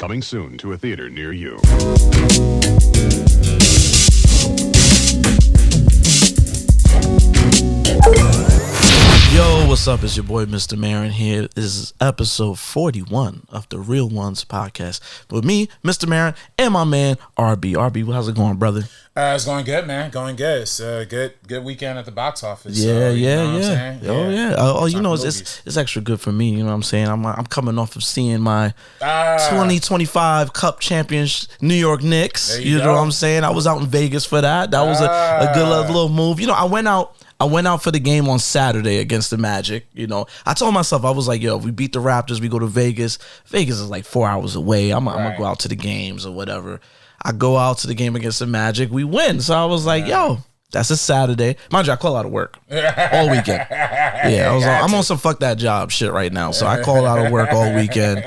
Coming soon to a theater near you. Yo, what's up? It's your boy, Mr. Marin here. This is episode 41 of the Real Ones podcast with me, Mr. Marin, and my man, RB. RB, how's it going, brother? It's going good, man. Going good. It's a good weekend at the box office. Yeah. Oh, you know, it's extra good for me. You know what I'm saying? I'm coming off of seeing my 2025 Cup champions New York Knicks. You know what I'm saying? I was out in Vegas for that. That was a good little move. You know, I went out for the game on Saturday against the Magic. You know, I told myself, I was like, yo, if we beat the Raptors, we go to Vegas. Vegas is like 4 hours away. I'm going to go out to the games or whatever. I go out to the game against the Magic. We win. So I was like, yo, that's a Saturday. Mind you, I call out of work all weekend. Yeah, I'm on some fuck that job shit right now. So I call out of work all weekend.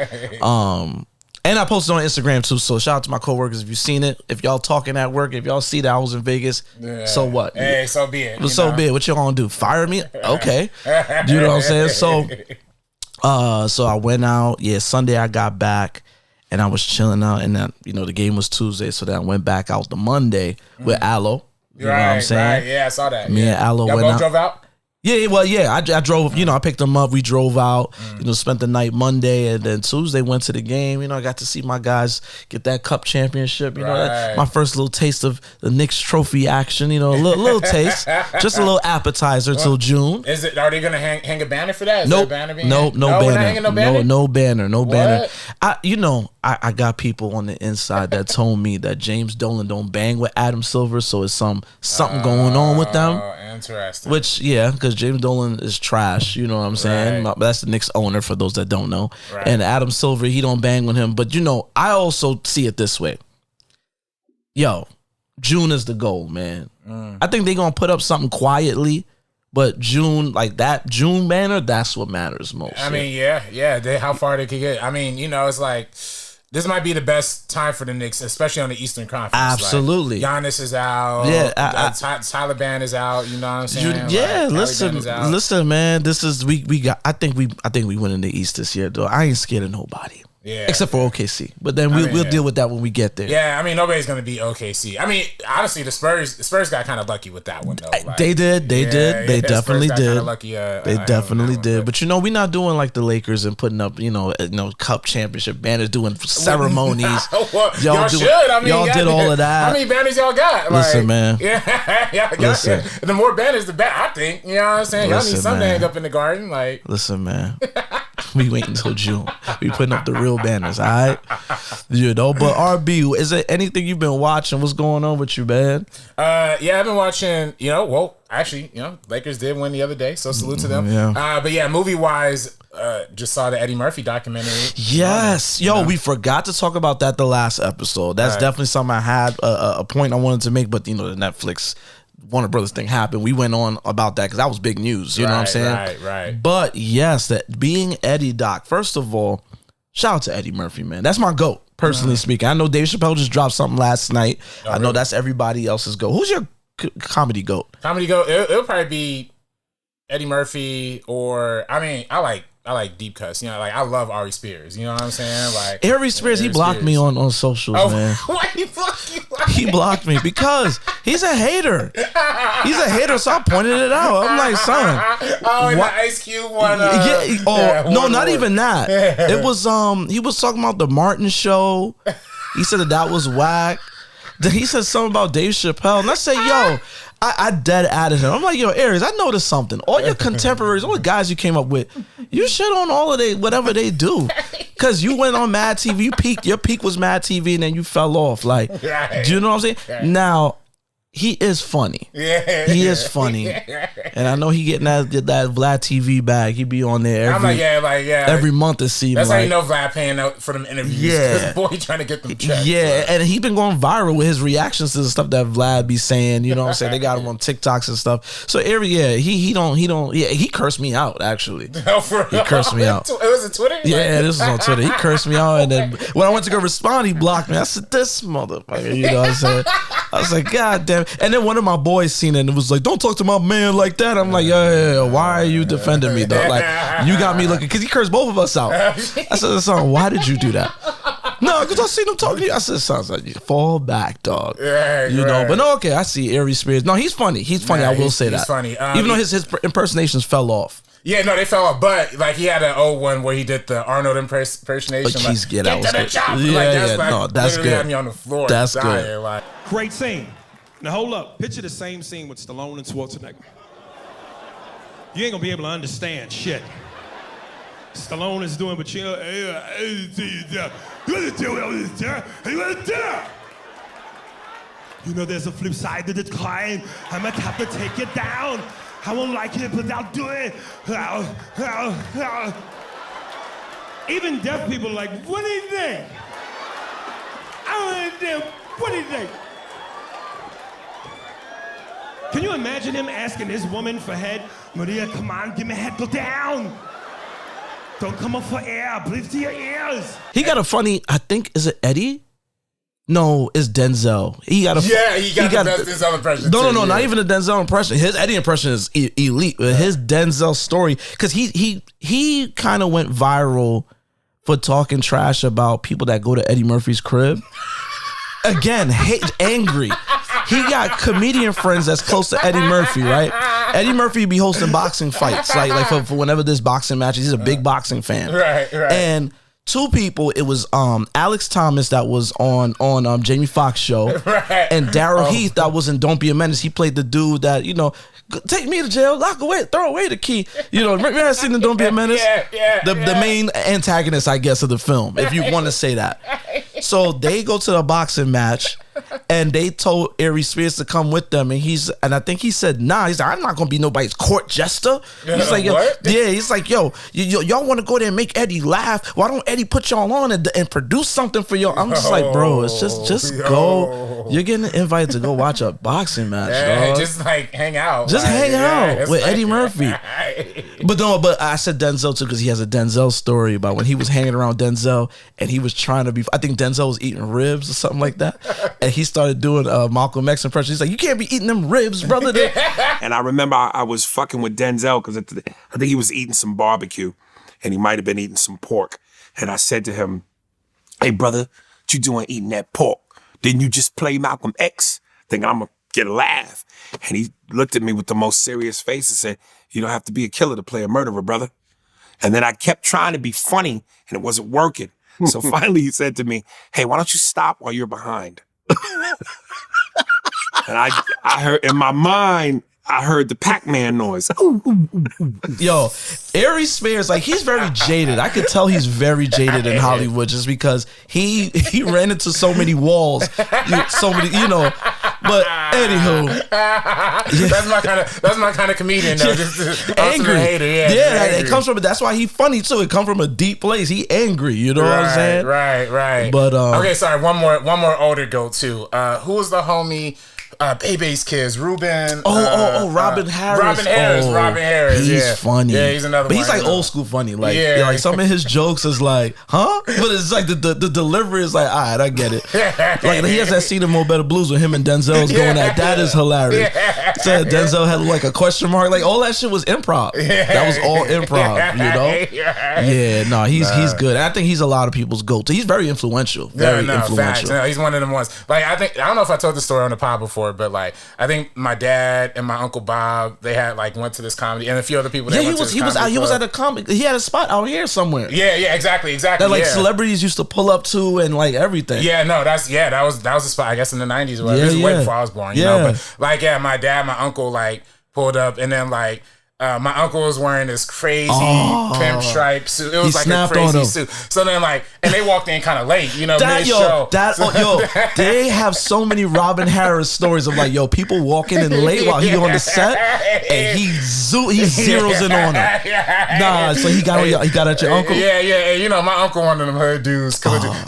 And I posted on Instagram too, so shout out to my coworkers if you've seen it. If y'all talking at work, if y'all see that I was in Vegas, so what? Hey, so be it. Be it. What you gonna do? Fire me? Okay. You know what I'm saying? So I went out. Yeah, Sunday I got back and I was chilling out, and then, you know, the game was Tuesday, so then I went back out the Monday with Aloe. You know what I'm saying? Right. Yeah, I saw that. Me and Aloe y'all went both out. drove out? Yeah. I drove, you know, I picked them up. We drove out, you know, spent the night Monday, and then Tuesday went to the game. You know, I got to see my guys get that Cup championship. You know, that, my first little taste of the Knicks trophy action. You know, a little taste, just a little appetizer till June. Is it? Are they gonna hang a banner for that? Is Nope. there a banner being No we're not banner. hanging no banner. No banner. What? I got people on the inside that told me that James Dolan don't bang with Adam Silver, so it's something going on with them. Oh, interesting. Which, yeah, because James Dolan is trash, you know what I'm saying? Right. That's the Knicks owner, for those that don't know. Right. And Adam Silver, he don't bang with him. But, you know, I also see it this way. Yo, June is the goal, man. I think they're going to put up something quietly, but June, like that June banner, that's what matters most. I mean, yeah. How far they could get. I mean, you know, it's like, this might be the best time for the Knicks, especially on the Eastern Conference. Absolutely. Like, Giannis is out. Yeah, Taliban is out. You know what I'm saying? Yeah, like, listen, man. This is we got. I think we win in the East this year, though. I ain't scared of nobody. Yeah, except for OKC, but then we'll deal with that when we get there. Yeah, I mean, nobody's gonna beat OKC. I mean, honestly, the Spurs got kind of lucky with that one, though. Like, they did. They definitely did. Lucky, they definitely did. But you know, we're not doing like the Lakers and putting up, you know, Cup championship banners, doing ceremonies. Well, y'all should. I mean, y'all did all of that. How many banners y'all got? Listen, man. Yeah, listen. The more banners, the better. I think. You know what I'm saying? Y'all need something to hang up in the garden. Like, listen, man. We wait until June. We putting up the real banners, all right? You know, but RB, is there anything you've been watching? What's going on with you, man? Yeah, I've been watching, you know, well, actually, you know, Lakers did win the other day, so salute to them. Yeah. But yeah, movie-wise, just saw the Eddie Murphy documentary. Yes. Yo, we forgot to talk about that the last episode. That's definitely something I had, a point I wanted to make, but, you know, the Netflix Warner Brothers thing happened. We went on about that because that was big news. You know what I'm saying? Right. But yes, that being Eddie Doc, first of all, shout out to Eddie Murphy, man. That's my GOAT, personally speaking. I know Dave Chappelle just dropped something last night. I know that's everybody else's GOAT. Who's your comedy GOAT? Comedy GOAT? It'll probably be Eddie Murphy, or, I mean, I like Deep Cuts. You know, like, I love Aries Spears. You know what I'm saying? Like, Aries Spears, he blocked me on socials, man. Why he blocked you? He blocked me because he's a hater. He's a hater, so I pointed it out. I'm like, son. Oh, the Ice Cube one. No, not even that. It was he was talking about the Martin show. He said that was whack. Then he said something about Dave Chappelle, and I said, yo, I dead added him. I'm like, yo, Aries, I noticed something. All your contemporaries, all the guys you came up with, you shit on all of they whatever they do. Cause you went on Mad TV, you peaked. Your peak was Mad TV, and then you fell off. Like, do you know what I'm saying? Now, he is funny. Yeah, he is funny, and I know he getting that Vlad TV bag. He be on there every month. It seems that's like. how you know Vlad paying out for them interviews. Yeah, boy, he trying to get them checks. Yeah, and he been going viral with his reactions to the stuff that Vlad be saying. You know what I'm saying? They got him on TikToks and stuff. So he cursed me out actually. Oh, for real? He cursed me out. It was on Twitter. Yeah, this was on Twitter. He cursed me out, and then when I went to go respond, he blocked me. I said, "This motherfucker," you know what I'm saying? I was like, God damn. And then one of my boys seen it and it was like, don't talk to my man like that. I'm like, yeah, why are you defending me though? Like, you got me looking, because he cursed both of us out. I said, son, why did you do that? No, because I seen him talking to you. I said, sounds like you fall back, dog. Yeah, you know, but no, okay, I see Aries Spears. No, he's funny. He's funny. I will say that. He's funny. Even though his impersonations fell off. Yeah, no, they fell off. But like he had an old one where he did the Arnold impersonation. Like, get to the chop. Yeah, that's good. Had me on the floor. That's good. Like. Great scene. Now hold up. Picture the same scene with Stallone and Schwarzenegger. You ain't gonna be able to understand shit. Stallone is doing, but you know there's a flip side to the coin. I might have to take it down. I won't like it, but I'll do it. Even deaf people are like, what do you think? What do you think? Can you imagine him asking his woman for head? Maria, come on, give me head, go down. Don't come up for air, breathe to your ears. He got a funny, I think, is it Eddie? No, it's Denzel. He got the best Denzel impression. No, not even a Denzel impression. His Eddie impression is elite. But his Denzel story, because he kind of went viral for talking trash about people that go to Eddie Murphy's crib. Again, angry. He got comedian friends that's close to Eddie Murphy, right? Eddie Murphy be hosting boxing fights, like for whenever there's boxing matches. He's a big boxing fan, right. And two people, it was Alex Thomas that was on Jamie Foxx show, right. And Daryl Heath that was in Don't Be a Menace. He played the dude that, you know, take me to jail, lock away, throw away the key. You know, remember that scene in Don't Be a Menace? The main antagonist, I guess, of the film, if you want to say that. So they go to the boxing match, and they told Aries Spears to come with them, and I think he said, nah. He's like, I'm not gonna be nobody's court jester. He's like, he's like, y'all want to go there and make Eddie laugh? Why don't Eddie put y'all on and produce something for y'all? I'm just like, bro, it's just go. You're getting invited to go watch a boxing match, dog. Just like hang out. Just hang out with Eddie Murphy. But I said Denzel too because he has a Denzel story about when he was hanging around Denzel and he was trying to be. I think Denzel was eating ribs or something like that, and he started doing Malcolm X impression. He's like, "You can't be eating them ribs, brother." And I remember I was fucking with Denzel because I think he was eating some barbecue, and he might have been eating some pork. And I said to him, "Hey, brother, what you doing eating that pork? Didn't you just play Malcolm X? Thinking I'm gonna get a laugh?" And he looked at me with the most serious face and said, "You don't have to be a killer to play a murderer, brother." And then I kept trying to be funny, and it wasn't working. So finally he said to me, "Hey, why don't you stop while you're behind?" And I heard in my mind, I heard the Pac-Man noise. Yo, Aries Spears, like, he's very jaded. I could tell he's very jaded in Hollywood just because he ran into so many walls, so many, you know. But anywho, that's my kind of comedian though. Just angry, hater. It comes from. That's why he funny too. It comes from a deep place. He angry. You know what I'm saying? Right. But okay, sorry. One more older go to. Who was the homie? Bebe's kids, Ruben. Robin Harris. Robin Harris. He's funny. Yeah, he's another. But he's like old school funny. Like, like some of his jokes is like, huh? But it's like the delivery is like, all right, I get it. Like he has that scene in Mo Better Blues with him and Denzel's going at. That is hilarious. So Denzel had like a question mark. Like all that shit was improv. That was all improv. You know? Yeah. No, he's good. And I think he's a lot of people's go-to. He's very influential. Very influential. Facts. No, he's one of them ones. Like I don't know if I told the story on the pod before. But like, I think my dad and my uncle Bob, they had like went to this comedy, and a few other people. That went to this comedy he was at a comedy. He had a spot out here somewhere. Yeah, exactly. That like celebrities used to pull up to and like everything. Yeah, no, that was the spot. I guess in the 90s or whatever. This is way before I was born. You know, but like my dad, my uncle like pulled up, and then like. My uncle was wearing this crazy pinstripe suit. It was like a crazy suit. So then, like, and they walked in kind of late, you know, mid-show. They have so many Robin Harris stories of like, people walking in late while he on the set, and he zeroes in on them. Nah, so he got at your uncle. Yeah. And, you know, my uncle one of them hood dudes.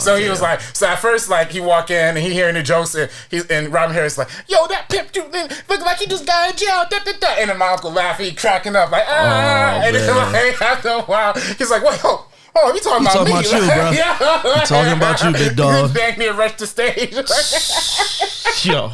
So he was like, so at first, like, he walk in and he hearing the jokes, and Robin Harris like, yo, that pimp dude look like he just got in jail. And then my uncle laughing, he cracking up like and then like after a while he's like, wait, you talking about me? About you, bro. You talking about you, big dog. Bang near rush the stage. Yo.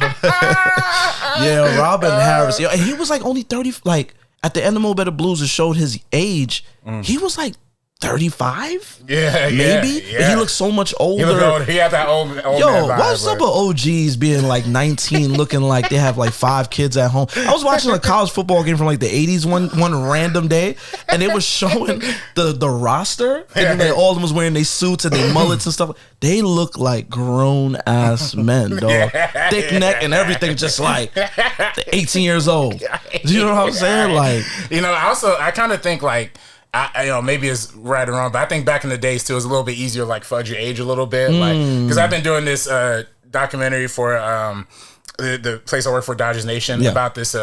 Yeah, Robin Harris. Yo, and he was like only 30, like at the end of Mo Better Blues, it showed his age. He was like 35? Yeah, maybe. Yeah. He looks so much older. He looked old. He had that old man vibe, what's up with OGs being like 19, looking like they have like 5 kids at home? I was watching a college football game from like the 80s one random day, and it was showing the roster, and then all of them was wearing their suits and their mullets and stuff. They look like grown ass men, dog. Thick neck and everything, just like 18 years old. Do you know what I'm saying? Like, you know, I kind of think like, you know, maybe it's right or wrong, but I think back in the days too, it was a little bit easier to like fudge your age a little bit, like because I've been doing this documentary for the place I work for, Dodgers Nation, about this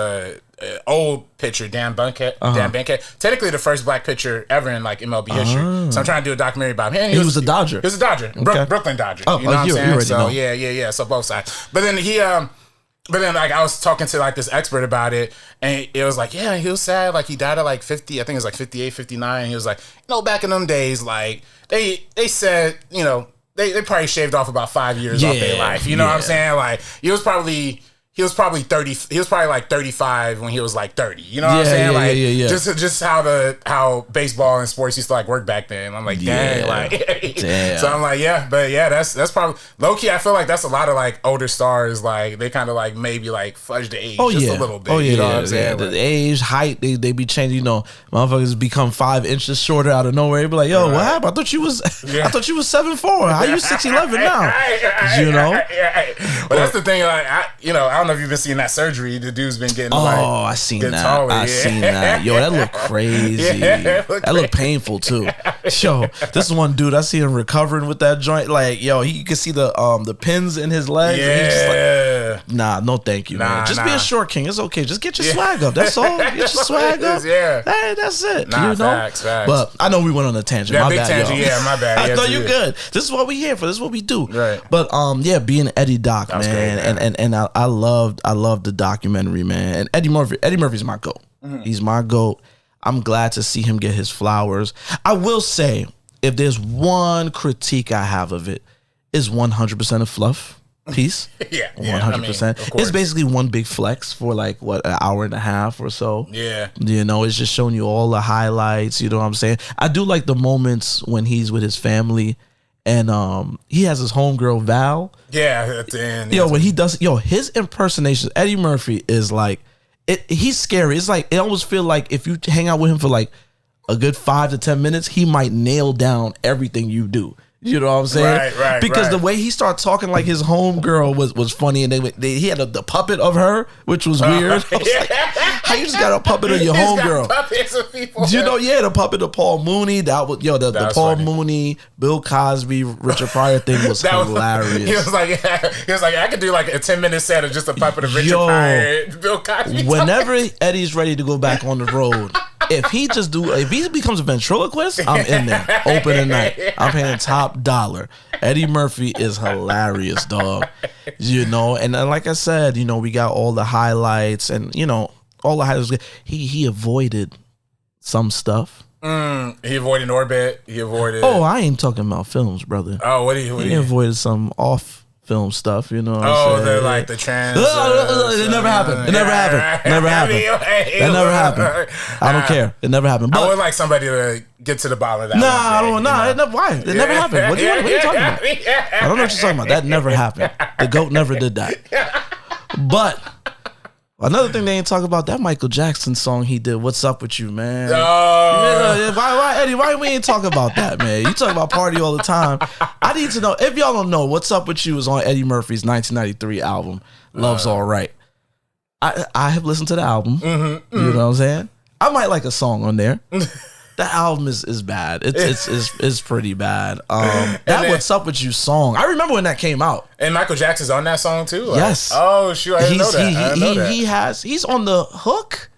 old pitcher, Dan Bunkett. Dan Bunkett, technically the first black pitcher ever in like MLB history. So I'm trying to do a documentary about him. He was a Dodger. He was a Dodger, Okay. Brooklyn Dodger. Oh, you know what I'm saying? So know. yeah. So both sides, but then like I was talking to like this expert about it, and it was like, yeah, he was sad. Like he died at like 50, I think it was like 58, 59. And he was like, you know, back in them days, like they said, you know, they probably shaved off about 5 years off their life. You know what I'm saying? Like he was probably 30. He was probably like 35 when he was like 30. You know what I'm saying? Like just how baseball and sports used to like work back then. I'm like, dang, like so I'm like, that's probably low key. I feel like that's a lot of like older stars. Like they kind of like maybe like fudge the age just a little bit. You know what I'm saying? The age, height, they be changing. You know, motherfuckers become 5 inches shorter out of nowhere. They be like, yo, what happened? I thought you was 7'4". How you 6'11" now? You know? But that's the thing. Like I don't know if you've been seeing that surgery. The dude's been getting I seen that. Taller. I seen that. Yo, that look crazy. That look painful too. Yo, this is one dude I see him recovering with that joint. Like, yo, you can see the pins in his legs. Yeah. And he's just like, nah, no thank you, man. Just be a short king. It's okay. Just get your swag up. That's all. Get your swag up. Yeah. Hey, that's it. Nah, you know? Facts. But I know we went on a tangent. Yeah, My big bad, tangent. yo. Yeah, my bad. I Yeah, thought you good. This is what we here for. This is what we do. Right. But being Eddie Doc, man, great, and I loved the documentary, man. And Eddie Murphy's my GOAT. He's my GOAT. I'm glad to see him get his flowers. I will say, if there's one critique I have of it, is 100% a fluff piece. 100%. It's basically one big flex for like an hour and a half or so. Yeah. You know, it's just showing you all the highlights. You know what I'm saying? I do like the moments when he's with his family. And he has his homegirl Val. Yeah, at the end. When he does, his impersonations, Eddie Murphy is like, he's scary. It's like, it almost feel like if you hang out with him for like a good 5 to 10 minutes, he might nail down everything you do. You know what I'm saying? Right. Because the way he started talking like his homegirl was funny, and he had the puppet of her, which was weird. I was like, how you just got a puppet of your homegirl? Puppets of people. You know, the puppet of Paul Mooney. That was the Paul funny. Mooney, Bill Cosby, Richard Pryor thing was hilarious. He was like, I could do like a 10-minute set of just a puppet of Richard Pryor, Bill Cosby. Whenever Eddie's ready to go back on the road, if he becomes a ventriloquist, I'm in there opening night. I'm paying top dollar. Eddie Murphy is hilarious, dog. You know, and like I said, we got all the highlights, and all the highlights. He avoided some stuff. He avoided Orbit. He avoided. Oh, I ain't talking about films, brother. Oh, what do he avoided some off film stuff, you know what I'm saying? they're like the trans. It never happened. It never happened. That never happened. I don't care. It never happened. But I would like somebody to get to the bottom of that. I don't. Why? It never happened. What are you talking about? I don't know what you're talking about. That never happened. The GOAT never did that. But another thing they ain't talk about, that Michael Jackson song he did, "What's Up With You, Man." Why, Eddie? Why we ain't talk about that, man? You talk about party all the time. I need to know, if y'all don't know, "What's Up With You" is on Eddie Murphy's 1993 album, "Love's All Right." I have listened to the album. You know what I'm saying? I might like a song on there. That album is bad. It's pretty bad. "What's Up With You" song, I remember when that came out. And Michael Jackson's on that song too? Yes. Oh, shoot. I didn't know that. He's on the hook.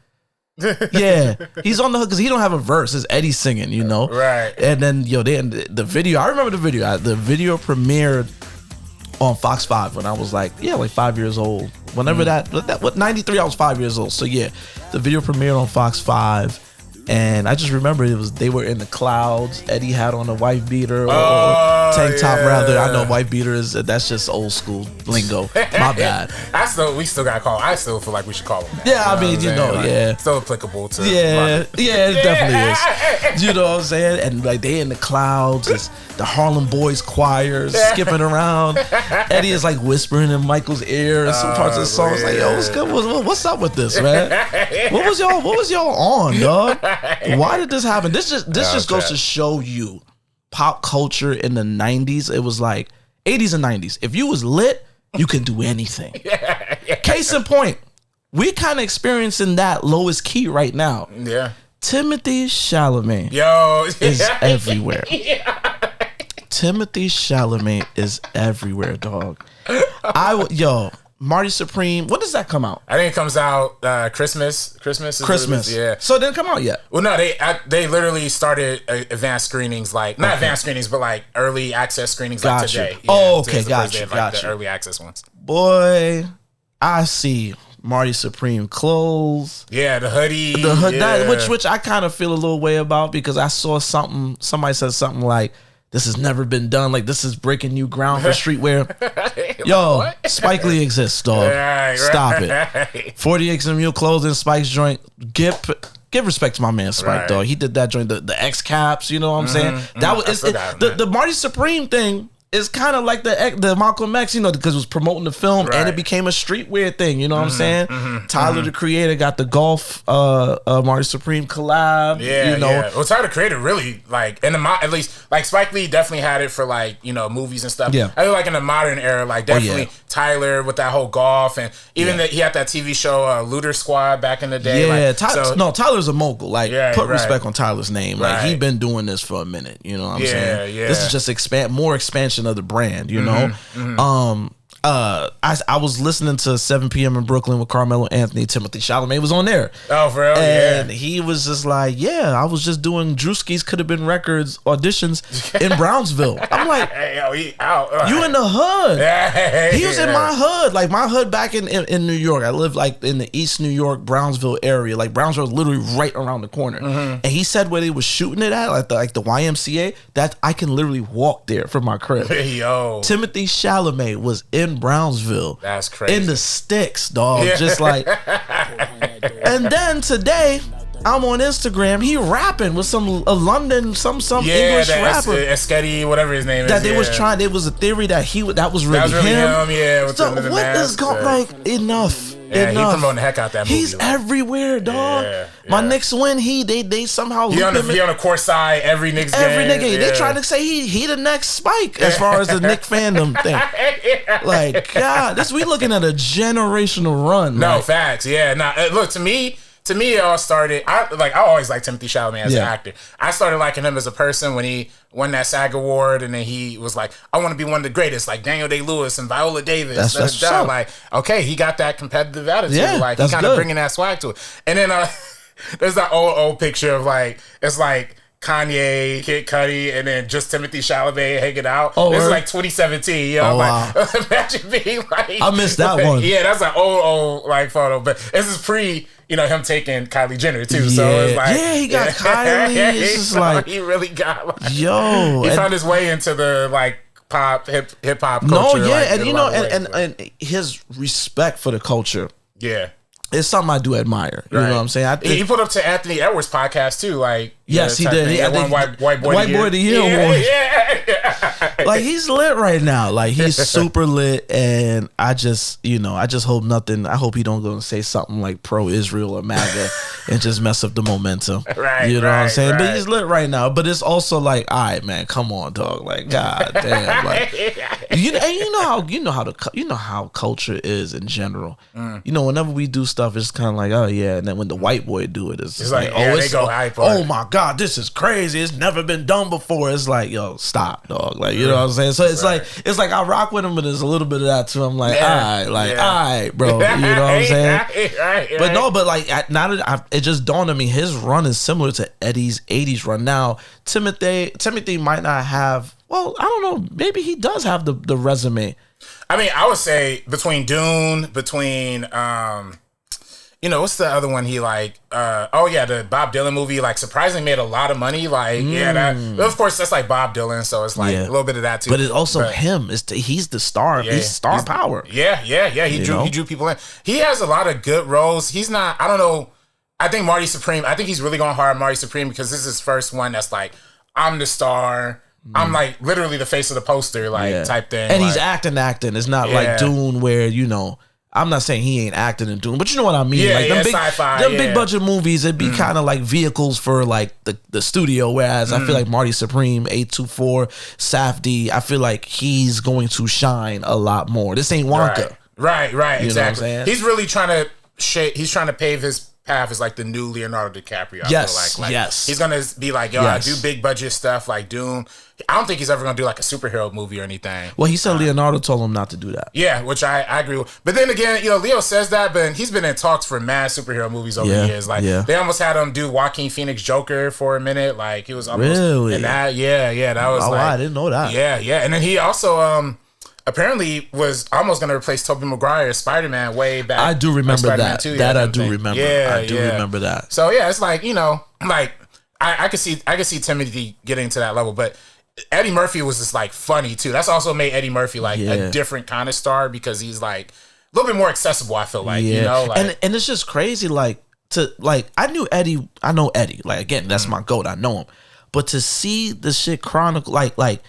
Yeah, he's on the hook because he don't have a verse. It's Eddie singing, Right. And then the video. I remember the video. The video premiered on Fox 5 when I was like 5 years old. Whenever that 93, I was 5 years old. So yeah, the video premiered on Fox 5. And I just remember they were in the clouds. Eddie had on a wife beater or tank top rather. I know wife beater that's just old school lingo. My bad. We still gotta call. I still feel like we should call them that. Yeah, I mean, like, still applicable to. Yeah, it definitely is. You know what I'm saying? And like they in the clouds, it's the Harlem Boys choir skipping around. Eddie is like whispering in Michael's ear in some parts of the song. It's like, yo, what's good? What's up with this, man? What was y'all on, dog? Why did this happen? This just goes to show you pop culture in the 90s. It was like 80s and 90s. If you was lit, you can do anything. Case in point, we kind of experiencing that lowest key right now. Yeah. Timothée Chalamet is everywhere. Timothée Chalamet is everywhere, dog. Marty Supreme. When does that come out? I think it comes out Christmas. Christmas. Yeah. So it didn't come out yet. Well, no, they literally started advanced screenings, like not advanced screenings, but like early access screenings, like today. Yeah, okay, gotcha. The early access ones. Boy, I see Marty Supreme clothes. Yeah, the hoodie. Which I kind of feel a little way about because I saw something. Somebody said something like, "This has never been done. Like this is breaking new ground for streetwear." Yo, Spike Lee exists, dog. Stop it. 48 and Mule Clothing, Spike's joint. Give respect to my man Spike, dog. He did that joint, the X caps. You know what I'm saying? That was the Marty Supreme thing. It's kind of like the Malcolm X, because it was promoting the film and it became a streetwear thing. You know what I'm saying? Tyler, the Creator, got the golf Marty Supreme collab. Yeah. Well, Tyler, the Creator, really at least Spike Lee definitely had it for movies and stuff. Yeah. I feel like in the modern era, definitely Tyler with that whole golf and even he had that TV show Looter Squad back in the day. Yeah, Tyler's a mogul. Put respect on Tyler's name. He been doing this for a minute. You know what I'm saying? Yeah. This is just more expansion of the brand, I was listening to 7 p.m. in Brooklyn with Carmelo Anthony. Timothée Chalamet was on there. Oh, for real? And he was just like, I was just doing Drewski's Could Have Been Records auditions in Brownsville. I'm like, you in the hood. He was in my hood. Like my hood back in New York. I live in the East New York, Brownsville area. Like Brownsville was literally right around the corner. And he said where they was shooting it at, like the YMCA, that I can literally walk there from my crib. Timothée Chalamet was in Brownsville. That's crazy. In the sticks, dog. Just like. And then today, I'm on Instagram. He rapping with some London, some English rapper. Sketty, whatever his name is. That they was trying. There was a theory that that was really him. Yeah. So what is going enough? Yeah, he promoting the heck out that movie. He's everywhere, dog. My Knicks win. They somehow he on the court side every Knicks game. They trying to say he the next Spike as far as the Knicks fandom thing. Like God, we looking at a generational run. No facts. Yeah. Now look to me, it all started. I always liked Timothée Chalamet as an actor. I started liking him as a person when he won that SAG award, and then he was like, "I want to be one of the greatest," like Daniel Day-Lewis and Viola Davis. That's like, okay, he got that competitive attitude. Like he kind of bringing that swag to it. And then there's that old picture of it's like Kanye, Kid Cudi, and then just Timothée Chalamet hanging out. This is like 2017. Wow. Imagine being like, I missed that one. Yeah, that's an old photo. But this is pre, him taking Kylie Jenner too. So it's like, he got Kylie. It's just like he really got he and found his way into the pop hip hop culture. And his respect for the culture. Yeah. It's something I do admire. You know what I'm saying? He put up to Anthony Edwards' podcast too. Yes, he did. He won White Boy of the Year award. Yeah. He's lit right now. He's super lit, and I just hope nothing. I hope he don't go and say something pro-Israel or MAGA and just mess up the momentum. Right. You know what I'm saying? But he's lit right now. But it's also all right, man, come on, dog. God damn. You know how culture is in general. Whenever we do stuff, it's kind of oh yeah, and then when the white boy do it, it's just they go hype. Oh my God, this is crazy. It's never been done before. It's yo, stop, dog. You know what I'm saying? So it's it's I rock with him, but there's a little bit of that too. I'm all right, bro. You know what I'm saying? But no, now that it just dawned on me, his run is similar to Eddie's 80s run. Now, Timothée might not have, I don't know, maybe he does have the resume. I mean, I would say between Dune, what's the other one he like? The Bob Dylan movie, like surprisingly made a lot of money. Like, of course that's like Bob Dylan, so it's like a little bit of that too. But it's also him. He's the star. He's star power. Yeah. He drew people in. He has a lot of good roles. He's not. I don't know. I think Marty Supreme. I think he's really going hard on Marty Supreme because this is his first one that's like, I'm the star. I'm like literally the face of the poster, like type thing. And like, he's acting. It's not like Dune where, I'm not saying he ain't acting in Dune, but you know what I mean. Yeah, like them big, sci-fi, big budget movies, it'd be kind of like vehicles for like the studio. Whereas I feel like Marty Supreme, 824, Safdie, I feel like he's going to shine a lot more. This ain't Wonka. Right, You know what I'm exactly. saying? He's really trying to pave his path as like the new Leonardo DiCaprio. I feel like yes. He's gonna be like, I do big budget stuff like Dune. I don't think he's ever gonna do like a superhero movie or anything. Well, he said Leonardo told him not to do that. Yeah, which I agree with. But then again, Leo says that, but he's been in talks for mad superhero movies over the years. Like they almost had him do Joaquin Phoenix Joker for a minute. Like he was almost in that. Yeah, that was I didn't know that. Yeah. And then he also apparently was almost going to replace Tobey Maguire as Spider-Man way back. I do remember that. 2, I do remember. Yeah, I do remember that. So yeah, it's like, like I could see Timothy getting to that level, but Eddie Murphy was just like funny too. That's also made Eddie Murphy like a different kind of star because he's like a little bit more accessible, I feel like, like, and it's just crazy I know Eddie. Like again, that's my goat. I know him. But to see the shit chronicle like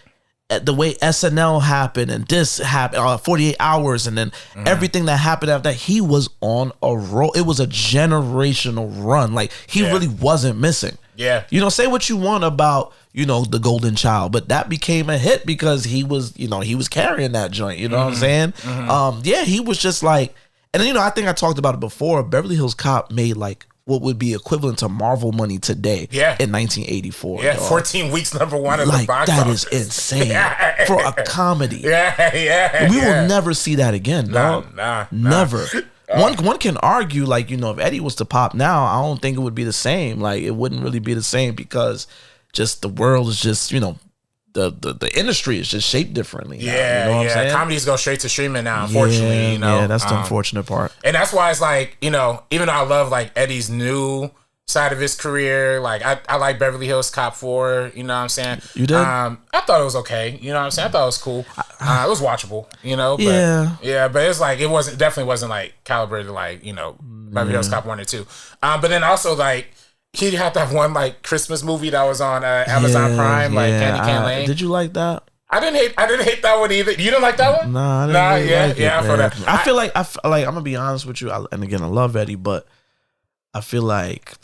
the way SNL happened and this happened, 48 Hours, and then everything that happened after that, he was on a roll. It was a generational run. Like he really wasn't missing. Yeah. Say what you want about, the Golden Child, but that became a hit because he was, he was carrying that joint. You know what I'm saying? He was just like, and then, I think I talked about it before. Beverly Hills Cop made like what would be equivalent to Marvel money today in 1984. Yeah, 14 weeks #1 at the box that office. is insane for a comedy. Yeah. We will never see that again, dog. Nah. Never. One can argue, like, if Eddie was to pop now, I don't think it would be the same. Like, it wouldn't really be the same because just the world is just, the industry is just shaped differently. Now, you know what I'm saying? Comedies go straight to streaming now, unfortunately. Yeah, that's the unfortunate part. And that's why it's like, even though I love like Eddie's new side of his career, like I like Beverly Hills Cop 4, you know what I'm saying? You did? I thought it was okay, you know what I'm saying? I thought it was cool. It was watchable, but but it's like definitely wasn't like calibrated like, Beverly Hills Cop 1 or 2. But then also like he had that one like Christmas movie that was on Amazon Prime, like Candy Cane Lane. Did you like that? I didn't hate that one either. You didn't like that one? Nah, I didn't really like it, I feel that. I feel like I'm gonna be honest with you, and again, I love Eddie, but I feel like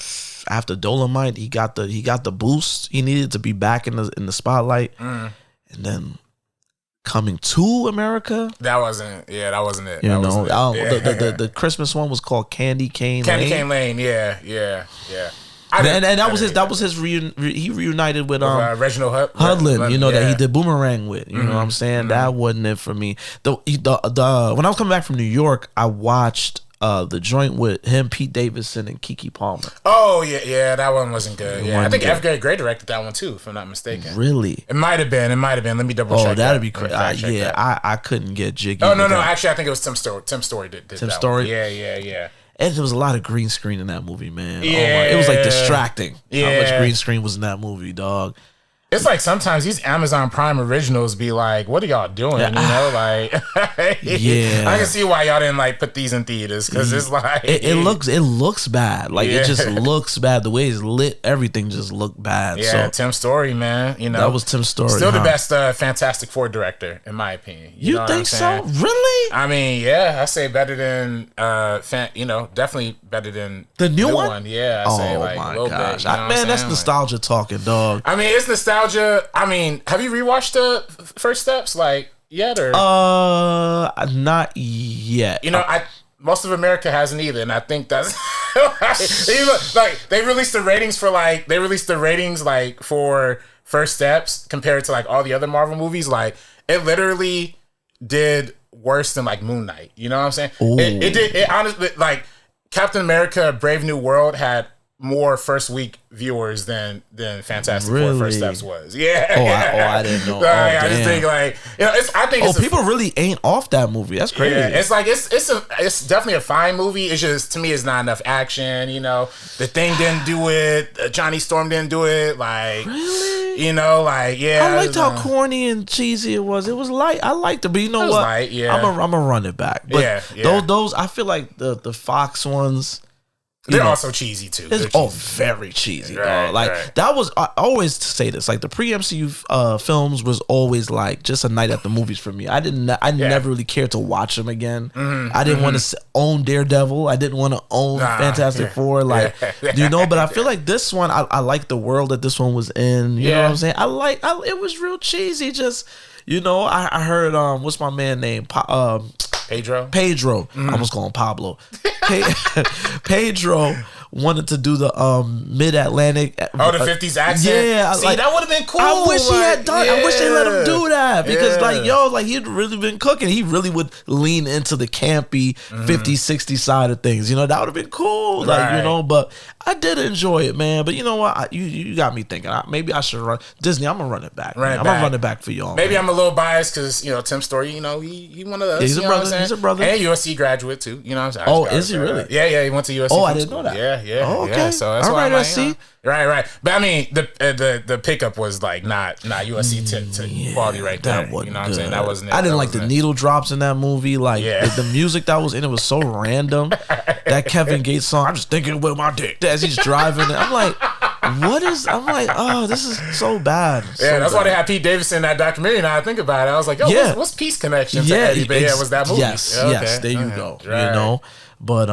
after Dolomite, he got the boost he needed to be back in the spotlight, and then Coming to America, that wasn't it. The Christmas one was called Candy Cane Lane. Yeah. And that was his he reunited with Reginald Hudlin, that he did Boomerang with. You know what I'm saying? That wasn't it for me. The when I was coming back from New York, I watched the joint with him, Pete Davidson, and Keke Palmer. Oh yeah, that one wasn't good. Yeah, I think F. Gary Gray directed that one too, if I'm not mistaken. Really? It might have been. Let me double check. Oh, that'd be crazy. I couldn't get jiggy. Oh no, actually, I think it was Tim Story. Tim Story did Tim that Story. One. Yeah. And there was a lot of green screen in that movie, man. Yeah, it was like distracting. How much green screen was in that movie, dog? It's like sometimes these Amazon Prime originals be like, what are y'all doing? Like, I can see why y'all didn't like put these in theaters because it's like it looks bad. Like it just looks bad. The way it's lit, everything just looked bad. Yeah, so, Tim Story, man. That was Tim Story. Still the best Fantastic Four director, in my opinion. You think so? Really? I mean, yeah, I say better than definitely better than the new one. Yeah, I say like my a little gosh, bit. Man, that's nostalgia talking, dog. I mean, it's nostalgia. I mean, have you rewatched the First Steps yet or? Not yet. Most of America hasn't either, and I think that's like they released the ratings for First Steps compared to like all the other Marvel movies. Like it literally did worse than like Moon Knight. You know what I'm saying? It did. It honestly, like Captain America: Brave New World had more first week viewers than Fantastic Really? Four First Steps was. Yeah. I didn't know. I just think like I think people really ain't off that movie. That's crazy. Yeah, it's like it's definitely a fine movie. It's just to me it's not enough action. The Thing didn't do it. Johnny Storm didn't do it. Like really, I liked how corny and cheesy it was. It was light. I liked it, but you know what? Light, yeah. I'm gonna run it back. But those I feel like the Fox ones. They're also cheesy too. Very cheesy. That was, I always say this, like the pre-MCU films was always like just a night at the movies for me. I never really cared to watch them again. I didn't want to own Daredevil. I didn't want to own Fantastic Four. But I feel like this one, I like the world that this one was in. You know what I'm saying? It was real cheesy. Just, I heard, what's my man name? Pedro. I was calling Pablo. Pedro wanted to do the mid-Atlantic. The 50s accent. Yeah, see, that would have been cool. I wish he had done. I wish they let him do that because, he'd really been cooking. He really would lean into the campy 50s, 60s side of things. That would have been cool. But I did enjoy it, man. But you know what? You got me thinking. Maybe I should run Disney. I'm gonna run it back. I'm gonna run it back for y'all. Maybe man. I'm a little biased because Tim Story. He one of us. He's a brother. He's a brother. And USC graduate too. You know what I'm saying? Oh, is he really? Yeah. He went to USC. Oh, I didn't know that. Yeah. Oh, okay. Yeah, so that's all why right, I'm USC. Right. But I mean, the pickup was like not USC to quality right there. That wasn't you know what good. I'm saying? That wasn't it. I didn't like the needle drops in that movie. Like the music that was in it was so random. That Kevin Gates song, I'm just thinking with my dick as he's driving. I'm like, oh, this is so bad. That's why they had Pete Davidson in that documentary. Now I think about it, I was like, what's Peace Connection to Eddie? But was that movie? Yes, there you go. Right. But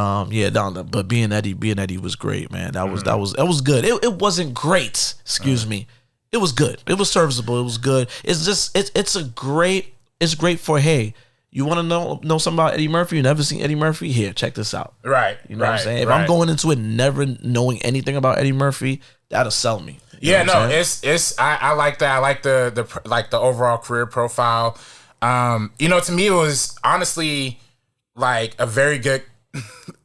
but being Eddie was great, man. That was good. It wasn't great. Excuse me. It was good. It was serviceable. It was good. It's just it's great for, hey, you want to know something about Eddie Murphy? You never seen Eddie Murphy? Here, check this out. Right. You know what I'm saying? If I'm going into it never knowing anything about Eddie Murphy, that'll sell me. It's I like that. I like the overall career profile. To me it was honestly like a very good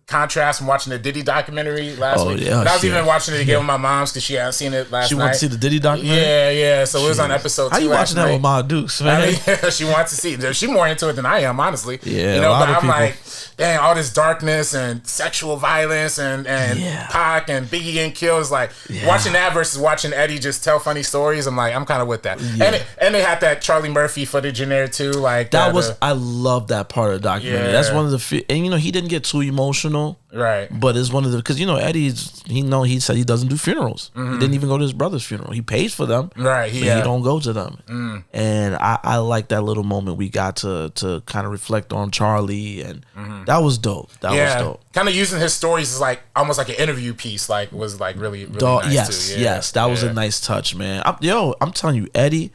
contrast from watching the Diddy documentary last week. Yeah, and I was even watching it again with my mom's because she hadn't seen it last night. She wanted to see the Diddy documentary? Yeah. So it was on episode 2. How you watching that with Ma Dukes, man? She wants to see it. She's more into it than I am, honestly. Yeah, but I'm like, dang, all this darkness and sexual violence and Pac and Biggie getting killed is like watching that versus watching Eddie just tell funny stories. I'm like, I'm kind of with that. Yeah. And they had that Charlie Murphy footage in there too. Like I love that part of the documentary. Yeah. That's one of the and he didn't get too emotional. Right. But it's one of the, because Eddie's, he said he doesn't do funerals. He didn't even go to his brother's funeral. He pays for them. Right. But he don't go to them. And I like that little moment we got to kind of reflect on Charlie, and that was dope. That was dope. Kind of using his stories as like almost like an interview piece, like was like really nice too. Yes, that was a nice touch, man. I'm telling you, Eddie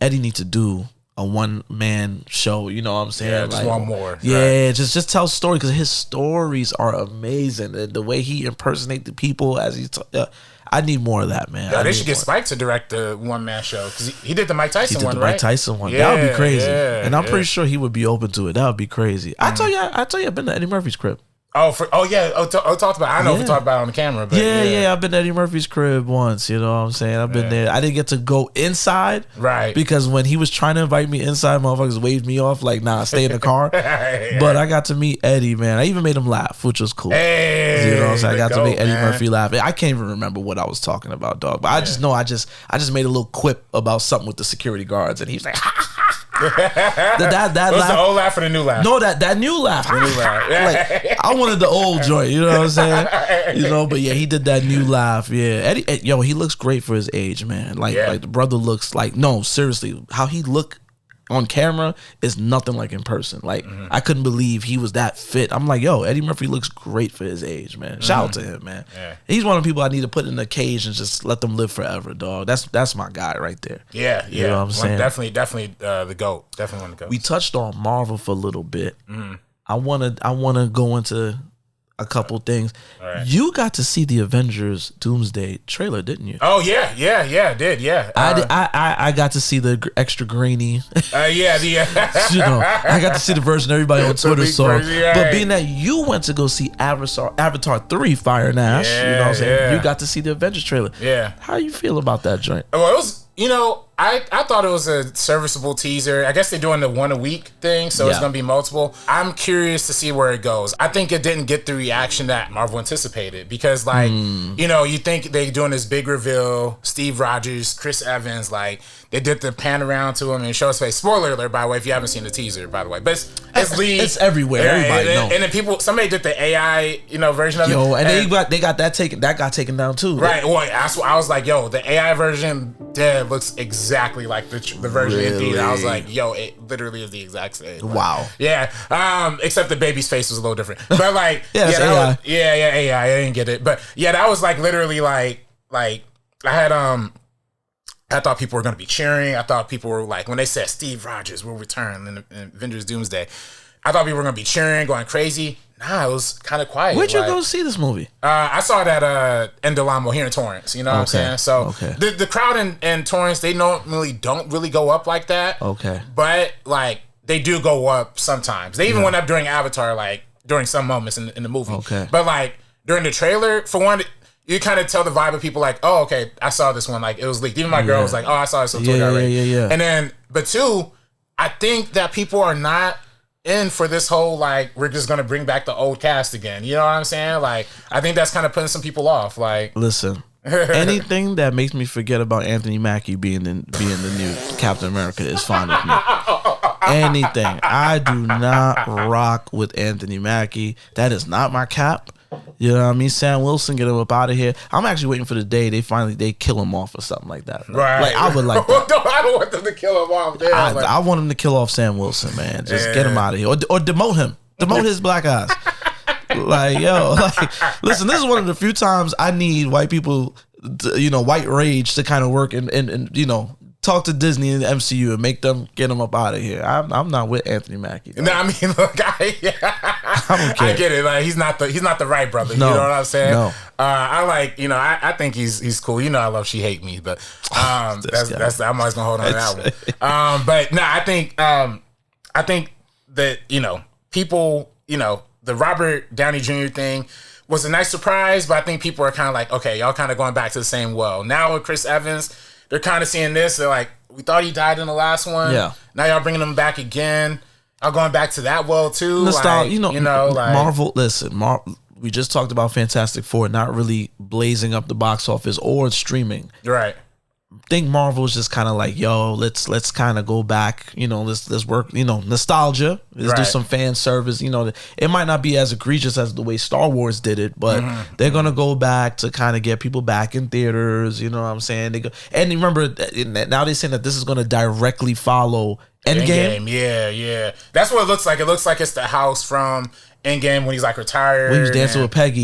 needs to do a one-man show, you know what I'm saying? Yeah, just one more. Yeah, right. just tell stories, because his stories are amazing. The way he impersonates the people as he's I need more of that, man. Yeah, they should get Spike to direct the one-man show, because he did the Mike Tyson one, right? Mike Tyson one. That would be crazy. And I'm pretty sure he would be open to it. That would be crazy. I tell you, I've been to Eddie Murphy's crib. Talked about. I know if we talked about it on the camera, but I've been to Eddie Murphy's crib once. You know what I'm saying? I've been there. I didn't get to go inside, right? Because when he was trying to invite me inside, motherfuckers waved me off like, "Nah, stay in the car." But I got to meet Eddie, man. I even made him laugh, which was cool. Hey, you know what I'm saying? I got to make Eddie Murphy laugh. I can't even remember what I was talking about, dog. But I just know I just made a little quip about something with the security guards, and he was like, that was laugh, the old laugh or the new laugh? No, that new laugh. Like, I wanted the old joint, you know what I'm saying? But yeah, he did that new laugh. Yeah, Eddie, he looks great for his age, man. Like the brother looks like, no, seriously, how he look on camera is nothing like in person. Like I couldn't believe he was that fit. I'm like, Eddie Murphy looks great for his age, man. Shout out to him, man. Yeah. He's one of the people I need to put in a cage and just let them live forever, dog. That's my guy right there. Yeah. You know what I'm saying? Definitely the GOAT. Definitely one of the GOATs. We touched on Marvel for a little bit. I wanna go into a couple things. Right. You got to see the Avengers Doomsday trailer, didn't you? Oh yeah, I did. Yeah, I got to see the extra grainy. Yeah, You know, I got to see the version everybody on Twitter saw. But being that you went to go see Avatar 3, Fire and Ash, you know what I'm saying? You got to see the Avengers trailer. Yeah. How you feel about that joint? Well, it was, you know, I thought it was a serviceable teaser. I guess they're doing the 1 a week thing, so it's going to be multiple. I'm curious to see where it goes. I think it didn't get the reaction that Marvel anticipated because, like, you know, you think they're doing this big reveal, Steve Rogers, Chris Evans, like, they did the pan around to him and show his face. Spoiler alert, by the way, if you haven't seen the teaser, by the way. But it's leaked. It's everywhere. Yeah, Everybody knows. And then somebody did the AI, you know, version of it. And they got that got taken down too. Right. Well, I was like, yo, the AI version looks exactly like the version in theater. I was like, yo, it literally is the exact same. Like, wow. Yeah. Except the baby's face was a little different. But like, AI. AI. I didn't get it. But yeah, that was like literally like I had I thought people were going to be cheering. I thought people were like, when they said Steve Rogers will return in Avengers Doomsday, I thought people were going to be cheering, going crazy. Nah, it was kind of quiet. Where'd you go see this movie? I saw it at Endolamo here in Torrance. You know what I'm saying? So the crowd in Torrance, they normally don't really go up like that. Okay. But like they do go up sometimes. They even went up during Avatar, like during some moments in the movie. Okay. But like during the trailer, for one, you kind of tell the vibe of people like, oh, okay, I saw this one. Like, it was leaked. Even my girl was like, oh, I saw this on Twitter already. Yeah. And then, but two, I think that people are not in for this whole, like, we're just going to bring back the old cast again. You know what I'm saying? Like, I think that's kind of putting some people off. Like, listen, anything that makes me forget about Anthony Mackie being the new Captain America is fine with me. Anything. I do not rock with Anthony Mackie. That is not my cap. You know what I mean? Sam Wilson, get him up out of here. I'm actually waiting for the day they kill him off or something like that. Right. Like, I would like that. I don't want them to kill him off. I want him to kill off Sam Wilson, man. Just get him out of here. Or demote him. Demote his black eyes. Like, yo, like, listen, this is one of the few times I need white people, white rage to kind of work and talk to Disney and the MCU and make them get them up out of here. I'm not with Anthony Mackie. No, I mean, look, I don't care. I get it. Like, he's not the right brother. No, you know what I'm saying? No. I like, I think he's cool. You know, I love She Hate Me, but that's I'm always gonna hold on to that one. But no, I think that people, the Robert Downey Jr. thing was a nice surprise, but I think people are kind of like, okay, y'all kind of going back to the same well. Now with Chris Evans, they're kind of seeing this. They're like, we thought he died in the last one. Yeah. Now y'all bringing him back again. Y'all going back to that well too. Like, Marvel. Listen, we just talked about Fantastic Four not really blazing up the box office or streaming. Right. I think Marvel's just kind of like, yo, let's kind of go back, let's work, nostalgia. Let's do some fan service. It might not be as egregious as the way Star Wars did it, but they're gonna go back to kind of get people back in theaters. You know what I'm saying? And remember, now they're saying that this is gonna directly follow Endgame. Yeah. That's what it looks like. It looks like it's the house from Endgame when he's like retired. When he was dancing with Peggy.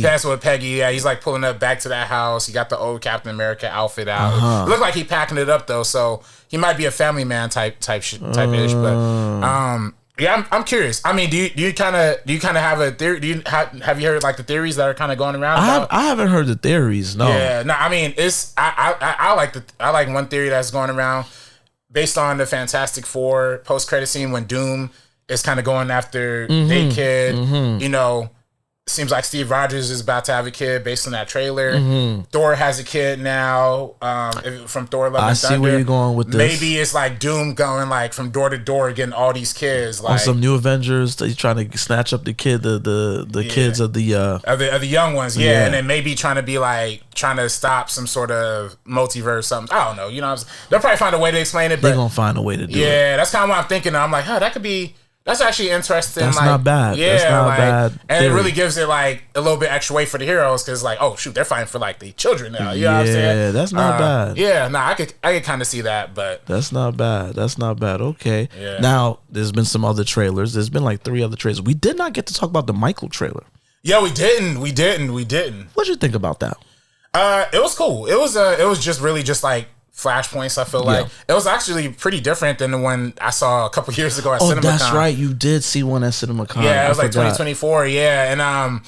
Yeah. He's like pulling up back to that house. He got the old Captain America outfit out. It looked like he packing it up though, so he might be a family man type-ish. But yeah, I'm curious. I mean, do you kind of have a theory? Have you heard like the theories that are kind of going around? I haven't heard the theories. No. Yeah. No. I mean, I like one theory that's going around based on the Fantastic Four post-credit scene when Doom is kind of going after their kid. Seems like Steve Rogers is about to have a kid based on that trailer. Thor has a kid now from Thor Love and Thunder. I see where you're going with this. Maybe it's like Doom going like from door to door getting all these kids. Like, on some new Avengers, he's trying to snatch up the kid, the kids of the young ones. Yeah. And then maybe trying to stop some sort of multiverse something. I don't know. They'll probably find a way to explain it. But they're gonna find a way to do it. Yeah, that's kind of what I'm thinking. I'm like, that could be. That's actually interesting. That's not bad. Yeah, that's not bad. And it really gives it like a little bit extra weight for the heroes because like, oh shoot, they're fighting for like the children now. You know what I'm saying? Yeah, that's not bad. Yeah, I could kind of see that, but that's not bad. That's not bad. Okay. Yeah. Now there's been some other trailers. There's been like 3 other trailers. We did not get to talk about the Michael trailer. Yeah, we didn't. What'd you think about that? It was cool. It was just really just like flashpoints. I feel like it was actually pretty different than the one I saw a couple years ago at CinemaCon. That's right, you did see one at CinemaCon. Yeah, it was like 2024. Yeah, and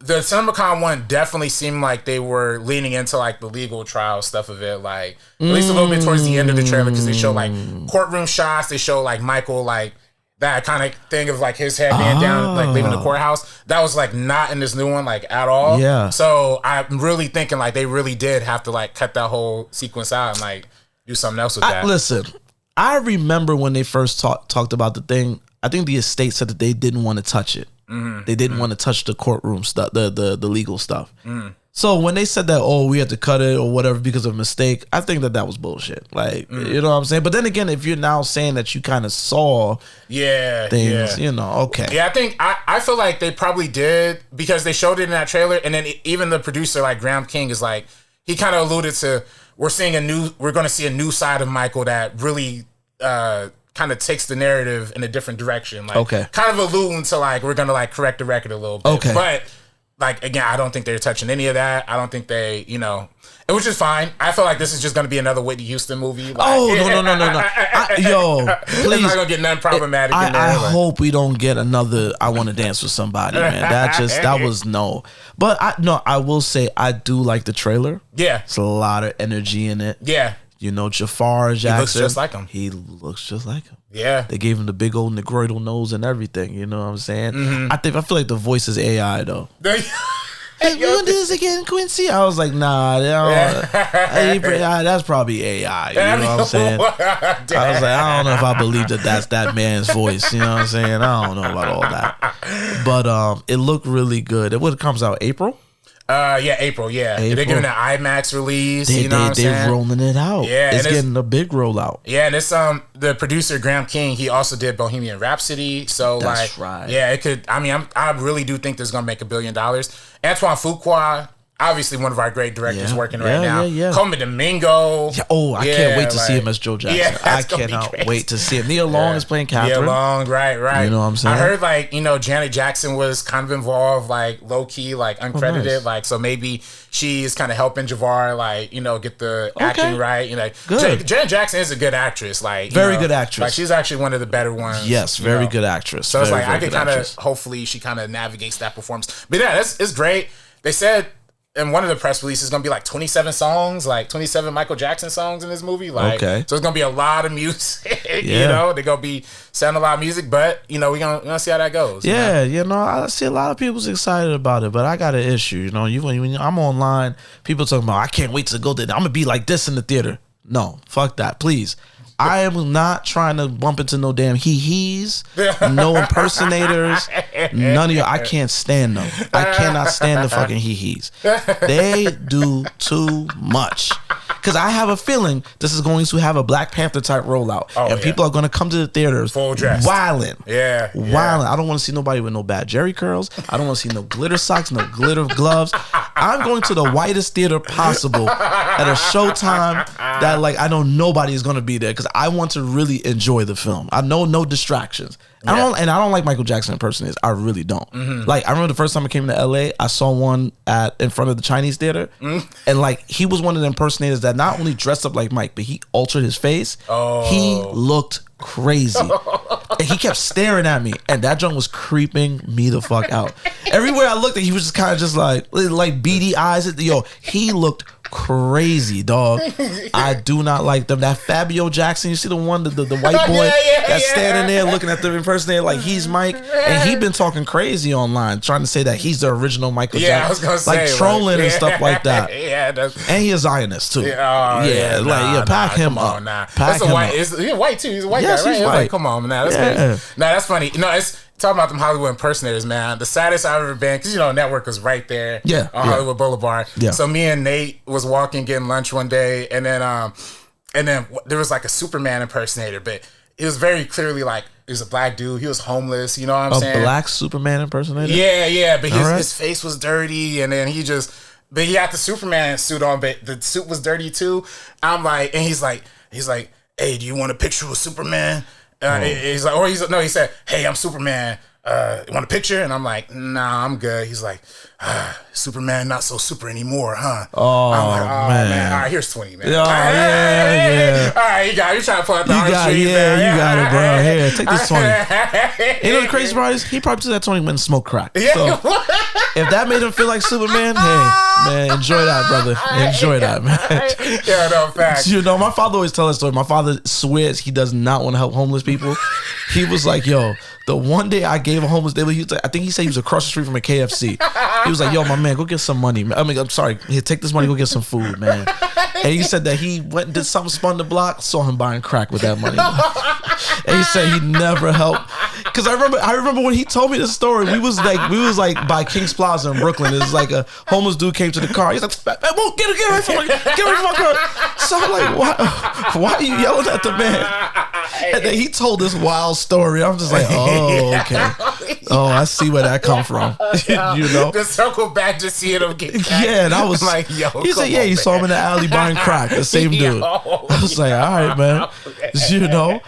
the CinemaCon one definitely seemed like they were leaning into like the legal trial stuff of it, like at least a little bit towards the end of the trailer, because they show like courtroom shots, they show like Michael like that kind of thing of like his head being down, like leaving the courthouse. That was like not in this new one, like at all. Yeah. So I'm really thinking like they really did have to like cut that whole sequence out and like do something else with that. Listen, I remember when they first talked about the thing. I think the estate said that they didn't want to touch it. They didn't want to touch the courtroom stuff, the legal stuff. So when they said that, oh, we had to cut it or whatever because of a mistake, I think that was bullshit. Like, you know what I'm saying? But then again, if you're now saying that you kind of saw things, you know, okay. Yeah, I think, I feel like they probably did, because they showed it in that trailer, and then even the producer, like Graham King, is like, he kind of alluded to, we're going to see a new side of Michael that really kind of takes the narrative in a different direction. Like, kind of alluding to like, we're going to like correct the record a little bit. Okay. But like, again, I don't think they're touching any of that. I don't think they, you know, which is fine. I feel like this is just going to be another Whitney Houston movie. Like, no. Yo, please. It's not going to get nothing problematic in there. I hope we don't get another I Want to Dance with Somebody, man. That was no. But I will say I do like the trailer. Yeah. It's a lot of energy in it. Yeah. You know, Jafar Jackson. He looks just like him. He looks just like him. Yeah. They gave him the big old negroidal nose and everything. You know what I'm saying? I feel like the voice is AI though. Hey, we gonna do this again, Quincy? I was like, nah, that's probably AI. You know what I'm saying? I was like, I don't know if I believe that that's that man's voice. You know what I'm saying? I don't know about all that. But it looked really good. It comes out April? April. They're giving an IMAX release. They're rolling it out. Yeah, it's getting a big rollout. Yeah, and it's the producer Graham King. He also did Bohemian Rhapsody. So that's right. Yeah, it could. I mean, I really do think this is gonna make $1 billion. Antoine Fuqua, obviously one of our great directors working right now. Coleman Domingo. Yeah, I can't wait to see him as Joe Jackson. Yeah, I cannot wait to see him. Neil Long is playing Catherine. Neil Long, right. You know what I'm saying? I heard like, Janet Jackson was kind of involved, like low key, like uncredited, nice. Like so maybe she is kind of helping Javar, like get the acting right. Good. Janet Jackson is a good actress, like very good actress. Like she's actually one of the better ones. Yes, very good actress. So it's like I could kind of hopefully she kind of navigates that performance. But yeah, it's great. They said in one of the press releases, it's gonna be like 27 songs, like 27 Michael Jackson songs in this movie. Like, so it's gonna be a lot of music. They're gonna be sounding a lot of music, but we're gonna see how that goes. Yeah, I see a lot of people's excited about it, but I got an issue. When I'm online, people talking about I can't wait to go there. I'm gonna be like this in the theater. No, fuck that, please. I am not trying to bump into no damn he's, no impersonators, none of you. I can't stand them. I cannot stand the fucking he's. They do too much. Because I have a feeling this is going to have a Black Panther type rollout. People are going to come to the theaters full dressed. Wilding. Yeah. Wilding. I don't want to see nobody with no bad jerry curls. I don't want to see no glitter socks, no glitter gloves. I'm going to the whitest theater possible at a showtime that like I know nobody is going to be there because I want to really enjoy the film. I know no distractions. I don't like Michael Jackson impersonators. I really don't. Like I remember the first time I came to LA, I saw one in front of the Chinese theater, and like he was one of the impersonators that not only dressed up like Mike, but he altered his face. He looked crazy, and he kept staring at me, and that joint was creeping me the fuck out. Everywhere I looked, he was just kind of just like beady eyes. He looked crazy, dog. I do not like them. That Fabio Jackson, you see the one, the white boy that's standing there looking at the impersonator like he's Mike, and he been talking crazy online, trying to say that he's the original Michael Jackson. I was gonna say, like trolling and stuff like that. And he a Zionist too. Pack him up. That's a white. He's white too. He's a white guy, right? He's white. Like, come on, man. That's crazy. Nah, that's funny. It's talking about them Hollywood impersonators, man. The saddest I've ever been, because Network was right there on Hollywood Boulevard. Yeah. So me and Nate was walking, getting lunch one day, and then there was like a Superman impersonator, but it was very clearly like it was a black dude. He was homeless. You know what I'm saying? A black Superman impersonator? Yeah. But his face was dirty, and then he had the Superman suit on, but the suit was dirty too. I'm like, and he's like, hey, do you want a picture with Superman? He said, hey, I'm Superman. You want a picture? And I'm like, nah, I'm good. He's like, Superman not so super anymore, huh? I'm like, man. All right, here's 20, man. Yeah. All right, you trying to pull out the orange trees, man. You got it, bro. Here, take this 20. The crazy part is he probably took that 20 and went and smoked crack. So if that made him feel like Superman, hey, man, enjoy that, brother. Enjoy that, man. Yeah, no, facts. You know, my father always tells that story. My father swears he does not want to help homeless people. He was like, yo, the one day I gave a homeless day, I think he said he was across the street from a KFC. He was like, yo, my man, go get some money. I mean, I'm sorry. Here, take this money, go get some food, man. And he said that he went and did something, spun the block, saw him buying crack with that money. And he said he never helped. Cause I remember when he told me this story, we was like by King's Plaza in Brooklyn. It was like a homeless dude came to the car. He's like, "Whoa, get away from my car." So I'm like, why are you yelling at the man? And then he told this wild story. I'm just like, oh, okay. Oh, I see where that come from. You know? The circle back just seeing him get crack. Yeah, and I was like, yo, he said, yeah, he saw him in the alley buying crack. The same dude. I was like, all right, man. You know?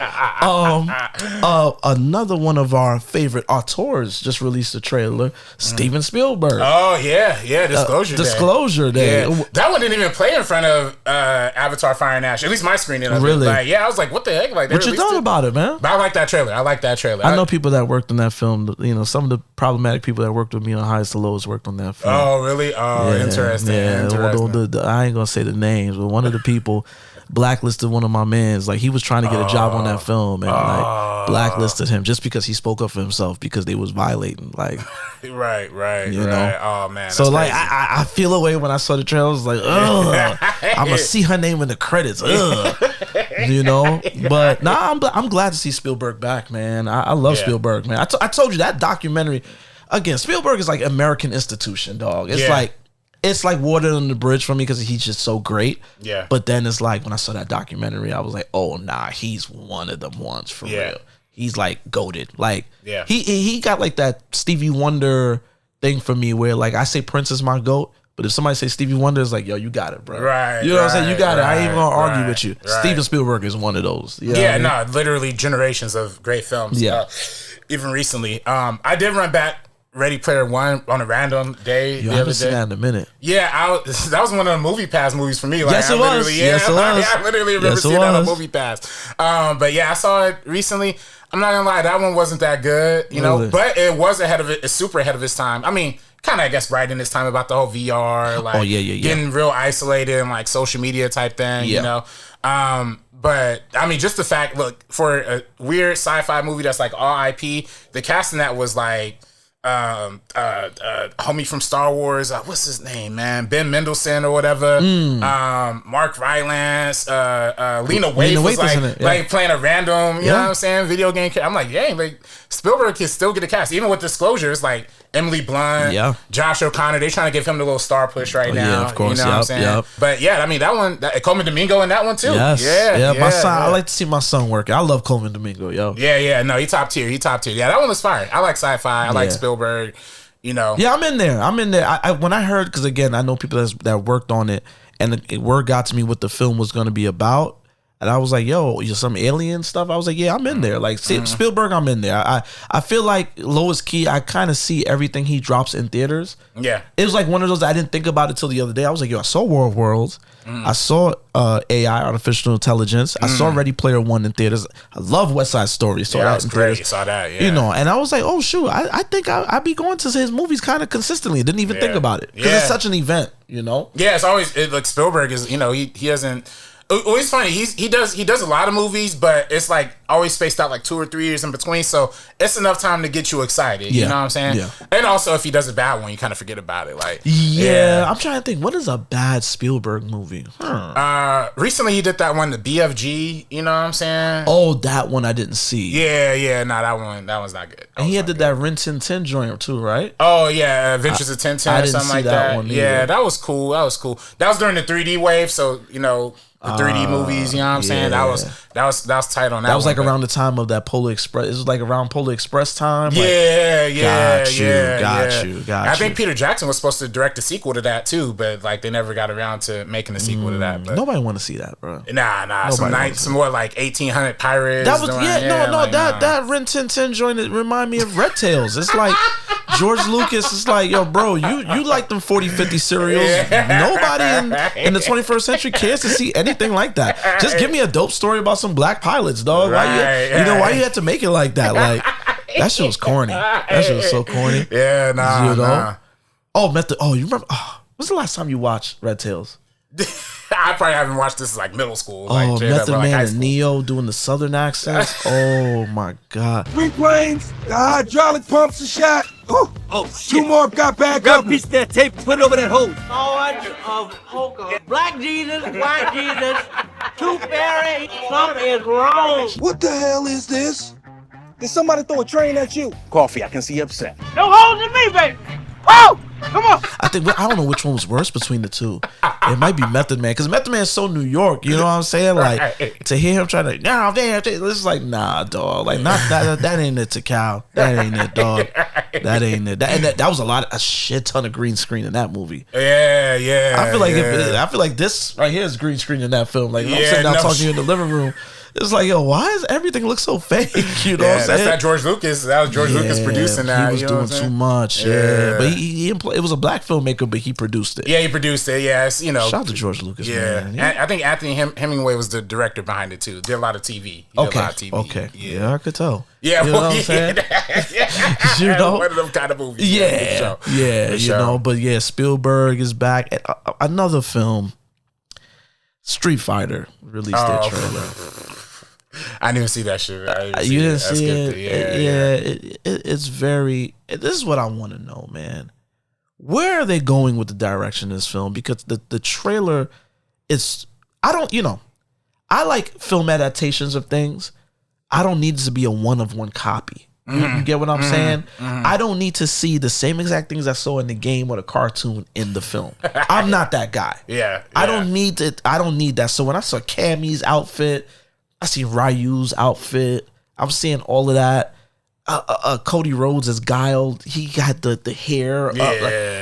Another one of our favorite auteurs just released a trailer, Steven Spielberg. Oh, yeah. Disclosure Day. Yeah. That one didn't even play in front of Avatar Fire and Ash. At least my screen didn't. Really? Like, yeah, I was like, what the heck? Like, what you thought about it, man? But I like that trailer. I know people that worked on that film. You know, some of the problematic people that worked with me on Highest to Lowest worked on that film. Oh, really? Oh, yeah, interesting. Yeah, interesting. I ain't gonna say the names, but one of the people blacklisted one of my mans. Like, he was trying to get a job on that film, and like blacklisted him just because he spoke up for himself because they was violating. Like, right. You know? Oh man. So like, I feel away when I saw the trailer. I was like, ugh, I'm gonna see her name in the credits. Ugh. You know, but I'm glad to see Spielberg back, man. I love Spielberg, man. I told you that documentary. Again, Spielberg is like American institution, dog. It's like water on the bridge for me because he's just so great. Yeah. But then it's like when I saw that documentary, I was like, oh nah, he's one of them ones for real. He's like goated. Like he got like that Stevie Wonder thing for me where like I say Prince is my GOAT. But if somebody say Stevie Wonder, it's like, yo, you got it, bro. Right. You know what I'm saying? You got it. I ain't even gonna argue with you. Right. Steven Spielberg is one of those. You know no, literally generations of great films. Yeah. Even recently. I did run back Ready Player One on a random day. I haven't seen that in a minute. Yeah, that was one of the Movie Pass movies for me. Like, yes, it was. I literally remember seeing that on Movie Pass. But yeah, I saw it recently. I'm not gonna lie, that one wasn't that good, you know, but it was it's super ahead of its time. I mean, kind of, I guess, right in this time about the whole VR, like getting real isolated and like social media type thing, you know. But I mean, just the fact, look, for a weird sci-fi movie that's like all IP, the casting that was like homie from Star Wars, what's his name, man? Ben Mendelsohn or whatever. Mark Rylance, Lena Waithe was like playing a random, you know what I'm saying, video game character. I'm like, dang, like Spielberg can still get a cast, even with Disclosure. It's like Emily Blunt, Josh O'Connor. They're trying to give him the little star push right now. Yeah, of course. You know what I'm saying? But yeah, I mean that one, Coleman Domingo in that one too. Yes. My son, I like to see my son work. I love Coleman Domingo, yo. Yeah. No, he top tier. Yeah, that one was fire. I like sci-fi. I like Spielberg. You know. Yeah, I'm in there. I when I heard, because again, I know people that worked on it, and the word got to me what the film was going to be about. And I was like, yo, some alien stuff? I was like, yeah, I'm in there. Like, Spielberg, I'm in there. I feel like Lois Key, I kind of see everything he drops in theaters. Yeah. It was like one of those, I didn't think about it till the other day. I was like, yo, I saw War of Worlds. I saw AI, Artificial Intelligence. I saw Ready Player One in theaters. I love West Side Story. Saw that in theaters. You saw that, You know, and I was like, oh, shoot, I think I'd be going to his movies kind of consistently. Didn't even think about it. Because it's such an event, you know? Yeah, it's always, like Spielberg is, you know, he doesn't... Oh, it's funny. He does a lot of movies, but it's like always spaced out like 2 or 3 years in between. So it's enough time to get you excited. You know what I'm saying? Yeah. And also, if he does a bad one, you kind of forget about it. Like, I'm trying to think. What is a bad Spielberg movie? Recently he did that one, the BFG. You know what I'm saying? Oh, that one I didn't see. Yeah. No, that one's not good. And he did that Rin Tin Tin joint too, right? Oh yeah, Adventures of Tintin or something like that. One yeah, that was cool. That was during the 3D wave, so you know. The 3D movies, you know what I'm saying? That was tight on that. That was like around the time of that Polar Express. It was like around Polar Express time. Got you. I think Peter Jackson was supposed to direct a sequel to that too, but like they never got around to making a sequel to that. But nobody want to see that, bro. Nah. Some more like 1800 pirates. That was that Rin Tin Tin joint. It remind me of Red Tails. It's like George Lucas is like, yo, bro, you like them 40, 50 serials. Nobody in the 21st century cares to see anything like that. Just give me a dope story about some black pilots, dog. Why you had to make it like that? Like, that shit was corny. That shit was so corny. Yeah, nah. Oh, you remember? Oh, when's the last time you watched Red Tails? I probably haven't watched this like middle school. Oh, Like, Method like Man and Neo doing the Southern accents. Oh my God. 3 planes, the hydraulic pumps are shot. Oh, shit. 2 more got back Grab up. a piece of that tape, put it over that hole. Black Jesus, white Jesus, Tooth Fairy, something is wrong. What the hell is this? Did somebody throw a train at you? Coffee, I can see you upset. No holes in me, baby. Woo! Come on. I don't know which one was worse between the two. It might be Method Man because Method Man is so New York. You know what I'm saying? Like to hear him trying to damn, this is like nah, dog. Like not that ain't it to Cal. That ain't it, dog. That ain't it. That was a shit ton of green screen in that movie. Yeah. I feel like this right here is green screen in that film. Like I'm sitting down talking to you in the living room. It's like, yo, why does everything look so fake? You know what I'm saying? That's not George Lucas. That was George Lucas producing that. He was doing too much. Yeah. But it was a black filmmaker, but he produced it. Yeah, he produced it. Yes, Shout out to George Lucas, man. I think Anthony Hemingway was the director behind it too. Did a lot of TV. He did a lot of TV. Okay. Yeah, I could tell. Yeah, you know what I'm saying? You know, one of them kind of movies. Yeah. You know, but yeah, Spielberg is back. Another film, Street Fighter, released their trailer. I didn't even see that shit. You didn't see it? It's very. This is what I want to know, man. Where are they going with the direction of this film? Because the trailer is. I like film adaptations of things. I don't need it to be a one-of-one copy. You get what I'm saying? I don't need to see the same exact things I saw in the game or the cartoon in the film. I'm not that guy. Yeah. I don't need it. I don't need that. So when I saw Cammy's outfit, I see Ryu's outfit. I'm seeing all of that. Cody Rhodes as Guile. He got the hair.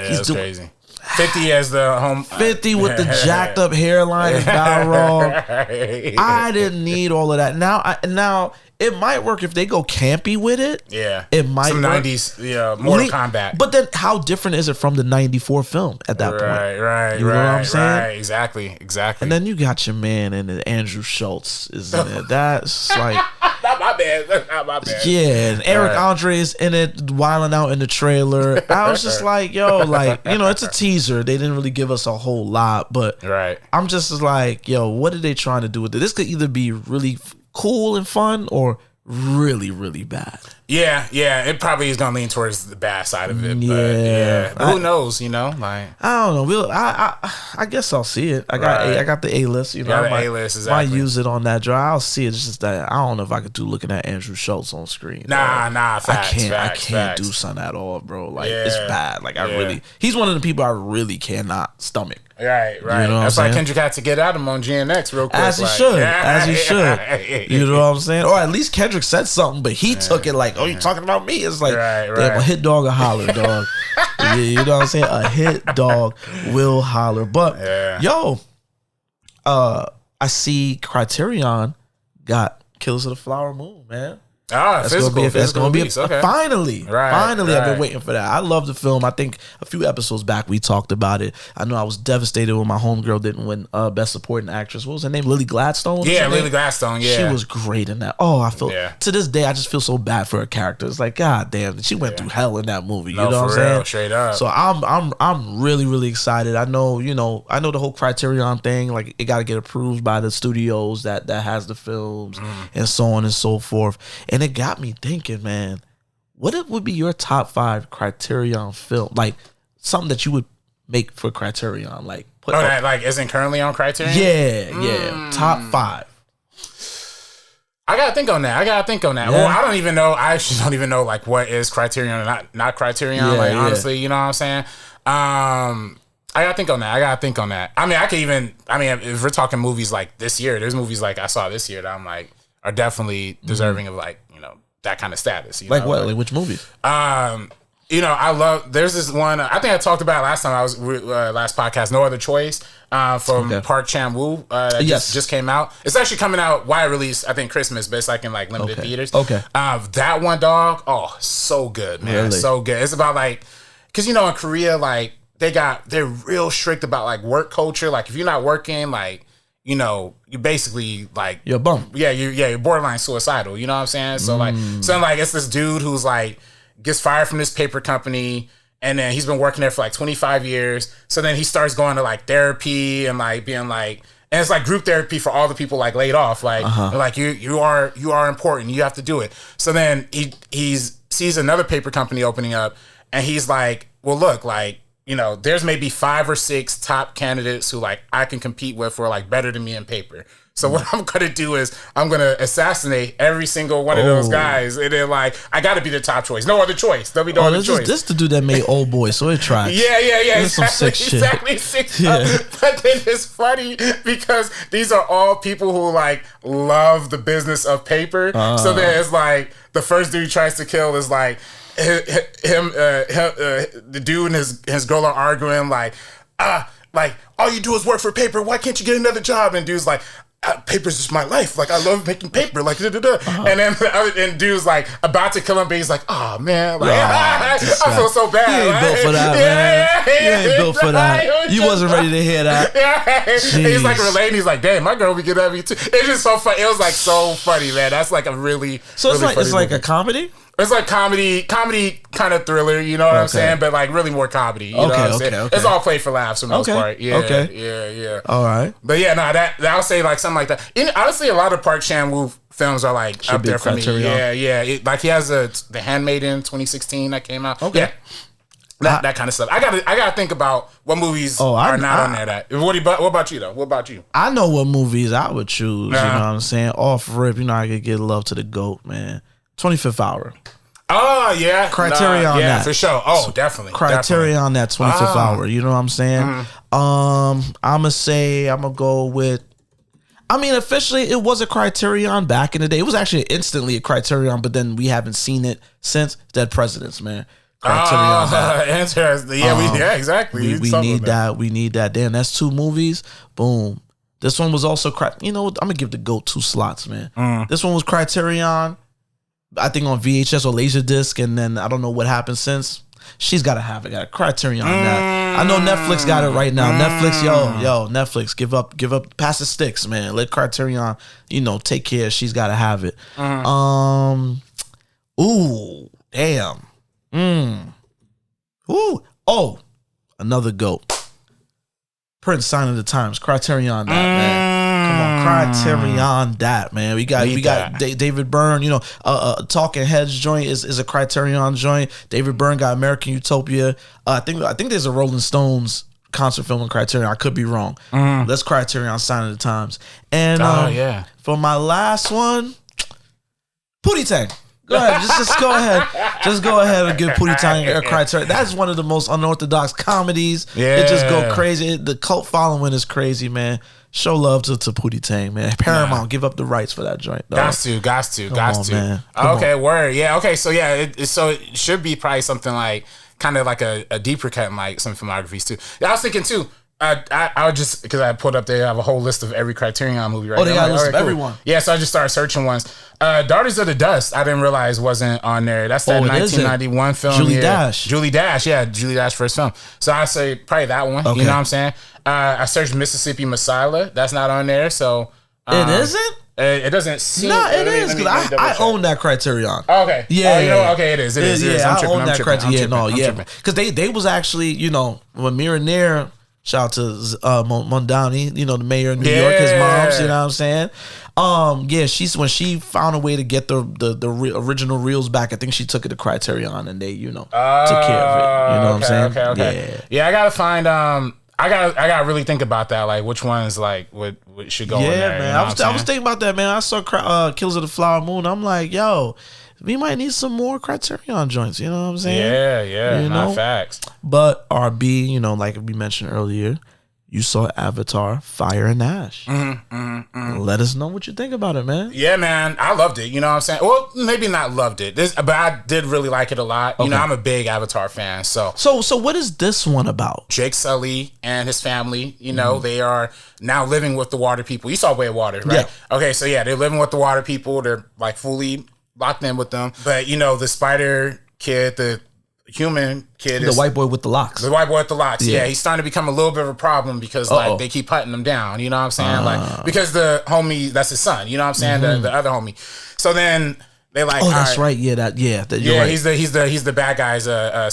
He's doing crazy. 50 as the home. 50 with the jacked up hairline as Balrog. I didn't need all of that. Now it might work if they go campy with it. Yeah, it might. Some work. 90s, Mortal Kombat. But then, how different is it from the ¡94 film at that point? Right. You know what I'm saying? Right, exactly. And then you got your man in it, Andrew Schultz is in it. That's like not my bad. Yeah, and Eric Andre is in it, wilding out in the trailer. I was just like, yo, like, it's a teaser. They didn't really give us a whole lot, but I'm just like, yo, what are they trying to do with it? This could either be really cool and fun or really, really bad. Yeah, it probably is gonna lean towards the bad side of it. But who knows? Like I don't know. I guess I'll see it. I got the A-list. A-list. Might use it on that drive. I'll see it. It's just that I don't know if I could do looking at Andrew Schultz on screen. Nah. Facts, I can't do something at all, bro. Like it's bad. Like he's one of the people I really cannot stomach. Right. You know That's why Kendrick had to get at him on GNX real quick. As he should. You know what I'm saying? Or at least Kendrick said something, but he took it like, oh, you talking about me? It's like, damn, a hit dog will holler, dog. You know what I'm saying? A hit dog will holler. But, I see Criterion got Killers of the Flower Moon, man. That's gonna be finally. I've been waiting for that. I love the film. I think a few episodes back we talked about it. I know I was devastated when my homegirl didn't win Best Supporting Actress. What was her name? Lily Gladstone? Yeah, Lily Gladstone. Yeah, she was great in that. Oh, I feel to this day I just feel so bad for her character. It's like, God damn, she went through hell in that movie. You know what I'm saying? Straight up. So I'm really, really excited. I know the whole Criterion thing. Like it got to get approved by the studios that has the films and so on and so forth. And it got me thinking, man, what would be your top 5 Criterion film? Like something that you would make for Criterion. Like that like isn't currently on Criterion? Yeah. Top 5. I gotta think on that. Yeah. Well, I don't even know. I actually don't even know like what is Criterion and not Criterion. Honestly, you know what I'm saying? I gotta think on that. I mean, if we're talking movies like this year, there's movies like I saw this year that I'm like are definitely deserving of like, that kind of status. Like what? Like which movies? I love, there's this one, I think I talked about last time I was, last podcast, No Other Choice, from Park Chan-wook, that just came out. It's actually coming out wide release, I think Christmas, but it's like in like limited theaters. That one, dog, so good, man. Really? So good. It's about like, cause in Korea, like they're real strict about like work culture. Like if you're not working, like, you basically like you're a bum. Yeah, you're borderline suicidal. You know what I'm saying? So like it's this dude who's like gets fired from this paper company, And then he's been working there for like 25 years. So then he starts going to like therapy and like being like, and it's like group therapy for all the people like laid off. Like, like you are important. You have to do it. So then he sees another paper company opening up, and he's like, well, look, like, you know, there's maybe 5 or 6 top candidates who like I can compete with who are like better than me in paper. So what I'm gonna do is I'm gonna assassinate every single one of those guys, and then like I gotta be the top choice. No other choice. There'll be no other choice. This the dude that made Old Boy, so it tracks. Yeah. This some sick shit. Exactly. But then it's funny because these are all people who like love the business of paper. So then it's like the first dude he tries to kill is like the dude and his girl are arguing like all you do is work for paper. Why can't you get another job? And dude's like, paper's just my life. Like I love making paper. Like and then and dude's like about to kill him, but he's like, oh man, like I feel so bad. You ain't built for that, man. You ain't built for that. You wasn't ready to hear that. He's like relating. He's like, damn, my girl be good at me too. It's just so funny. It was like so funny, man. That's like a really so it's really like a comedy. It's like comedy kind of thriller, you know what I'm saying? But like really more comedy, you know what I'm saying? Okay. It's all played for laughs for the most part. Yeah, yeah. All right. But yeah, no, that I'll say like something like that. Honestly, a lot of Park Chan-wook films are like Should up there for me. Criterion. Yeah. Like he has The Handmaiden 2016 that came out. Okay. Yeah. That kind of stuff. I gotta think about what movies are not on there. What about you though? What about you? I know what movies I would choose. You know what I'm saying? Off rip, you know I could give love to the GOAT, man. 25th Hour. Oh yeah, Criterion. Yeah, that for sure. Oh, definitely. Criterion that 25th Hour. You know what I'm saying? I'm gonna go with. I mean, officially, it was a Criterion back in the day. It was actually instantly a Criterion, but then we haven't seen it since. Dead Presidents, man. Criterion. Interesting. Yeah, exactly. We need that. We need that. Damn, that's 2 movies. Boom. This one was also you know, I'm gonna give the GOAT 2 slots, man. This one was Criterion. I think on VHS or Laserdisc, and then I don't know what happened since. She's got to have it. Got a Criterion on that. I know Netflix got it right now. Netflix, Netflix, give up, pass the sticks, man. Let Criterion, you know, take care. She's got to have it. Ooh, damn. Ooh, oh, another GOAT. Prince, Sign of the Times, Criterion that, man. Come on, Criterion that, man. We got David Byrne, you know, Talking Heads joint is a Criterion joint. David Byrne got American Utopia. I think there's a Rolling Stones concert film in Criterion. I could be wrong. Let's Criterion Sign of the Times. And for my last one, Pootie Tang. Go ahead, just go ahead. Just go ahead and give Pootie Tang a Criterion. That's one of the most unorthodox comedies. Yeah. It just go crazy. The cult following is crazy, man. Show love to Pootie Tang, man. Paramount, give up the rights for that joint. Dog. Got to. Man. Okay, word. Yeah, okay. So yeah, it should be probably something like kind of like a deeper cut, like some filmographies too. Yeah, I was thinking too. I would just, because I put up there, I have a whole list of every Criterion movie right now. They got a list of everyone. Yeah, so I just started searching ones. Daughters of the Dust, I didn't realize wasn't on there. That's that 1991 film. Julie Dash, Julie Dash first film. So I say probably that one. Okay. You know what I'm saying? I searched Mississippi Messiah. That's not on there. So it isn't? It doesn't seem. No, it is, because I own that Criterion. Okay. Yeah. You know what? Okay, it is. Yeah, I own that Criterion. Because they was actually, you know, when Nair, shout out to Mondani, you know, the mayor of New York, his moms, you know what I'm saying? When she found a way to get the original reels back, I think she took it to Criterion and they, you know, took care of it. You know what I'm saying? Okay. Yeah, I gotta find I gotta really think about that, like which ones like what should go in there. Yeah, man. You know I was thinking about that, man. I saw Killers of the Flower Moon. I'm like, yo, we might need some more Criterion joints. You know what I'm saying? Yeah. You Not know? facts. But RB, you know, like we mentioned earlier, you saw Avatar, Fire and Ash. Let us know what you think about it, man. Yeah, man. I loved it. You know what I'm saying? Well, maybe not loved it, but I did really like it a lot. You know, I'm a big Avatar fan. So what is this one about? Jake Sully and his family, you know, they are now living with the water people. You saw Way of Water, right? Yeah. Okay, so yeah, they're living with the water people. They're like fully locked in with them. But, you know, the spider kid, the human kid the white boy with the locks. The white boy with the locks. Yeah, he's starting to become a little bit of a problem because like they keep hunting him down. You know what I'm saying? Like because the homie, that's his son. You know what I'm saying? The other homie. So then They like, oh, that's right. Yeah, you're right. he's the bad guy's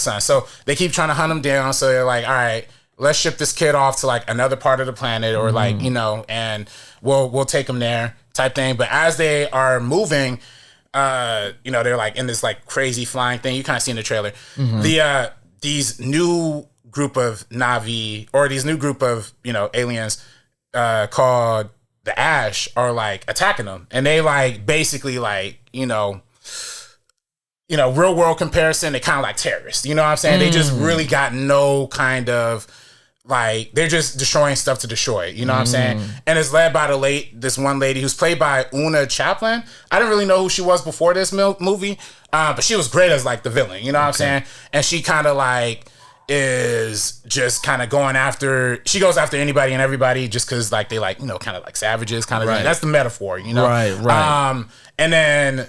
son. So they keep trying to hunt him down. So they're like, all right, let's ship this kid off to like another part of the planet, or like, you know, and we'll take him there type thing. But as they are moving, you know, they're like in this like crazy flying thing. You kind of see in the trailer. These new group of Na'vi, or these new group of, you know, aliens called the Ash, are like attacking them, and they like basically like, you know, real world comparison, they kind of like terrorists. You know what I'm saying? They just really got no kind of like, they're just destroying stuff to destroy it. You know what I'm saying? And it's led by this one lady who's played by Una Chaplin. I didn't really know who she was before this movie, but she was great as like the villain. You know what I'm saying? And she kind of like is just kind of she goes after anybody and everybody just because like they like, you know, kind of like savages kind of thing. That's the metaphor, you know? Right. And then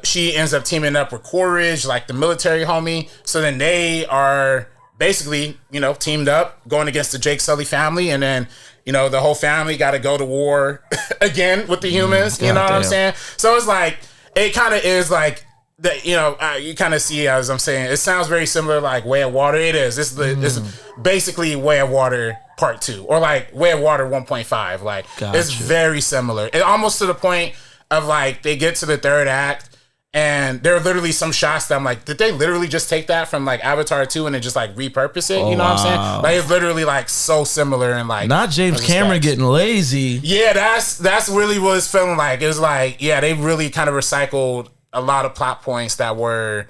she ends up teaming up with Quaritch, like the military homie. So then they are basically, you know, teamed up going against the Jake Sully family, and then, you know, the whole family got to go to war again with the humans. You know what I'm saying? So it's like, it kind of is like that. You know, you kind of see, as I'm saying, it sounds very similar, like Way of Water. It is. It's basically Way of Water Part 2, or like Way of Water 1.5. Like, it's very similar. It almost to the point of like they get to the third act, and there are literally some shots that I'm like, did they literally just take that from like Avatar 2 and then just like repurpose it? You know what I'm saying? Like, it's literally like so similar, and like not James Cameron getting lazy. Yeah, that's really what it's feeling like. It was like, yeah, they really kind of recycled a lot of plot points that were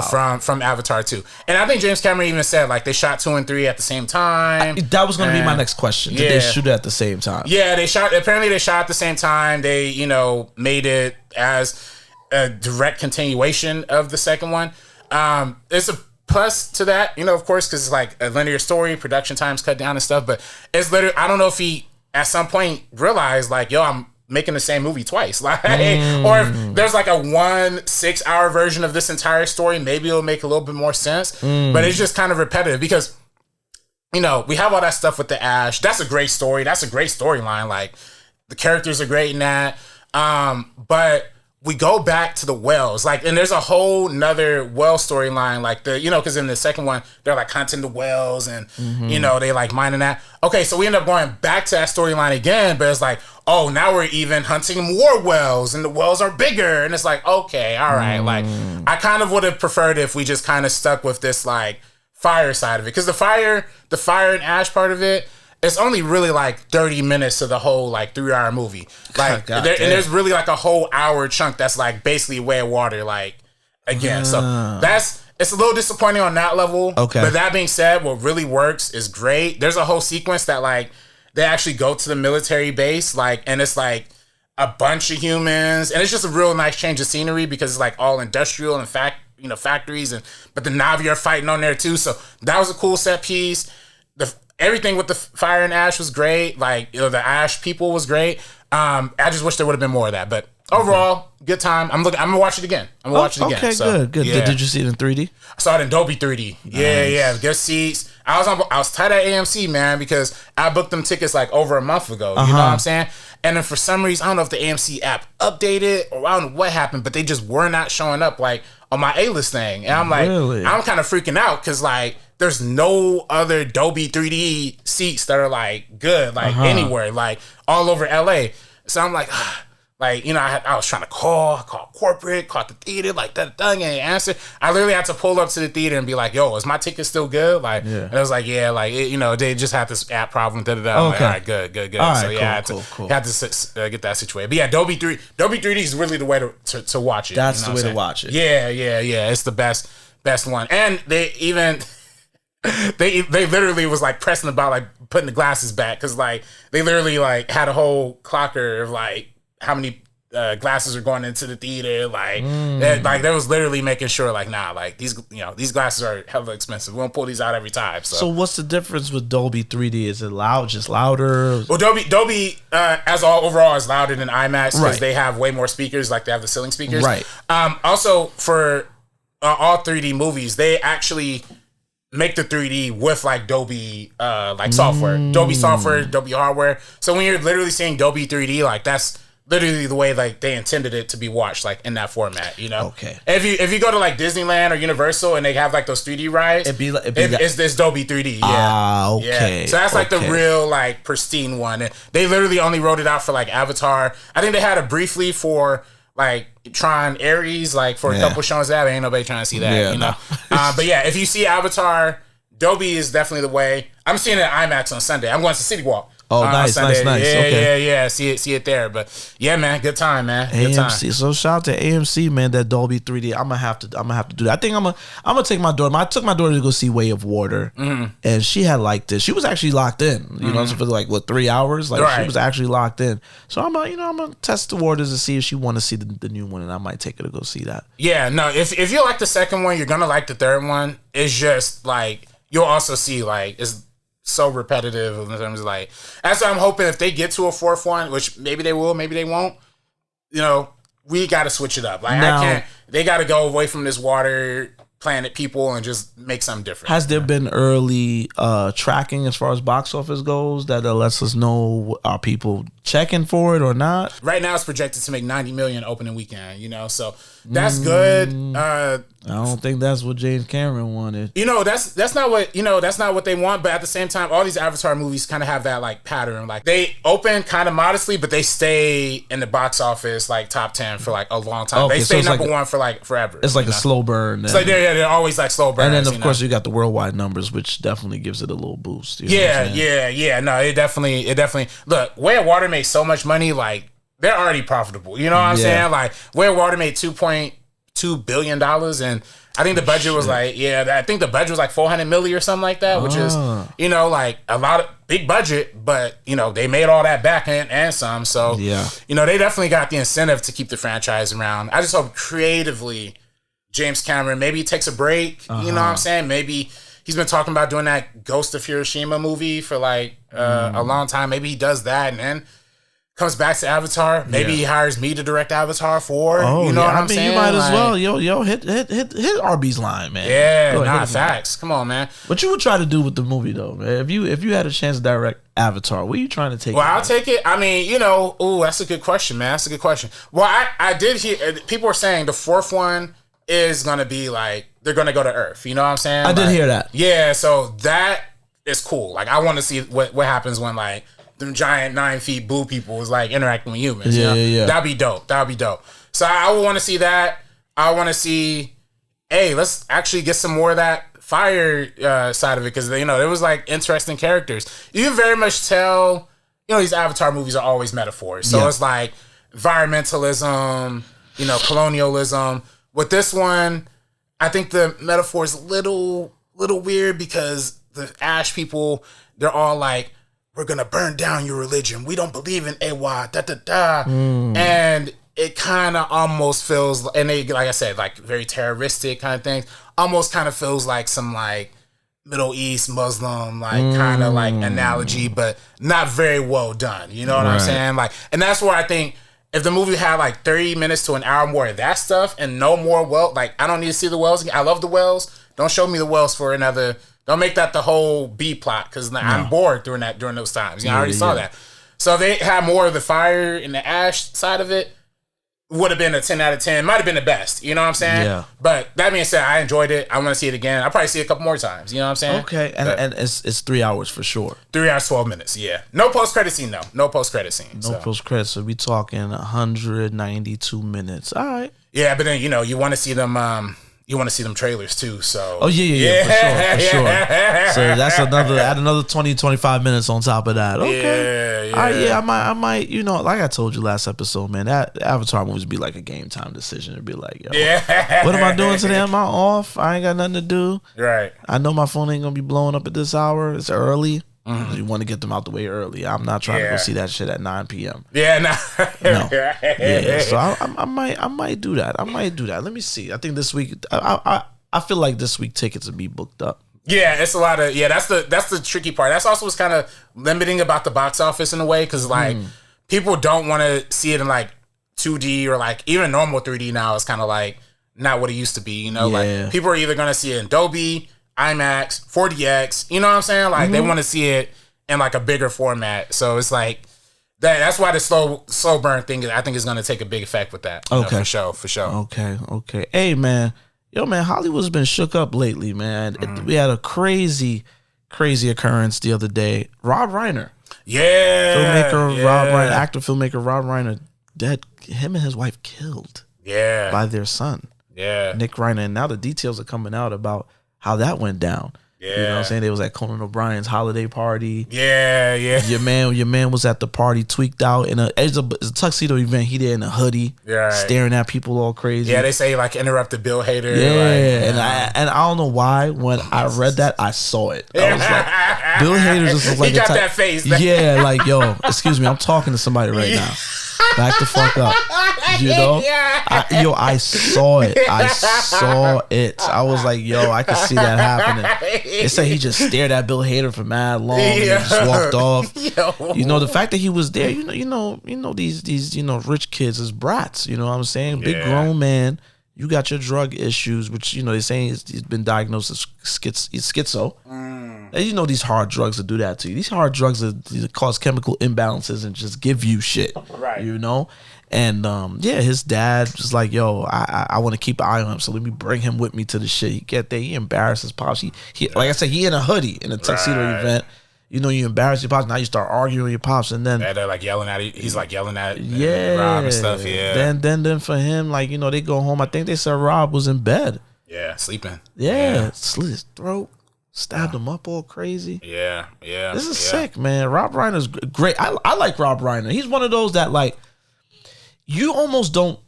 from Avatar 2. And I think James Cameron even said like they shot 2 and 3 at the same time. That was going to be my next question. Did they shoot it at the same time? Yeah, apparently they shot at the same time. They, you know, made it as a direct continuation of the second one. There's a plus to that, you know, of course, because it's like a linear story, production times cut down and stuff. But it's literally, I don't know if he at some point realized like, yo, I'm making the same movie twice, like, or if there's like a 1 6-hour version of this entire story, maybe it'll make a little bit more sense. But it's just kind of repetitive because, you know, we have all that stuff with the Ash. That's a great story. That's a great storyline. Like, the characters are great in that. But we go back to the wells, like, and there's a whole nother well storyline, like the, you know, because in the second one they're like hunting the wells and you know, they like mining that. Okay, so we end up going back to that storyline again, but it's like, oh, now we're even hunting more wells and the wells are bigger, and it's like, okay, all right, like I kind of would have preferred if we just kind of stuck with this like fire side of it, because the fire and ash part of it, it's only really like 30 minutes of the whole like 3-hour movie. Like, and there's really like a whole hour chunk that's like basically Way of Water, like, again. So it's a little disappointing on that level. Okay. But that being said, what really works is great. There's a whole sequence that like they actually go to the military base, like, and it's like a bunch of humans, and it's just a real nice change of scenery because it's like all industrial and factories, but the Na'vi are fighting on there too. So that was a cool set piece. Everything with the fire and ash was great. Like, you know, the ash people was great. I just wish there would have been more of that. But overall, good time. I'm gonna watch it again. Okay, so, good. Yeah. Did you see it in 3D? I saw it in Dolby 3D. Nice. Yeah. Good seats. I was tight at AMC, man, because I booked them tickets like over a month ago. You know what I'm saying? And then for some reason, I don't know if the AMC app updated or I don't know what happened, but they just were not showing up like on my A-list thing. And I'm like, I'm kind of freaking out because like there's no other Dolby 3D seats that are like good, like anywhere, like all over LA. So I'm like, like, you know, I was trying to call corporate, call the theater, like that thing ain't answer. I literally had to pull up to the theater and be like, yo, is my ticket still good? Like, and it was like, yeah, like, you know, they just had this app problem. I'm like, all right, good. All right, so yeah, I had to get that situated. But yeah, Dolby 3D is really the way to watch it. That's the way to watch it. Yeah. It's the best one. And they even they literally was like pressing about like putting the glasses back because like they literally like had a whole clocker of like how many glasses are going into the theater, like that was literally making sure like, nah, like these glasses are hella expensive. We won't pull these out every time. So what's the difference with Dolby 3D? Is it just louder? Well, Dolby overall is louder than IMAX because they have way more speakers, like they have the ceiling speakers. Right. Also for all 3D movies, they actually make the 3D with like Dolby like software, Dolby software, Dolby hardware. So when you're literally seeing Dolby 3D, like that's literally the way like they intended it to be watched, like in that format, you know. Okay. If you go to like Disneyland or Universal and they have like those 3D rides, it's Dolby 3D. Yeah. Okay. Yeah. So that's like the real like pristine one. And they literally only wrote it out for like Avatar. I think they had it briefly for like Tron Aries, like for a couple shows that ain't nobody trying to see that, you know. But yeah, if you see Avatar, Dolby is definitely the way. I'm seeing it at IMAX on Sunday. I'm going to City Walk. Oh, nice. Yeah, okay. yeah. See it there. But yeah, man, good time, man. Good time. AMC. So shout out to AMC, man. That Dolby 3D. I'm gonna have to do that. I think I'm gonna take my daughter. I took my daughter to go see Way of Water, and she had liked it. She was actually locked in. You know, for like 3 hours. Like she was actually locked in. So I'm gonna test the waters to see if she want to see the new one, and I might take her to go see that. Yeah, no. If you like the second one, you're gonna like the third one. It's just like you'll also see like it's so repetitive in terms of like, that's what I'm hoping if they get to a fourth one, which maybe they will, maybe they won't, you know, we got to switch it up. Like they got to go away from this water planet people and just make something different. Has there been early tracking as far as box office goes that lets us know, are people checking for it or not? Right now it's projected to make 90 million opening weekend, you know, so that's good. I don't think that's what James Cameron wanted. You know, that's not what they want, but at the same time, all these Avatar movies kind of have that like pattern. Like they open kind of modestly, but they stay in the box office like top 10 for like a long time. Okay, they stay so number one for like forever. It's like a slow burn. It's like they're always like slow burns. And then of course you got the worldwide numbers, which definitely gives it a little boost. You know yeah. No, it definitely. Look, Way of Water makes so much money. Like they're already profitable. You know what I'm saying? Like Way of Water made $2.2 billion, and I think the budget was I think the budget was like 400 million or something like that, which is, you know, like a lot of big budget, but you know, they made all that back and some. So, you know, they definitely got the incentive to keep the franchise around. I just hope creatively James Cameron maybe takes a break. You know what I'm saying? Maybe he's been talking about doing that Ghost of Hiroshima movie for like a long time. Maybe he does that and then comes back to Avatar. Maybe he hires me to direct Avatar 4. You know what I'm saying? You might as well. Yo, hit RB's line, man. Yeah, facts. Come on, man. What you would try to do with the movie, though, man? If you had a chance to direct Avatar, what are you trying to take? Well, I'll take it. I mean, you know, that's a good question, man. That's a good question. Well, I did hear people were saying the fourth one is gonna be like they're gonna go to Earth. You know what I'm saying? I did hear that. Yeah, so that is cool. Like I want to see what happens when like them giant 9 feet blue people is like interacting with humans. Yeah. That'd be dope. So I would want to see that. I want to see, hey, let's actually get some more of that fire side of it, because you know there was like interesting characters. You can very much tell. You know, these Avatar movies are always metaphors. So it's like environmentalism, you know, colonialism. With this one, I think the metaphor is a little weird because the Ash people, they're all like, we're going to burn down your religion. We don't believe in Ewa, And it kind of almost feels, and they, like I said, like very terroristic kind of things, almost kind of feels like some like Middle East Muslim, like kind of like analogy, but not very well done. You know what I'm saying? Like, and that's where I think if the movie had like 30 minutes to an hour more of that stuff and no more like I don't need to see the wells. I love the wells. Don't show me the wells for another. Don't make that the whole B plot, because I'm bored during those times. You know, I already saw that. So if they had more of the fire and the ash side of it, would have been a 10 out of 10. Might have been the best. You know what I'm saying? Yeah. But that being said, I enjoyed it. I want to see it again. I'll probably see it a couple more times. You know what I'm saying? Okay. And it's 3 hours for sure. 3 hours, 12 minutes. Yeah. No post-credit scene, though. No post-credit scene. No post-credit. So we talking 192 minutes. All right. Yeah, but then, you know, you want to see them... you want to see them trailers too, so... Oh, yeah, for sure. So that's add another 20, 25 minutes on top of that. Okay. Yeah. All right, I might, you know, like I told you last episode, man, that Avatar movies be like a game time decision. It'd be like, yo, what am I doing today? Am I off? I ain't got nothing to do. Right. I know my phone ain't going to be blowing up at this hour. It's early. You want to get them out the way early. I'm not trying to go see that shit at 9 p.m. Yeah, no. Yeah, so I might do that. Let me see. I think this week, I feel like this week tickets will be booked up. Yeah, it's a lot of that's the tricky part. That's also what's kind of limiting about the box office in a way, because like people don't want to see it in like 2D or like even normal 3D now. It's kind of like not what it used to be. You know, like people are either gonna see it in Dolby, IMAX, 4DX, you know what I'm saying? Like they want to see it in like a bigger format. So it's like That's why the slow burn thing, I think, is going to take a big effect with that. Okay. For sure. Okay. Hey, man. Yo, man, Hollywood's been shook up lately, man. We had a crazy occurrence the other day. Rob Reiner. Yeah. Actor, filmmaker Rob Reiner, dead. Him and his wife killed. Yeah. By their son. Yeah. Nick Reiner. And now the details are coming out about how that went down. Yeah. You know what I'm saying? They was at Conan O'Brien's holiday party. Yeah. Your man was at the party, tweaked out in it's a tuxedo event. He there in a hoodie, staring at people all crazy. Yeah, they say like interrupted Bill Hader. Yeah, and I don't know why. When I read that, I saw it. I was like, Bill Hader just was like, he got that face. Yeah, like, yo, excuse me, I'm talking to somebody right now. Back the fuck up. You know? I saw it. I was like, yo, I could see that happening. They say he just stared at Bill Hader for mad long and just walked off. Yo. You know, the fact that he was there, you know these rich kids is brats. You know what I'm saying? Big grown man. You got your drug issues, which, they're saying he's been diagnosed as schizo. And you know these hard drugs that do that to you. These hard drugs that cause chemical imbalances and just give you shit. Right. You know? And his dad was like, yo, I want to keep an eye on him, so let me bring him with me to the shit. He get there, he embarrassed his pops. He like I said, he in a hoodie in a tuxedo event. You know, you embarrass your pops. Now you start arguing with your pops, and then they're like yelling at. He's like yelling at Rob and stuff. Yeah. Then for him, like, they go home. I think they said Rob was in bed. Yeah, sleeping. Yeah. Slit his throat, stabbed him up all crazy. Yeah. This is sick, man. Rob Reiner's great. I like Rob Reiner. He's one of those that, like, you almost don't,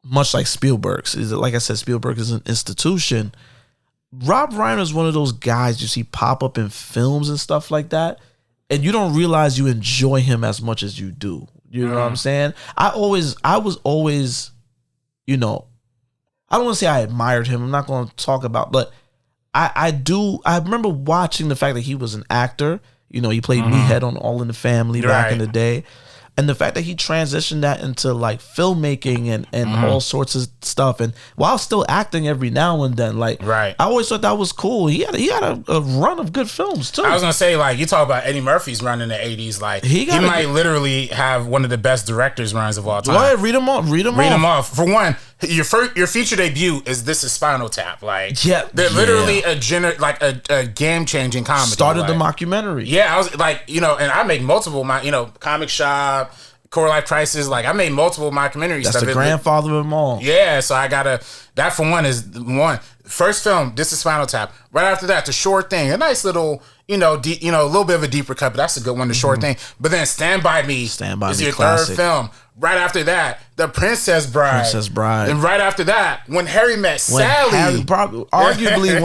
much like Spielberg's. Like I said, Spielberg is an institution. Rob Reiner is one of those guys you see pop up in films and stuff like that, and you don't realize you enjoy him as much as you do. You know what I'm saying? I was always, I don't want to say I admired him. I'm not going to talk about, but I do. I remember watching the fact that he was an actor. He played Meathead on All in the Family back in the day. And the fact that he transitioned that into like filmmaking and all sorts of stuff, and while still acting every now and then, like, I always thought that was cool. He had a run of good films too. I was gonna say, like, you talk about Eddie Murphy's run in the '80s, like he might literally have one of the best directors runs of all time. Go ahead, read them off. For one, your feature debut is This Is Spinal Tap. Like, they're literally a game changing comedy. Started the mockumentary. Yeah, I was like, and I make multiple Comic Shop, Core Life Crisis. Like, I made multiple mockumentaries. That's the grandfather of them all. Yeah, so I gotta. That for one is one. First film, This Is Spinal Tap. Right after that, The Short Thing, a nice little, a little bit of a deeper cut, but that's a good one. The Short Thing. But then Stand By Me is your classic. third film. Right after that, The Princess Bride. And right after that, When Harry Met Sally. Arguably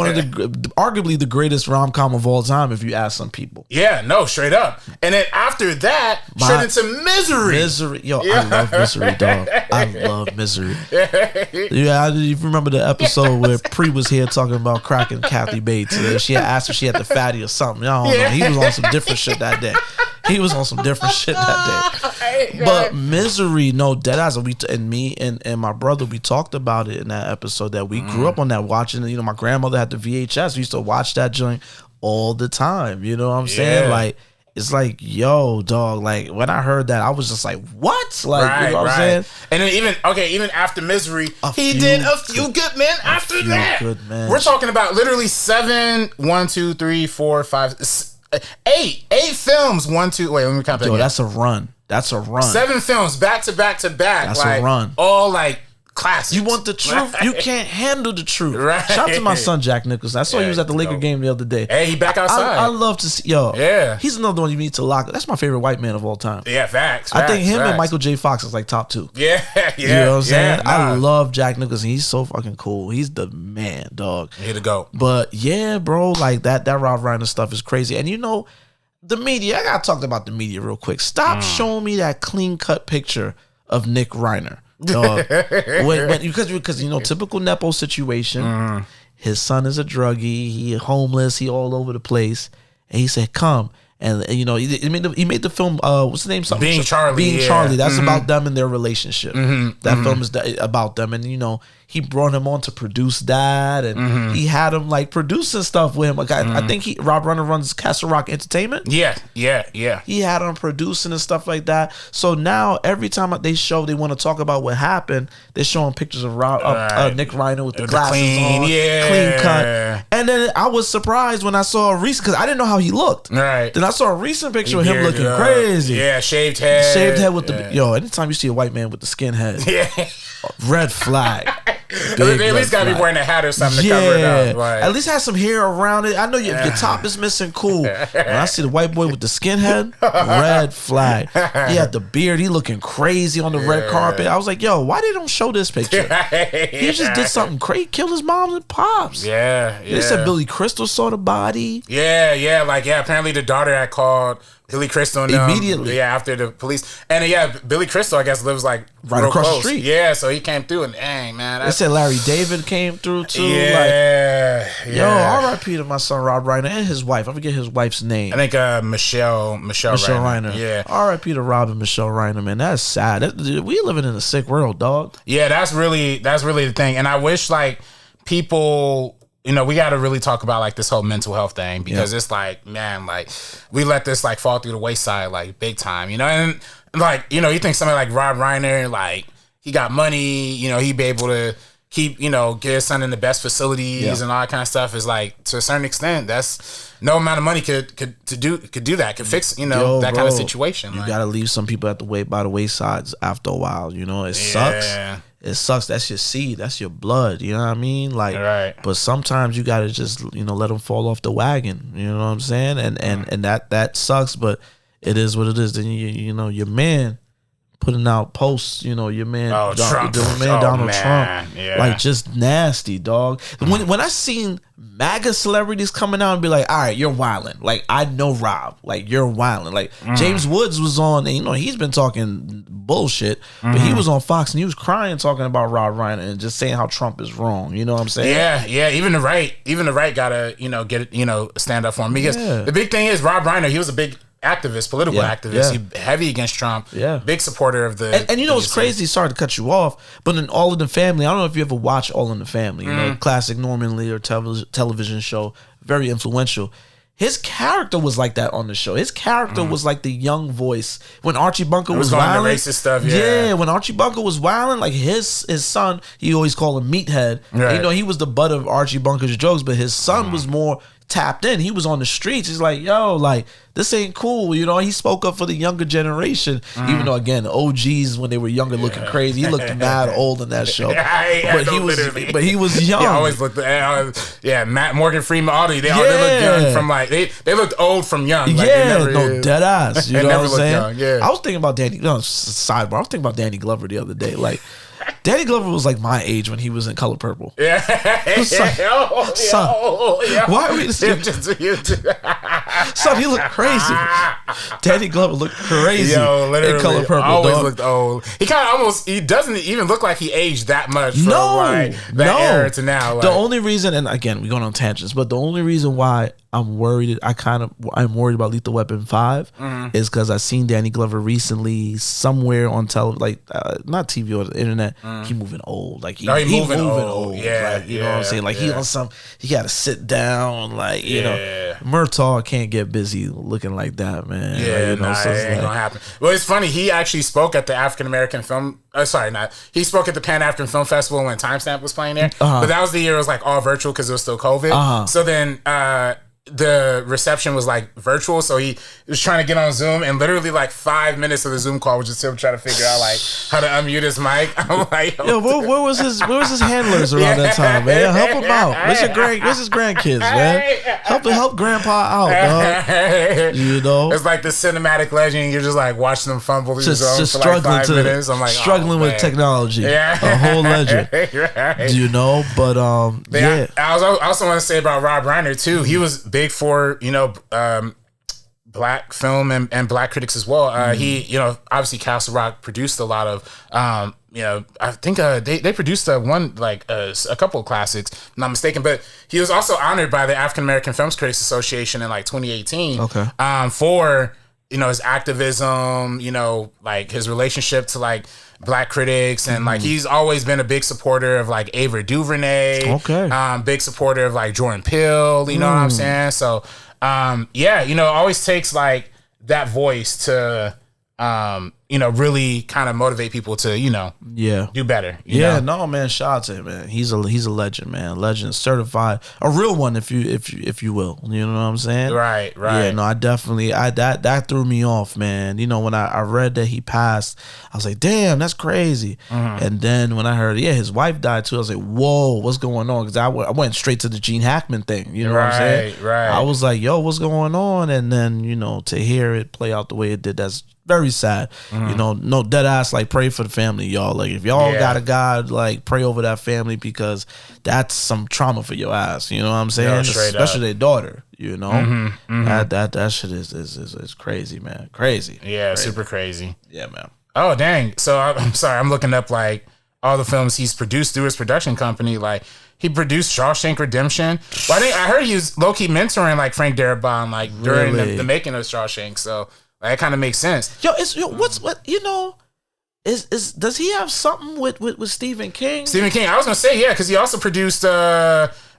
the greatest rom-com of all time, if you ask some people. Yeah, no, straight up. And then after that, straight into Misery. I love Misery, dog. I love Misery. Yeah, you remember the episode where Pre was here talking about cracking Kathy Bates. She had asked if she had the fatty or something. I don't know. He was on some different shit that day. But Misery, no, deadass. And me and my brother, we talked about it in that episode that we grew up on that, watching. My grandmother had the VHS. We used to watch that joint all the time. You know what I'm saying? Like, it's like, yo, dog. Like, when I heard that, I was just like, what? Like, you know what I'm saying? And then even after Misery, he did A Few Good Men after that. Good men. We're talking about literally 1, 2, 3, 4, 5, 8 films. 1, 2. Wait, let me count that. Yo, that's a run. 7 films back to back to back. That's a run. All like classics. You want the truth? You can't handle the truth. Shout out to my son Jack Nicholson. I saw he was at the Laker game the other day. Hey, he back outside. I love to see. Yo, he's another one you need to lock. That's my favorite white man of all time. Yeah, facts. I think him and Michael J. Fox is like top 2. Yeah. You know what I'm saying? I love Jack Nicholson. He's so fucking cool. He's the man, dog. Here to go. But yeah, bro, like that Rob Reiner stuff is crazy. And the media, I gotta talk about the media real quick. Stop showing me that clean cut picture of Nick Reiner. Because typical Nepo situation. His son is a druggie, he homeless, he all over the place. And he said, come. And you know, he made the film. What's the name? Something. Being Charlie. Being Charlie. That's about them and their relationship. That film is about them, and you know, he brought him on to produce that, and he had him like producing stuff with him. Like I think Rob Reiner runs Castle Rock Entertainment. Yeah. He had him producing and stuff like that. So now every time they want to talk about what happened, they're showing pictures of Nick Reiner with the glasses on, clean cut. And then I was surprised when I saw a recent, because I didn't know how he looked. Right. Then I saw a recent picture of him looking crazy. Yeah, shaved head with the anytime you see a white man with the skin head, red flag. They at least gotta be wearing a hat or something to cover it up. Like. At least have some hair around it. I know your top is missing, cool. When I see the white boy with the skin head, red flag. He had the beard. He looking crazy on the red carpet. I was like, yo, why they don't show this picture? He just did something crazy. Killed his mom and pops. They said Billy Crystal saw the body. Apparently the daughter had called Billy Crystal immediately. After the police. And Billy Crystal, I guess, lives like right across the street. Yeah, so he came through, and dang, man. They said Larry David came through too. Yo, R.I.P. to my son Rob Reiner and his wife. I forget his wife's name. I think Michelle Reiner. Yeah. R.I.P. to Rob and Michelle Reiner, man. That's sad. We living in a sick world, dog. Yeah, that's really the thing. And I wish like people, you know, we got to really talk about like this whole mental health thing, because it's like, man, like we let this like fall through the wayside like big time, you know. And like, you know, you think somebody like Rob Reiner, like he got money, you know, he be able to keep, you know, get his son in the best facilities and all that kind of stuff, is like, to a certain extent, that's no amount of money could do that, could fix, you know, that kind of situation. You like, gotta leave some people by the waysides after a while, you know. It sucks. It sucks. That's your seed. That's your blood. You know what I mean? Like, but sometimes you gotta just, you know, let them fall off the wagon. You know what I'm saying? And that sucks. But it is what it is. Then you know, your man putting out posts. You know, your man, Donald Trump, like just nasty, dog. When I seen MAGA celebrities coming out and be like, all right, you're wilding. Like, I know Rob. Like, you're wilding. Like, James Woods was on, and, you know, he's been talking bullshit, but he was on Fox News crying, talking about Rob Reiner and just saying how Trump is wrong. You know what I'm saying? Yeah. Even the right gotta, you know, stand up for him, because the big thing is Rob Reiner, he was a big activist, political activist. He heavy against Trump. Big supporter of the. And you know what's crazy? Sorry to cut you off, but in All in the Family, I don't know if you ever watch All in the Family. You know, classic Norman Lear television show, very influential. His character was like that on the show. His character was like the young voice when Archie Bunker was wilding. Racist stuff, when Archie Bunker was wilding, like his son, he always called him Meathead. Right. You know, he was the butt of Archie Bunker's jokes, but his son was more tapped in. He was on the streets. He's like, yo, like, this ain't cool. You know, he spoke up for the younger generation, even though, again, OGs, when they were younger, looking crazy. He looked mad old in that show. But he was young. He always looked, Matt Morgan Freeman, all they looked young from like, they looked old from young. Like, dead ass. You know what I'm saying? Young, I was thinking about sidebar. I was thinking about Danny Glover the other day. Like, Danny Glover was like my age when he was in Color Purple. Why are we son, he looked crazy. Danny Glover looked crazy in Color Purple. Always looked old. He kind of he doesn't even look like he aged that much from that era to now. Like. The only reason, and again, we're going on tangents, but the only reason why I'm worried, I'm worried about Lethal Weapon 5 is because I seen Danny Glover recently somewhere on television, not TV or the internet. He moving old, like he moving old. Yeah, like, you know what I'm saying? Like he on some, he got to sit down, like you know. Murtaugh can't get busy looking like that, man. Yeah, like, it ain't gonna happen. Well, it's funny. He actually spoke at the African American Film. He spoke at the Pan African Film Festival when Timestamp was playing there. But that was the year it was like all virtual because it was still COVID. So then. The reception was like virtual, so he was trying to get on Zoom, and literally like 5 minutes of the Zoom call was just him trying to figure out like how to unmute his mic. I'm like, yo, where was his handlers around that time, man? Help him out. Where's his grandkids, man? Help grandpa out, dog. You know, it's like the cinematic legend. You're just like watching them fumble these zones for like 5 minutes. I'm like struggling with technology. A whole legend. Do you know? But I also want to say about Rob Reiner too. He was big for, you know, black film and black critics as well. He, obviously Castle Rock produced a lot of, I think they produced a couple of classics, if I'm not mistaken. But he was also honored by the African American Film Critics Association in like 2018. Okay. For his activism, like his relationship to like black critics, and like he's always been a big supporter of like Ava DuVernay. Okay. Big supporter of like Jordan Peele. You know what I'm saying? So, it always takes like that voice to, really kind of motivate people to, do better. You know? No, man. Shout out to him, man. He's a legend, man. Legend, certified, a real one, if you will. You know what I'm saying? Right. Yeah, no, I definitely, that threw me off, man. When I read that he passed, I was like, damn, that's crazy. And then when I heard, his wife died too, I was like, whoa, what's going on? Because I went straight to the Gene Hackman thing. You know what I'm saying? Right. I was like, yo, what's going on? And then, to hear it play out the way it did, that's very sad. No dead ass, like, pray for the family, y'all. Like, if y'all got a God, like, pray over that family, because that's some trauma for your ass. You know what I'm saying? Yeah, especially their daughter. That shit is crazy, man. Crazy. Yeah, crazy. super crazy. Yeah, man. Oh, dang. So I'm sorry, I'm looking up like all the films he's produced through his production company. Like, he produced Shawshank Redemption. Well, I heard he was low-key mentoring like Frank Darabont, like during the making of Shawshank. So that kind of makes sense. Does he have something with Stephen King? Stephen King. I was gonna say because he also produced.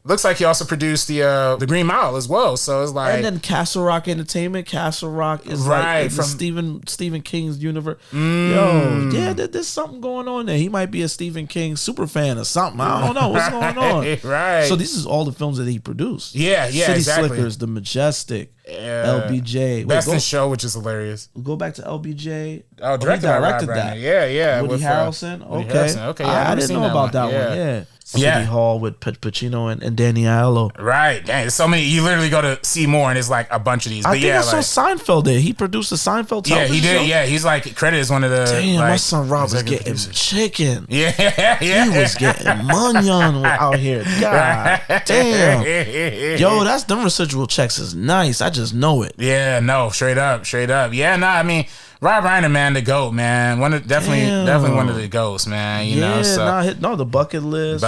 Looks like he also produced the Green Mile as well. So it's like, and then Castle Rock Entertainment. Castle Rock is right like from Stephen King's universe. Yo, there's something going on there. He might be a Stephen King super fan or something. I don't know what's going on. Right. So this is all the films that he produced. Yeah, City exactly. Slickers, The Majestic, LBJ. Best in Show, which is hilarious. Go back to LBJ. Oh, directed that. Yeah. Woody Harrelson. Okay. Okay. I didn't know about that one. Yeah. City Hall with Pacino and Danny Aiello. Right. Dang, there's so many. You literally go to see more, and it's like a bunch of these. But I think I saw Seinfeld there. He produced a Seinfeld television he did. show. Yeah, he's like credited as one of the. Damn, like, my son Rob was getting chicken. Yeah. He was getting munion out here. God damn. Yo, them residual checks is nice. I just know it. Yeah, no, straight up. Yeah, no, I mean, Rob Reiner, man, the GOAT, man. Definitely one of the GOATs, man. You know, so the bucket list.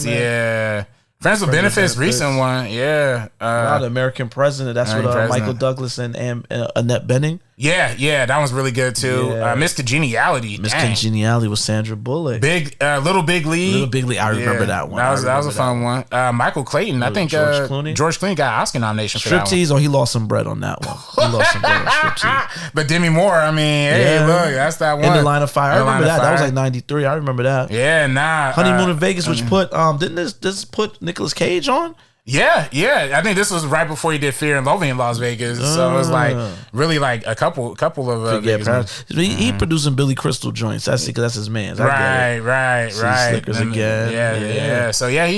Yeah. Friends with Benefits, recent one, yeah. The American President. That's with Michael Douglas and Annette Bening. Yeah, that one's really good too. Yeah. Miss Congeniality. Miss Congeniality with Sandra Bullock. Little Big League. I remember that one. That was a fun one. Michael Clayton. I think George Clooney got an Oscar nomination for that one. Striptease, he lost some bread on that one. He lost some bread on Striptease. But Demi Moore, I mean, hey, look, that's that one. In the Line of Fire. I remember that. That was like 93. I remember that. Yeah, nah. Honeymoon in Vegas, which didn't this put Nicolas Cage on? Yeah. I think this was right before he did Fear and Loathing in Las Vegas, so it was like really like a couple of Vegas. He producing Billy Crystal joints. That's because that's his man. Right. Slickers again. Yeah. So he had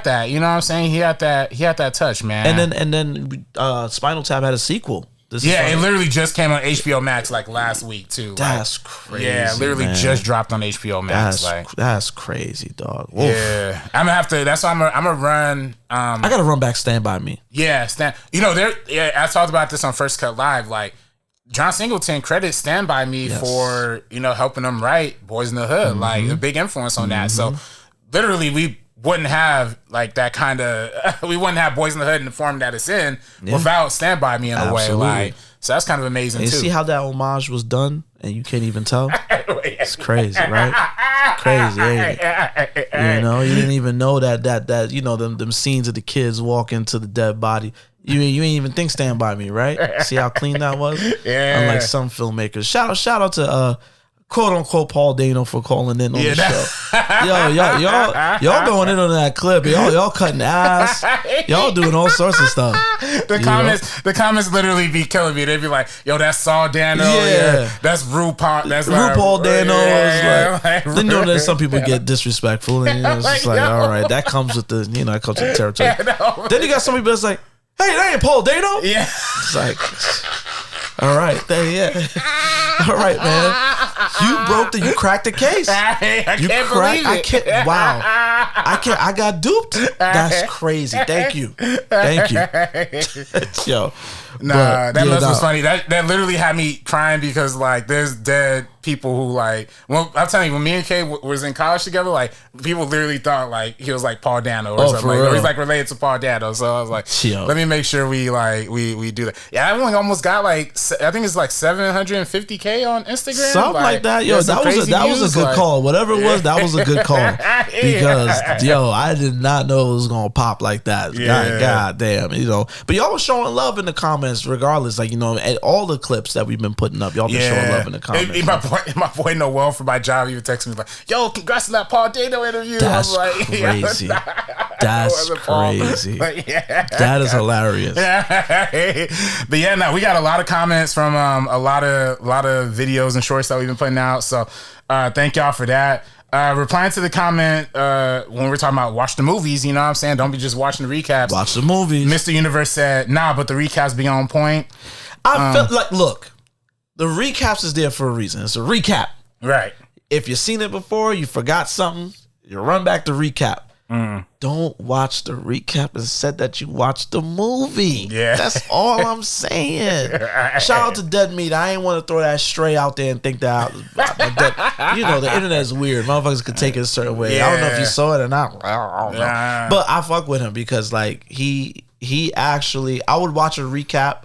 that. You know what I'm saying? He had that touch, man. And then Spinal Tap had a sequel. It literally just came on HBO Max like last week too. That's crazy. Yeah, literally just dropped on HBO Max. That's crazy, dog. Oof. Yeah, I'm gonna have to. That's why I'm gonna run. I gotta run back Stand By Me. Yeah, I talked about this on First Cut Live. Like, John Singleton credits Stand By Me for helping him write Boys in the Hood. Like, a big influence on that. So literally, we wouldn't have like that kind of we wouldn't have Boys in the Hood in the form that it's in without Stand By Me in a way. Like, so that's kind of amazing too. See how that homage was done, and you can't even tell. It's crazy, right? Crazy, ain't it? You didn't even know that them scenes of the kids walking to the dead body. You ain't even think Stand By Me, right? See how clean that was? Yeah. Unlike some filmmakers. Shout out to quote unquote Paul Dano for calling in on the show. Y'all going in on that clip. Y'all cutting ass. Y'all doing all sorts of stuff. The comments literally be killing me. They be like, "Yo, that's Saul Dano. Yeah. That's RuPaul. That's RuPaul Dano." Then there's some people get disrespectful, and it's just like, all right, that comes with the that comes with the territory. Then you got some people that's like, "Hey, that ain't Paul Dano." Yeah, it's like, all right, all right, man. You cracked the case. I can't believe it. Wow. I got duped. That's crazy. Thank you. Yo. Nah, that was funny. That literally had me crying because like there's dead people who like. Well, I'm telling you, when me and Kay was in college together, like people literally thought like he was like Paul Dano or something. Or he's like related to Paul Dano. So I was like, let me make sure we do that. Yeah, I only almost got like I think it's like 750K on Instagram, something like that. Yo, that was a good call. Whatever it was, that was a good call because I did not know it was gonna pop like that. God damn, But y'all was showing love in the comments, regardless. Like and all the clips that we've been putting up, y'all been showing love in the comments. My boy Noel from my job even texted me like, "Yo, congrats on that Paul Dano interview." That's crazy. That's crazy. That is hilarious. But yeah, no, we got a lot of comments from a lot of videos and shorts that we've been putting out. So thank y'all for that. Replying to the comment when we're talking about watch the movies, you know what I'm saying? Don't be just watching the recaps. Watch the movies. Mr. Universe said, "Nah, but the recaps be on point." I felt like, look, the recaps is there for a reason. It's a recap. Right. If you've seen it before, you forgot something, you run back to recap. Don't watch the recap and said that you watched the movie. Yeah. That's all I'm saying. Shout out to Dead Meat. I ain't want to throw that stray out there and think that the internet is weird. Motherfuckers could take it a certain way. I don't know if you saw it or not. I don't know. But I fuck with him because like he actually, I would watch a recap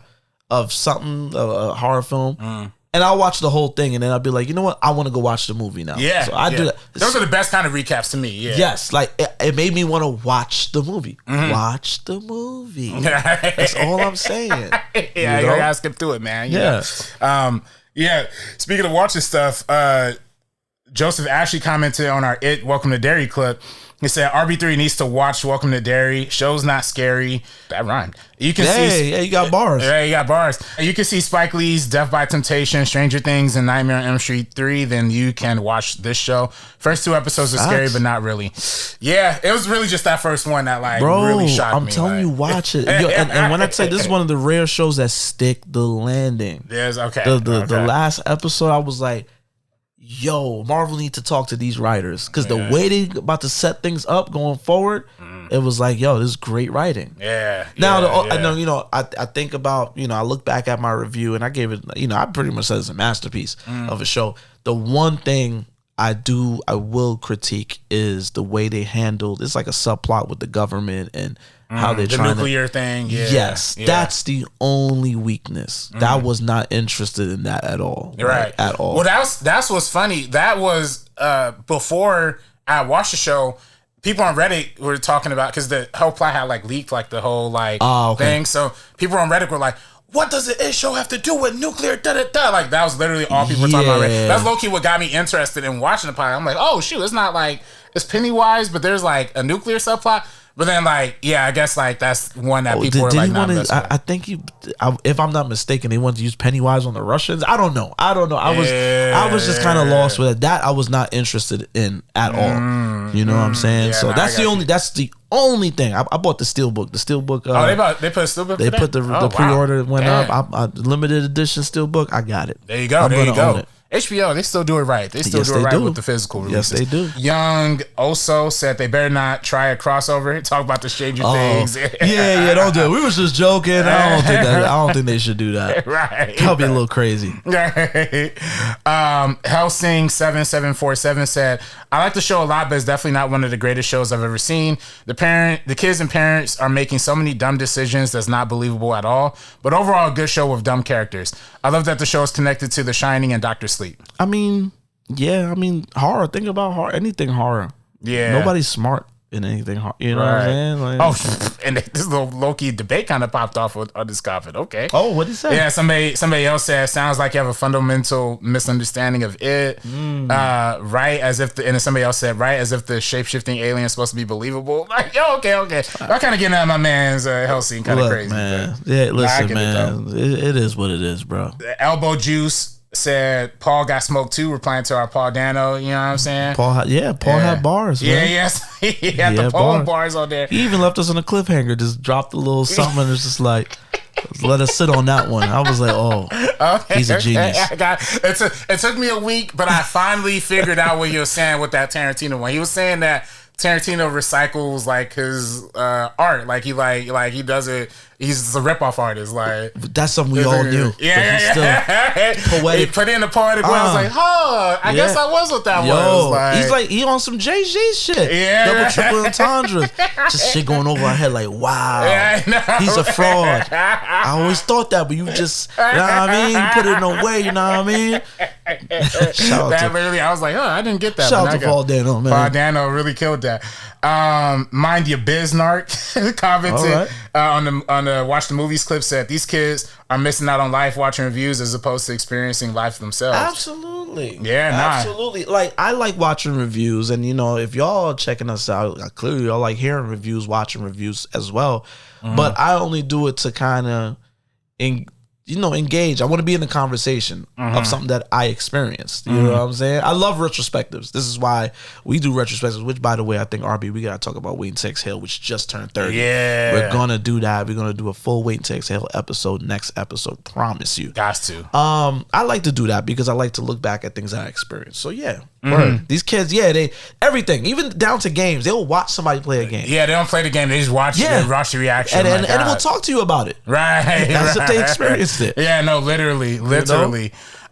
of something, a horror film. And I'll watch the whole thing, and then I'll be like, you know what? I want to go watch the movie now. Yeah, so I do that. Those are the best kind of recaps to me. Yeah. Yes, like it made me want to watch the movie. Watch the movie. That's all I'm saying. You gotta skip through it, man. Speaking of watching stuff, Joseph Ashley commented on our Welcome to Derry clip. He said RB3 needs to watch Welcome to Derry. Show's not scary. That rhymed. You can see. You got bars. Yeah, you got bars. You can see Spike Lee's Death by Temptation, Stranger Things, and Nightmare on Elm Street 3. Then you can watch this show. First 2 episodes are scary, but not really. Yeah, it was really just that first one that really shocked me. I'm telling you, watch it. And when I say this is one of the rare shows that stick the landing. Yes, okay. The last episode, I was like, yo, Marvel need to talk to these writers because the way they about to set things up going forward, it was like, yo, this is great writing. Now, I think about, I look back at my review and I gave it, I pretty much said it's a masterpiece of a show. The one thing I will critique is the way they handled, it's like a subplot with the government and how they're trying the nuclear thing. That's the only weakness. That was not interested in that at all. Right. At all. Well, that's what's funny. That was before I watched the show. People on Reddit were talking about, because the whole plot had leaked the whole thing. So people on Reddit were like, what does the show have to do with nuclear? Like that was literally all people were talking about. That's low key what got me interested in watching the pilot. I'm like, oh shoot, it's not like it's Pennywise, but there's a nuclear subplot. But then, I guess, that's one that people were not messing with. I think if I'm not mistaken, they wanted to use Pennywise on the Russians. I don't know. I was just kind of lost with it. That I was not interested in at all. You know what I'm saying? So that's the only thing. I bought the Steelbook. The Steelbook. They put a Steelbook. They put the pre-order went up. I limited edition Steelbook. I got it. There you go. There you go. HBO, they still do it right. They still do it right with the physical releases. Yes, they do. Young Oso said they better not try a crossover. Talk about the Stranger Things. Don't do it. We was just joking. I don't think they should do that. Right. That'll be a little crazy. Helsing 7747 said, I like the show a lot, but it's definitely not one of the greatest shows I've ever seen. The kids and parents are making so many dumb decisions that's not believable at all. But overall, a good show with dumb characters. I love that the show is connected to The Shining and Dr. Sleep. Horror. Think about horror. Anything horror. Yeah. Nobody's smart in anything horror. You know what I'm saying? And this little low-key debate kind of popped off on this comment. Okay. Oh, what did he say? Yeah, somebody else said, sounds like you have a fundamental misunderstanding of it. Right as if and then somebody else said, right as if the shape-shifting alien is supposed to be believable. Okay. I kind of getting out my man's Helsing kind of crazy. Man. Yeah, listen, man. It is what it is, bro. The Elbow Juice said Paul got smoked too, replying to our Paul Dano. You know what I'm saying? Paul had bars. Man. He had the poem bars on there. He even left us on a cliffhanger. Just dropped a little something. And it's just like, Let us sit on that one. I was like, oh, he's a genius. It took me a week, but I finally figured out what you were saying with that Tarantino one. He was saying that Tarantino recycles like his art, like he does it. He's a ripoff artist. Like that's something we all knew. Yeah. Poetic. He put in the poetic. I was like, I guess I was what that was. Like, he's like he on some Jay-Z shit. Yeah. Double triple entendres. Just shit going over our head. Like wow, he's a fraud. I always thought that, but you just, you know what I mean? You put it in a way. You know what I mean? Shout out to literally, I was like, I didn't get that. Shout out to Paul Dano, man. Paul Dano really killed that. Mind your Biznark commented on the Watch the Movies clip, said these kids are missing out on life watching reviews as opposed to experiencing life themselves. Absolutely. Yeah, absolutely. Like I like watching reviews, and you know, if y'all checking us out, clearly y'all like hearing reviews, watching reviews as well. But I only do it to kind of engage. I want to be in the conversation of something that I experienced. You know what I'm saying? I love retrospectives. This is why we do retrospectives, which, by the way, I think, RB, we got to talk about Waiting to Exhale, which just turned 30. Yeah. We're going to do that. We're going to do a full Waiting to Exhale episode, next episode. Promise you. Got to. I like to do that because I like to look back at things I experienced. So, yeah. These kids, they everything, even down to games, they'll watch somebody play a game. Yeah, they don't play the game. They just watch it and watch the reaction. And we'll talk to you about it. Right. That's if they experienced it. Yeah, no, literally. You know?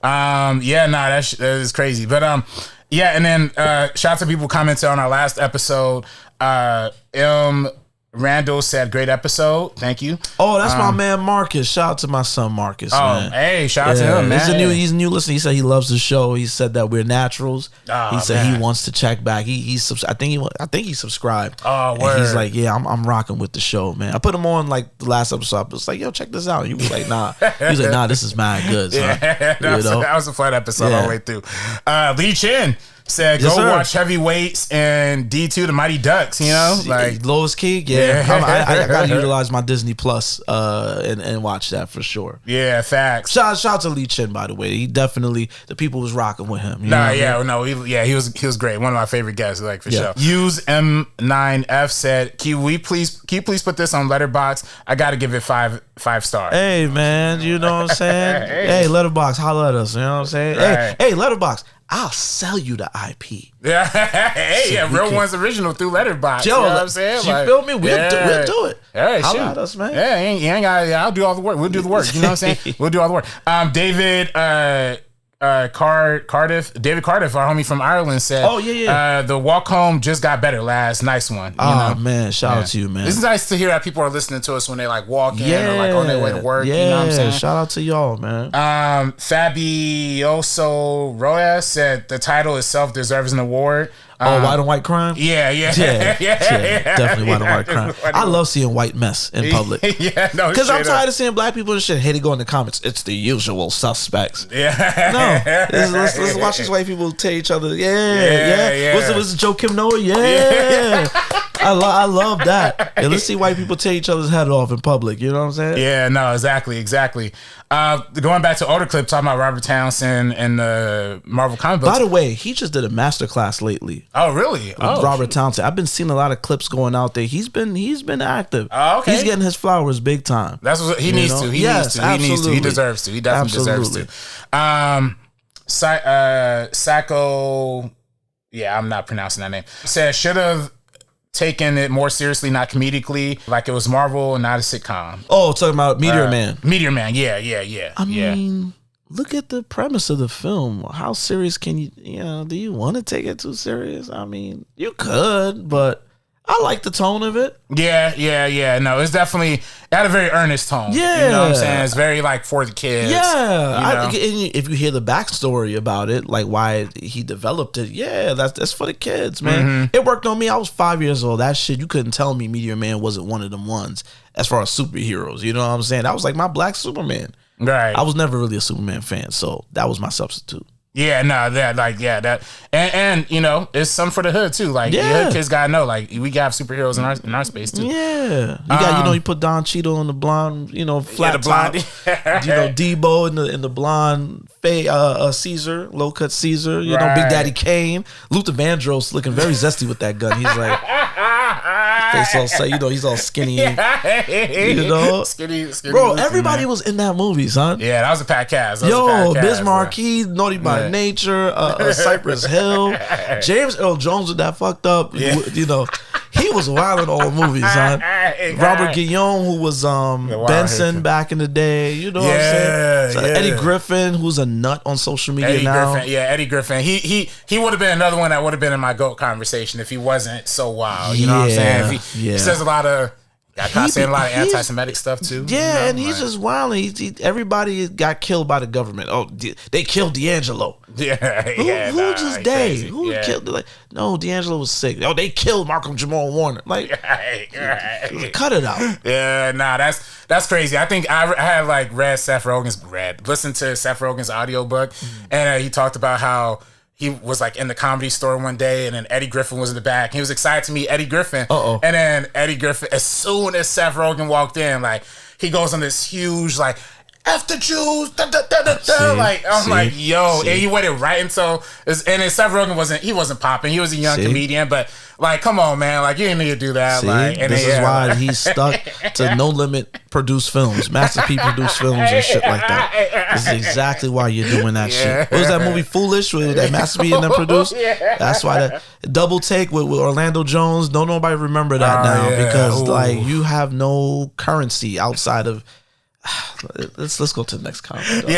That is crazy. But and then shout out to people commented on our last episode. Randall said, great episode. Thank you. Oh, that's my man Marcus. Shout out to my son Marcus. Man. Hey, shout out to him, man. He's a new listener. He said he loves the show. He said that we're naturals. He said he wants to check back. I think he subscribed. Oh, word. And he's like, yeah, I'm rocking with the show, man. I put him on like the last episode. I was like, yo, check this out. He was like, nah. He was like, nah, this is mad good, son. Yeah, that was a fun episode all the way through. Lee Chin said, go watch Heavyweights and D2 The Mighty Ducks, you know? Like Lois Key, I gotta utilize my Disney Plus and watch that for sure. Yeah, facts. Shout out to Lee Chin, by the way. He definitely, the people was rocking with him. He was great. One of my favorite guests, like for sure. Use M9F said, can you please put this on Letterboxd? I gotta give it five stars. Hey man, you know what I'm saying? Hey, Letterboxd, holla at us, you know what I'm saying? Right. Hey, Letterboxd, I'll sell you the IP. Yeah, Real One's original through Letterboxd. Yo, you know what I'm saying? You feel me? We'll do it. Hey, holla at us, man. Yeah, you ain't got. I'll do all the work. We'll do the work. You know what I'm saying? We'll do all the work. David Cardiff, our homie from Ireland, said, the walk home just got better. Nice one. Man, shout out to you, man. It's nice to hear that people are listening to us when they like walk in or like on their way to work. You know what I'm saying? Shout out to y'all, man. Fabioso Roya said the title itself deserves an award. White on white crime? Yeah. Definitely white on white crime. I love seeing white mess in public. Because I'm tired of seeing black people and shit. Hey, they go in the comments. It's the usual suspects. Let's watch these white people tell each other. What's the Joe Kim Noah? I love that. And let's see white people tear each other's head off in public. You know what I'm saying? Yeah, no, exactly. Going back to older clip, talking about Robert Townsend and the Marvel comic books. By the way, he just did a masterclass lately. Oh, really? Robert Townsend. I've been seeing a lot of clips going out there. He's been active. Oh, okay. He's getting his flowers big time. That's what he needs to. He needs to. He deserves to. He definitely deserves to. Sacco. Yeah, I'm not pronouncing that name. Said should have taken it more seriously, not comedically, like it was Marvel and not a sitcom. Oh, talking about Meteor Man. Meteor Man, yeah. I mean, look at the premise of the film. How serious can you do you want to take it too serious? I mean, you could, but I like the tone of it. Yeah. No, it's definitely, it had a very earnest tone. Yeah. You know what I'm saying? It's very like for the kids. Yeah. If you hear the backstory about it, like why he developed it, that's for the kids, man. It worked on me. I was 5 years old. That shit, you couldn't tell me Meteor Man wasn't one of them ones as far as superheroes. You know what I'm saying? That was like my black Superman. Right. I was never really a Superman fan, so that was my substitute. Yeah, no, and you know, it's some for the hood too. Like the hood kids gotta know, like we got superheroes in our space too. Yeah, you got you put Don Cheadle in the blonde, flat top, Debo in the blonde, Caesar, low cut Caesar, Big Daddy Kane, Luther Vandross looking very zesty with that gun. He's like, Face all set, he's all skinny. Skinny. Bro, everybody was in that movie, son. Yeah, that was a packed cast. Bismarck, Naughty by Nature, Cypress Hill, James Earl Jones with that fucked up. He was wild in all the movies, son. Robert Guillaume, who was Benson back in the day. You know what I'm saying? So Eddie Griffin, who's a nut on social media now. Eddie Griffin. He would have been another one that would have been in my GOAT conversation if he wasn't so wild. You know what I'm saying? He says a lot of. Got caught saying a lot of anti-Semitic stuff too. Yeah, and he's just wild. Everybody got killed by the government. Oh, they killed D'Angelo. Who killed? Like, no, D'Angelo was sick. Oh, they killed Malcolm Jamal Warner. Like, cut it out. Yeah, that's crazy. I think I had listened to Seth Rogen's audiobook, and he talked about how he was like in the Comedy Store one day, and then Eddie Griffin was in the back. He was excited to meet Eddie Griffin. And then Eddie Griffin, as soon as Seth Rogen walked in, like he goes on this huge like F the Jews, like yo, and he waited right until, and then Seth Rogen wasn't popping. He was a young comedian, but like, come on, man, like you didn't need to do that. This is why he's stuck to No Limit produced films, Master P produced films and shit like that. This is exactly why you're doing that shit. What was that movie Foolish with that Master P and them produced? That's why that Double Take with Orlando Jones. Don't nobody remember that now because like you have no currency outside of. Let's go to the next comment. Dog. We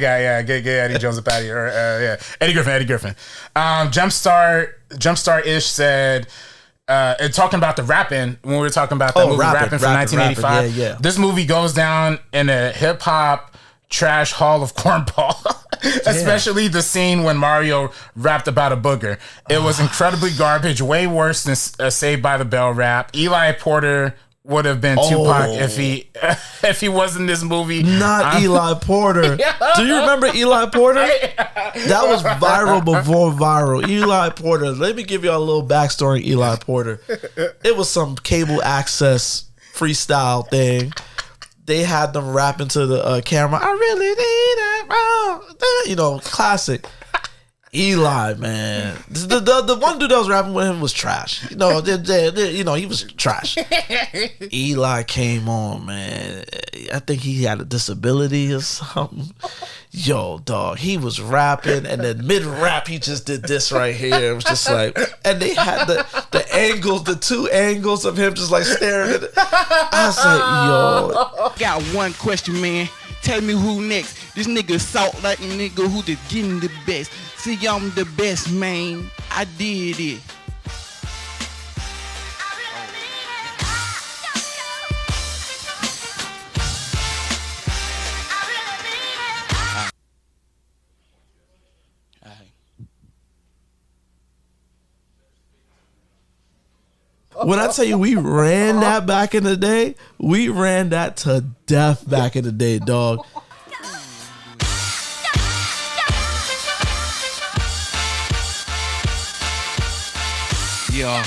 got get Eddie Jones up out of here. Eddie Griffin. Jumpstart ish said, talking about the rapping when we were talking about that movie rapping from 1985. This movie goes down in a hip hop trash hall of cornball. Especially the scene when Mario rapped about a booger. It was incredibly garbage, way worse than Saved by the Bell rap. Eli Porter would have been Tupac if he was in this movie. Eli Porter. Do you remember Eli Porter? That was viral before viral. Eli Porter. Let me give y'all a little backstory on Eli Porter. It was some cable access freestyle thing. They had them rapping to the camera. I really need it. Classic. Eli, man, the one dude that was rapping with him was trash. He was trash. Eli came on, man. I think he had a disability or something. Yo, dog, he was rapping, and then mid-rap, he just did this right here. It was just like, and they had the angles, the two angles of him just like staring at it. I was like, yo. Got one question, man. Tell me who next. This nigga salt like a nigga who just getting the best. See, I'm the best, man. I did it. When I tell you we ran that back in the day, we ran that to death back in the day, dog. Yeah.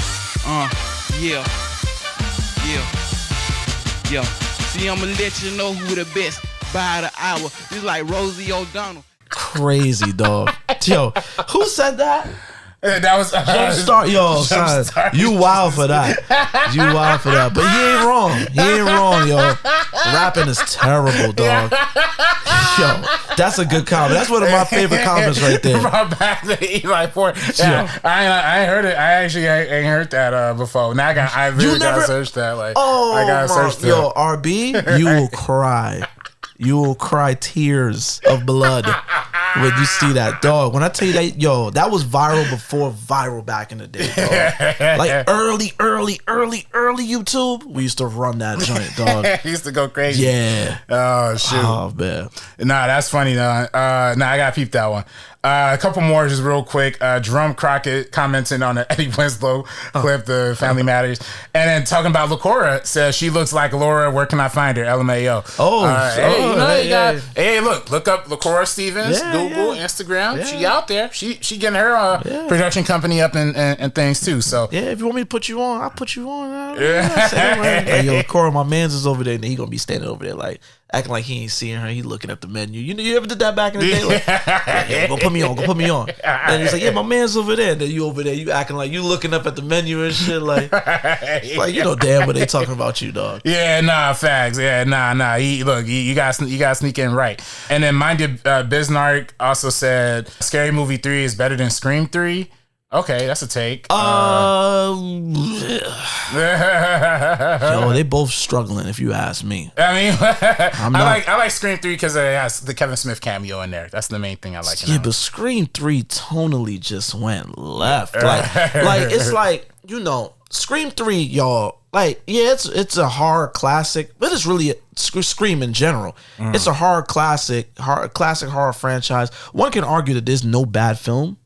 See, I'ma let you know who the best by the hour. This like Rosie O'Donnell. Crazy, dog. Yo, who said that? That was Jumpstart, yo, son. You wild for that. But he ain't wrong, yo. Rapping is terrible, dog. Yo, that's a good comment. That's one of my favorite comments right there. Brought back to Eli Porter. Yeah, I ain't heard it. I ain't heard that before. Now I really gotta search that. Like, I gotta search that. Yo, RB, you will cry. You will cry tears of blood when you see that, dog. When I tell you that, yo, that was viral before viral back in the day, dog. Like early YouTube, we used to run that joint, dog. Used to go crazy. Yeah. Oh, shoot. Oh, man. Nah, that's funny, though. I gotta peep that one. A couple more just real quick. Jerome Crockett commenting on the Eddie Winslow clip, the Family Matters. And then talking about Lacora, says she looks like Laura. Where can I find her? LMAO. Hey, look up Lacora Stevens. Google, Instagram. Yeah. She out there. She getting her production company up and things too. So yeah, if you want me to put you on, I'll put you on. Hey, yo, Lacora, my man's is over there, and he gonna be standing over there like, acting like he ain't seeing her. He looking at the menu. You ever did that back in the day? Like, yeah, go put me on. And he's like, yeah, my man's over there. And then you over there, you acting like you looking up at the menu and shit. Like, it's like, you know damn what they talking about you, dog. Yeah, nah, facts. Yeah, nah. You gotta sneak in right. And then Minded Bisnark also said Scary Movie 3 is better than Scream 3. Okay, that's a take. Yo, they both struggling if you ask me. I mean, I like Scream 3 because it has the Kevin Smith cameo in there. That's the main thing I like. Yeah, but Scream 3 tonally just went left. Like it's like, you know, Scream 3, y'all. Like, yeah, it's a horror classic, but it's really Scream in general. It's a classic horror franchise. One can argue that there's no bad film.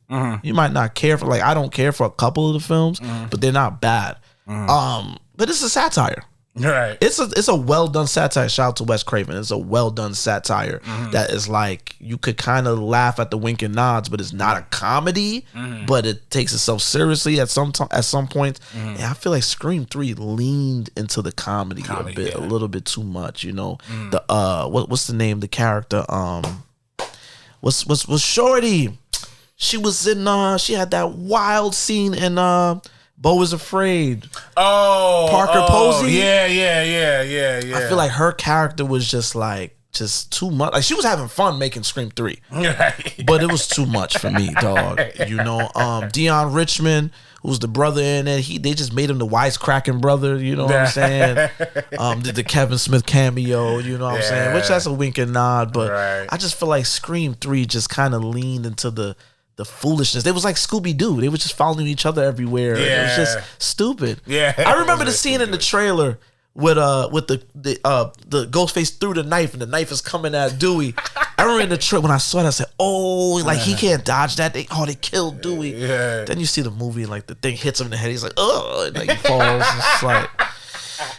You might not care for, like, I don't care for a couple of the films, but they're not bad. But it's a satire. Right. It's a well done satire. Shout out to Wes Craven. It's a well done satire that is like, you could kind of laugh at the wink and nods, but it's not a comedy. But it takes itself seriously at some points. And I feel like Scream 3 leaned into the comedy a bit, a little bit too much. You know, the what's the name? The character what's Shorty? She was in she had that wild scene in Beau is Afraid. Parker Posey. Yeah. I feel like her character was just too much. Like, she was having fun making Scream 3. But it was too much for me, dog. You know, Dion Richmond, who's the brother in it, they just made him the wisecracking brother, you know what I'm saying? Did the Kevin Smith cameo, you know what I'm saying? Which that's a wink and nod, but I just feel like Scream 3 just kind of leaned into the foolishness. They was like Scooby-Doo. They were just following each other everywhere. It was just stupid. I remember the scene in the trailer with the Ghostface threw the knife and the knife is coming at Dewey. I remember in the trailer when I saw it, I said, "Oh, like he can't dodge that. They killed Dewey." Then you see the movie, like the thing hits him in the head. He's like, "Oh," and like he falls. It's like,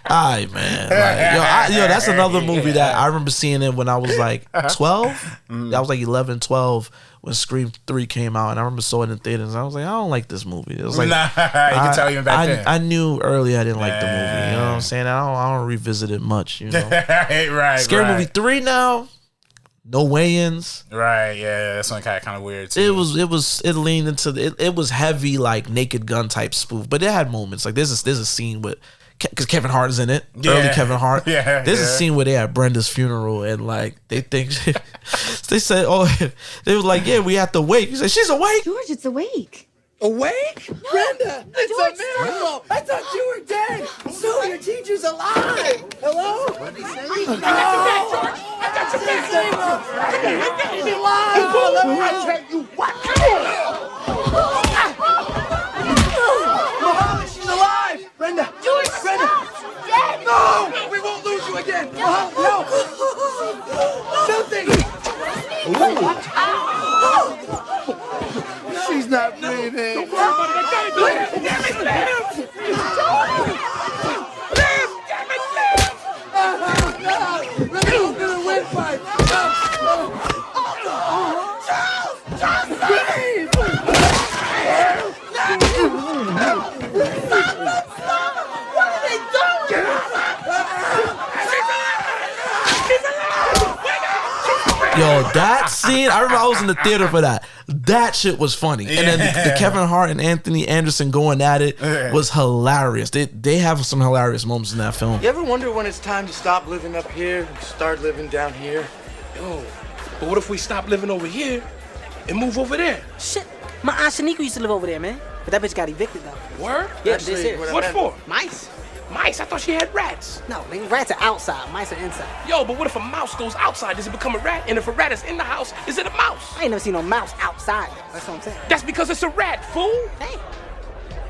all right, man. Like, yo, that's another movie that I remember seeing it when I was like 12. I was like 11, 12 when Scream 3 came out, and I remember saw it in theaters. I was like, I don't like this movie. It was like, you can tell even back then. I knew early I didn't like the movie. You know what I'm saying? I don't revisit it much. You know, Scary Movie 3 now. No weigh-ins. Right, yeah, that's one kind of weird too. It leaned into it was heavy, like Naked Gun type spoof, but it had moments. Like there's a scene with, because Kevin Hart is in it. Early Kevin Hart. There's a scene where they're at Brenda's funeral and like they think they said, they was like, yeah, we have to wait. He said, she's awake. George, it's awake. Awake? No, Brenda, it's George, a miracle. I thought you were dead. So your teacher's alive. Hello? What did he say? I got your back, George. I got your back. She's alive. Let me tell you what. She's alive. Brenda. George, Brenda. stop. Dead. No, we won't lose you again. No. Nothing. She's not breathing. Don't worry about it. I got it. Damn it, live. Live. Damn it, live. Let me open the windpipe. Charles, breathe. Stop. What are they doing? Get out. Yo, that scene, I remember I was in the theater for that. That shit was funny. And then the Kevin Hart and Anthony Anderson going at it was hilarious. They have some hilarious moments in that film. You ever wonder when it's time to stop living up here and start living down here? Yo, but what if we stop living over here and move over there? Shit, my aunt Shanika used to live over there, man. But that bitch got evicted, though. Word? Yeah, Actually, this is. What for? Mice. Mice? I thought she had rats. No, man, rats are outside. Mice are inside. Yo, but what if a mouse goes outside? Does it become a rat? And if a rat is in the house, is it a mouse? I ain't never seen no mouse outside, though. That's what I'm saying. That's because it's a rat, fool. Damn.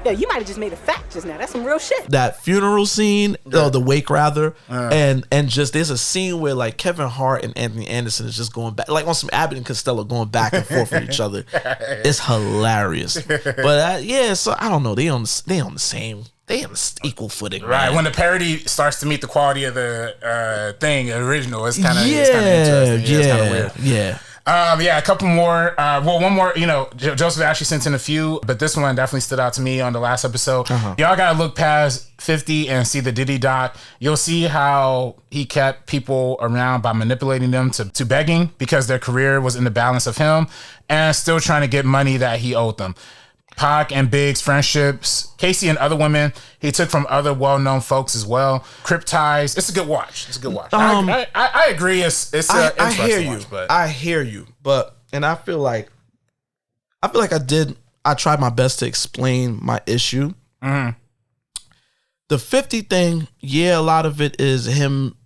Yo, you might have just made a fact just now. That's some real shit. That funeral scene, the wake rather, and just there's a scene where like Kevin Hart and Anthony Anderson is just going back, like on some Abbott and Costello going back and forth with each other. It's hilarious. But so I don't know. They on the same. They on equal footing, right? Man. When the parody starts to meet the quality of the original, it's kind of interesting. It's kind of weird. Yeah, a couple more. Well, one more. You know, Joseph actually sent in a few, but this one definitely stood out to me on the last episode. Y'all gotta look past 50 and see the Diddy doc. You'll see how he kept people around by manipulating them to begging because their career was in the balance of him and still trying to get money that he owed them. Pac and Big's friendships, Casey and other women he took from other well-known folks as well. Crip ties. It's a good watch. I agree. It's I hear you. Watch, but I hear you, but and I feel like I tried my best to explain my issue. Mm-hmm. The 50 thing, yeah, a lot of it is him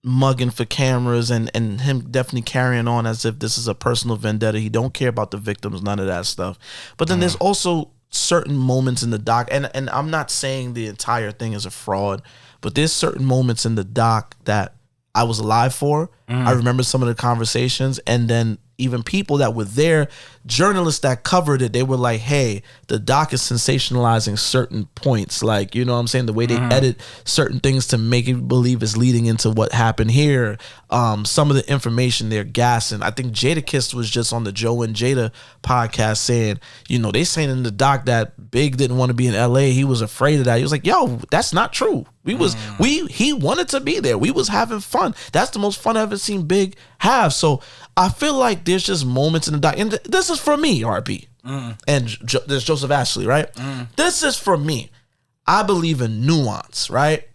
mugging for cameras and him definitely carrying on as if this is a personal vendetta. He don't care about the victims, none of that stuff. But then there's also certain moments in the doc, and I'm not saying the entire thing is a fraud, but there's certain moments in the doc that I was alive for. I remember some of the conversations, and then even people that were there, journalists that covered it, they were like, hey, the doc is sensationalizing certain points. Like, you know what I'm saying? The way they edit certain things to make it believe it's leading into what happened here. Some of the information they're gassing. I think Jadakiss was just on the Joe and Jada podcast saying, you know, they saying in the doc that Big didn't want to be in LA. He was afraid of that. He was like, yo, that's not true. He wanted to be there. We was having fun. That's the most fun I've ever seen Big have. So I feel like there's just moments in the doc, and this is for me, RB, and there's Joseph Ashley, right? This is for me. I believe in nuance, right?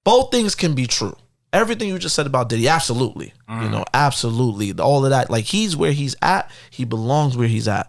Both things can be true. Everything you just said about Diddy, absolutely, you know, absolutely, all of that. Like, he's where he's at, he belongs where he's at.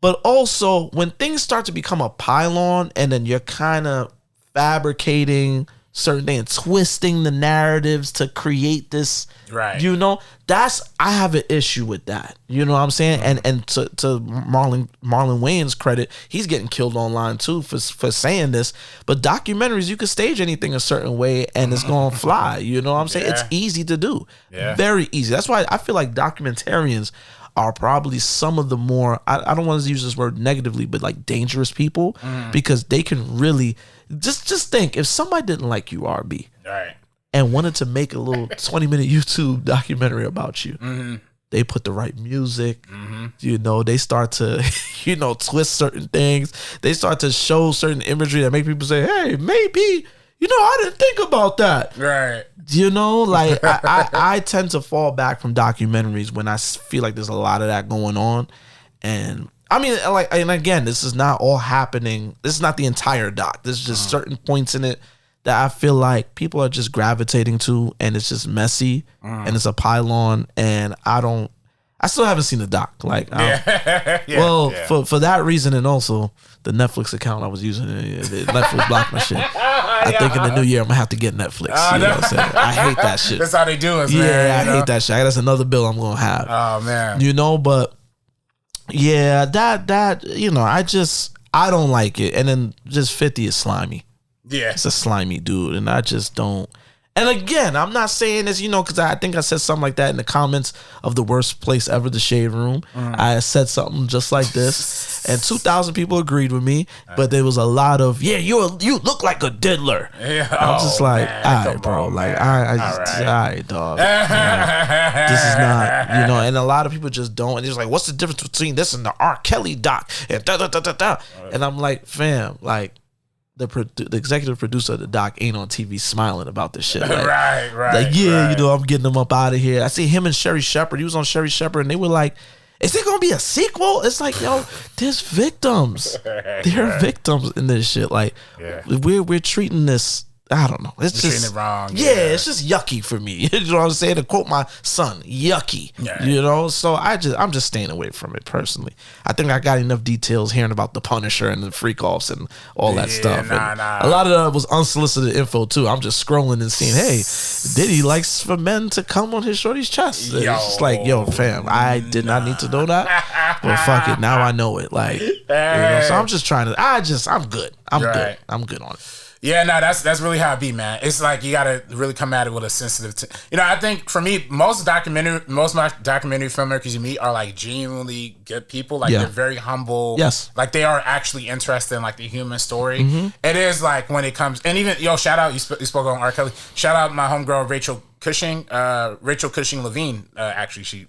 But also, when things start to become a pylon, and then you're kind of fabricating certain things, twisting the narratives to create this, right? You know, I have an issue with that. You know what I'm saying? And to Marlon Wayans' credit, he's getting killed online too for saying this. But documentaries, you can stage anything a certain way and it's gonna fly. You know what I'm saying? It's easy to do, very easy. That's why I feel like documentarians are probably some of the more, I don't want to use this word negatively, but like dangerous people, because they can really just think, if somebody didn't like you, RB, right, and wanted to make a little 20-minute YouTube documentary about you, they put the right music, you know, they start to, you know, twist certain things. They start to show certain imagery that make people say, hey, maybe, you know, I didn't think about that. Right. You know, like I tend to fall back from documentaries when I feel like there's a lot of that going on. And I mean, like, and again, this is not all happening. This is not the entire doc. There's just certain points in it that I feel like people are just gravitating to, and it's just messy, and it's a pylon, and I still haven't seen the doc. Like, for that reason, and also the Netflix account I was using, Netflix blocked my shit. I think in the new year I'm gonna have to get Netflix. You know what I'm saying? I hate that shit. That's how they do it, man. Yeah, I hate that shit. That's another bill I'm gonna have. Oh man. You know, but yeah, that you know, I don't like it. And then just 50 is slimy. Yeah. It's a slimy dude, and I just don't. And again, I'm not saying this, you know, because I think I said something like that in the comments of the worst place ever, the Shade Room. I said something just like this, and 2,000 people agreed with me, but there was a lot of, you look like a diddler. Yeah, I'm just like, all right, bro, like, all right, dog. You know, this is not, you know, and a lot of people just don't, and it's like, what's the difference between this and the R. Kelly doc? And and I'm like, fam, like, the executive producer of the doc ain't on TV smiling about this shit. Like, right. You know, I'm getting them up out of here. I see him and Sherry Shepherd. He was on Sherry Shepherd, and they were like, is there gonna be a sequel? It's like, yo, there's victims. There are victims in this shit. Like, we're treating this, I don't know. It's just treating it wrong. Yeah, it's just yucky for me. You know what I'm saying? To quote my son, yucky. Yeah. You know, so I'm just staying away from it personally. I think I got enough details hearing about the Punisher and the freak offs and all that stuff. A lot of that was unsolicited info too. I'm just scrolling and seeing, hey, Diddy likes for men to come on his shorty's chest. It's just like, yo, fam, I did not need to know that. But fuck it, now I know it. Like, you know, so I'm just trying to. I'm good. I'm good on it. Yeah, no, that's really how it be, man. It's like you gotta really come at it with a sensitive. I think for me, most of my documentary filmmakers you meet are like genuinely good people. Like they're very humble. Yes, like they are actually interested in like the human story. It is like when it comes, and even shout out you spoke on R. Kelly. Shout out my homegirl Rachel Cushing Levine. Actually, she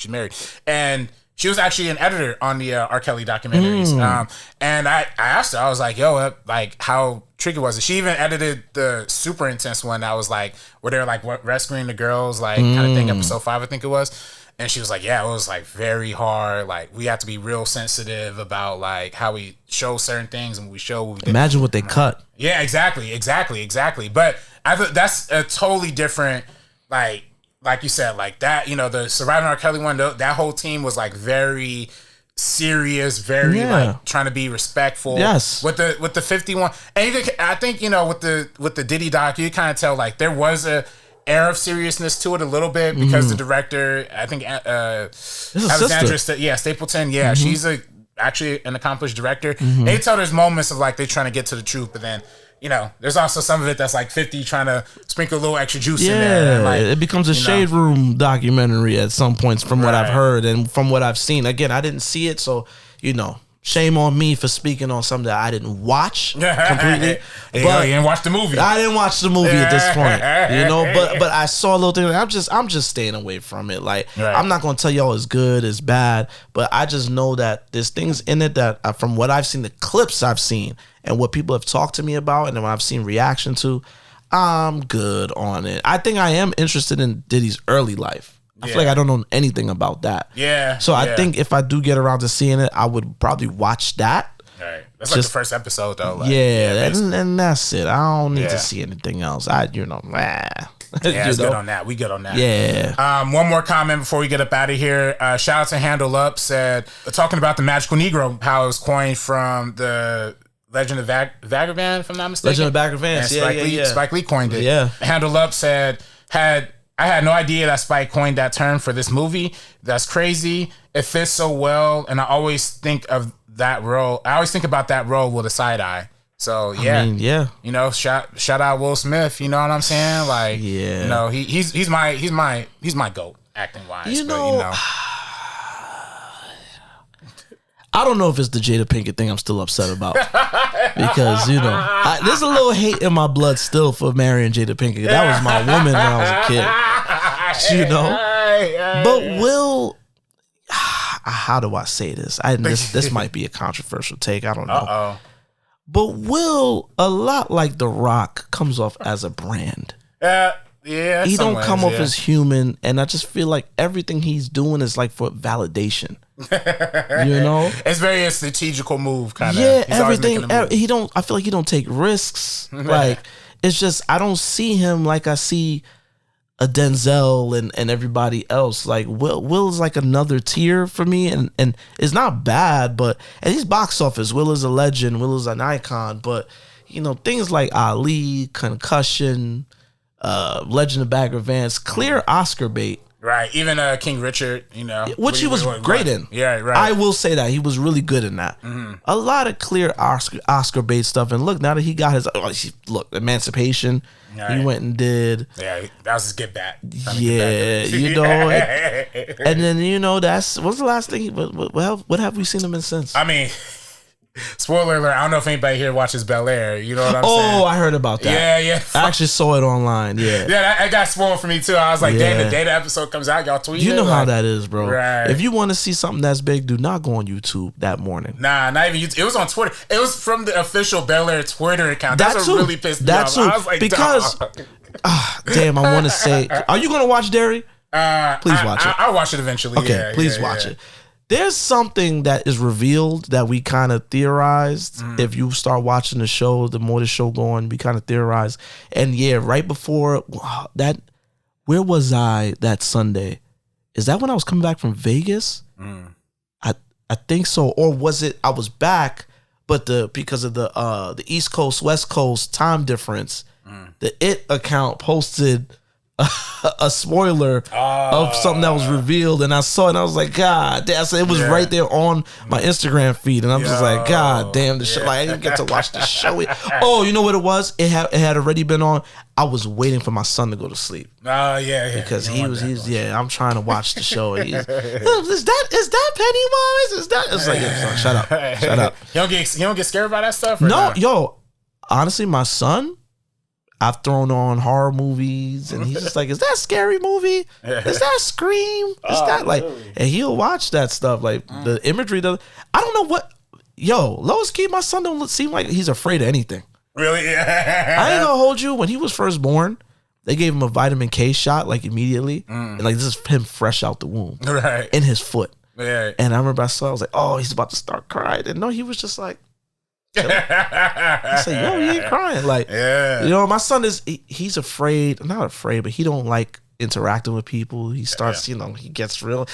married and. She was actually an editor on the R. Kelly documentaries. And I asked her, I was like, yo, like how tricky was it? She even edited the super intense one that was like, where they were like rescuing the girls, like kind of thing, episode 5, I think it was. And she was like, yeah, it was like very hard. Like we have to be real sensitive about like how we show certain things and we show what we did. Imagine what they cut. Yeah, exactly. But I thought that's a totally different, like you said, like that, the Surviving R. Kelly one, that whole team was like very serious, very like trying to be respectful. Yes. With the 51, and I think with the Diddy doc, you kind of tell like there was a air of seriousness to it a little bit because the director, I think, Alexandra, Stapleton, she's actually an accomplished director. They tell there's moments of like they're trying to get to the truth, but then. There's also some of it that's like 50 trying to sprinkle a little extra juice in there. Like, it becomes a Shade Room documentary at some points from what I've heard and from what I've seen. Again, I didn't see it, so, shame on me for speaking on something that I didn't watch completely. But you didn't watch the movie. I didn't watch the movie at this point, but I saw a little thing. I'm just staying away from it. Like I'm not gonna tell y'all it's good, it's bad, but I just know that there's things in it that from what I've seen, the clips I've seen, and what people have talked to me about, and what I've seen reaction to, I'm good on it. I think I am interested in Diddy's early life. I feel like I don't know anything about that. Yeah. So I think if I do get around to seeing it, I would probably watch that. Right. That's like the first episode though. Like, and that's it. I don't need to see anything else. Yeah, it's good on that. We good on that. Yeah. One more comment before we get up out of here. Shout out to Handle Up said, talking about the magical Negro, how it was coined from the Legend of Vagabond, if I'm not mistaken. Legend of Vagabond. Spike Lee coined it. Yeah. Handle Up said, I had no idea that Spike coined that term for this movie. That's crazy. It fits so well, and I always think of that role. I always think about that role with a side eye. So I mean, shout out Will Smith. You know what I'm saying? Like, he's my GOAT acting wise. I don't know if it's the Jada Pinkett thing I'm still upset about because there's a little hate in my blood still for marrying Jada Pinkett. That was my woman when I was a kid, But Will, how do I say this? This might be a controversial take. I don't know. But Will, a lot like The Rock, comes off as a brand. He don't come off as human, and I just feel like everything he's doing is like for validation. It's very a strategical move, kind of. Yeah, everything. I feel like he don't take risks. Like it's just I don't see him like I see a Denzel and everybody else. Like Will is like another tier for me, and it's not bad, but and he's box office. Will is a legend. Will is an icon. But things like Ali, Concussion, Legend of Bagger Vance, clear Oscar bait. Right, even King Richard, which he was great in. Yeah, right. I will say that he was really good in that. A lot of clear Oscar bait stuff, and look, now that he got his Emancipation, he went and did. Yeah, that was his get back. Yeah, and then that's what's the last thing? What have we seen him in since? I mean. Spoiler alert, I don't know if anybody here watches Bel Air. You know what I'm saying? Oh, I heard about that. Yeah. I actually saw it online. Yeah, that got spoiled for me too. I was like, damn, the day the episode comes out, y'all tweet it. You know how that is, bro. Right. If you want to see something that's big, do not go on YouTube that morning. Nah, not even YouTube. It was on Twitter. It was from the official Bel Air Twitter account. That's what really pissed me off. I was like, because, damn, I want to say, are you going to watch DERRY? Please watch it. I'll watch it eventually. Okay, please watch it. There's something that is revealed that we kind of theorized. If you start watching the show, the more the show going, we kind of theorized. And right before that, where was I that Sunday? Is that when I was coming back from Vegas? I think so. Or was it I was back, but because of the East Coast, West Coast time difference, the It account posted a spoiler of something that was revealed, and I saw it and I was like, God damn. So it was right there on my Instagram feed, and I'm just like, God damn, the show. Like, I didn't get to watch the show. Oh, you know what it was? It had already been on. I was waiting for my son to go to sleep. Oh, yeah. Because he's I'm trying to watch the show. And is that Pennywise? Is that? It's like, shut up. You don't get scared by that stuff? No, yo, honestly, my son, I've thrown on horror movies, and he's just like, is that a scary movie? Is that Scream? Is that like, really? And he'll watch that stuff. Like the imagery does. I don't know what. Yo, lowest key, my son don't seem like he's afraid of anything. Really? Yeah. I ain't gonna hold you. When he was first born, they gave him a vitamin K shot like immediately, and like this is him fresh out the womb, right, in his foot. Yeah. And I remember I was like, oh, he's about to start crying, and no, he was just like. I said, yo, he ain't crying. Like, you know, my son he's afraid, not afraid, but he don't like interacting with people. He starts, you know, he gets real,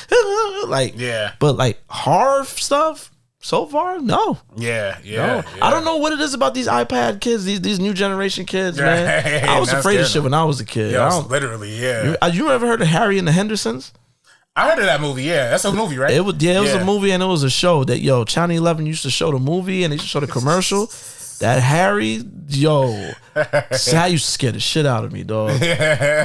like, but like horror stuff, so far, no. No. I don't know what it is about these iPad kids, these new generation kids, man. I was afraid of shit when I was a kid. Literally, You ever heard of Harry and the Hendersons? I heard of that movie. Yeah, that's a movie, right? It was a movie, and it was a show that Channel 11 used to show the movie, and they used to show the commercial. That Harry, that used to scare the shit out of me, dog.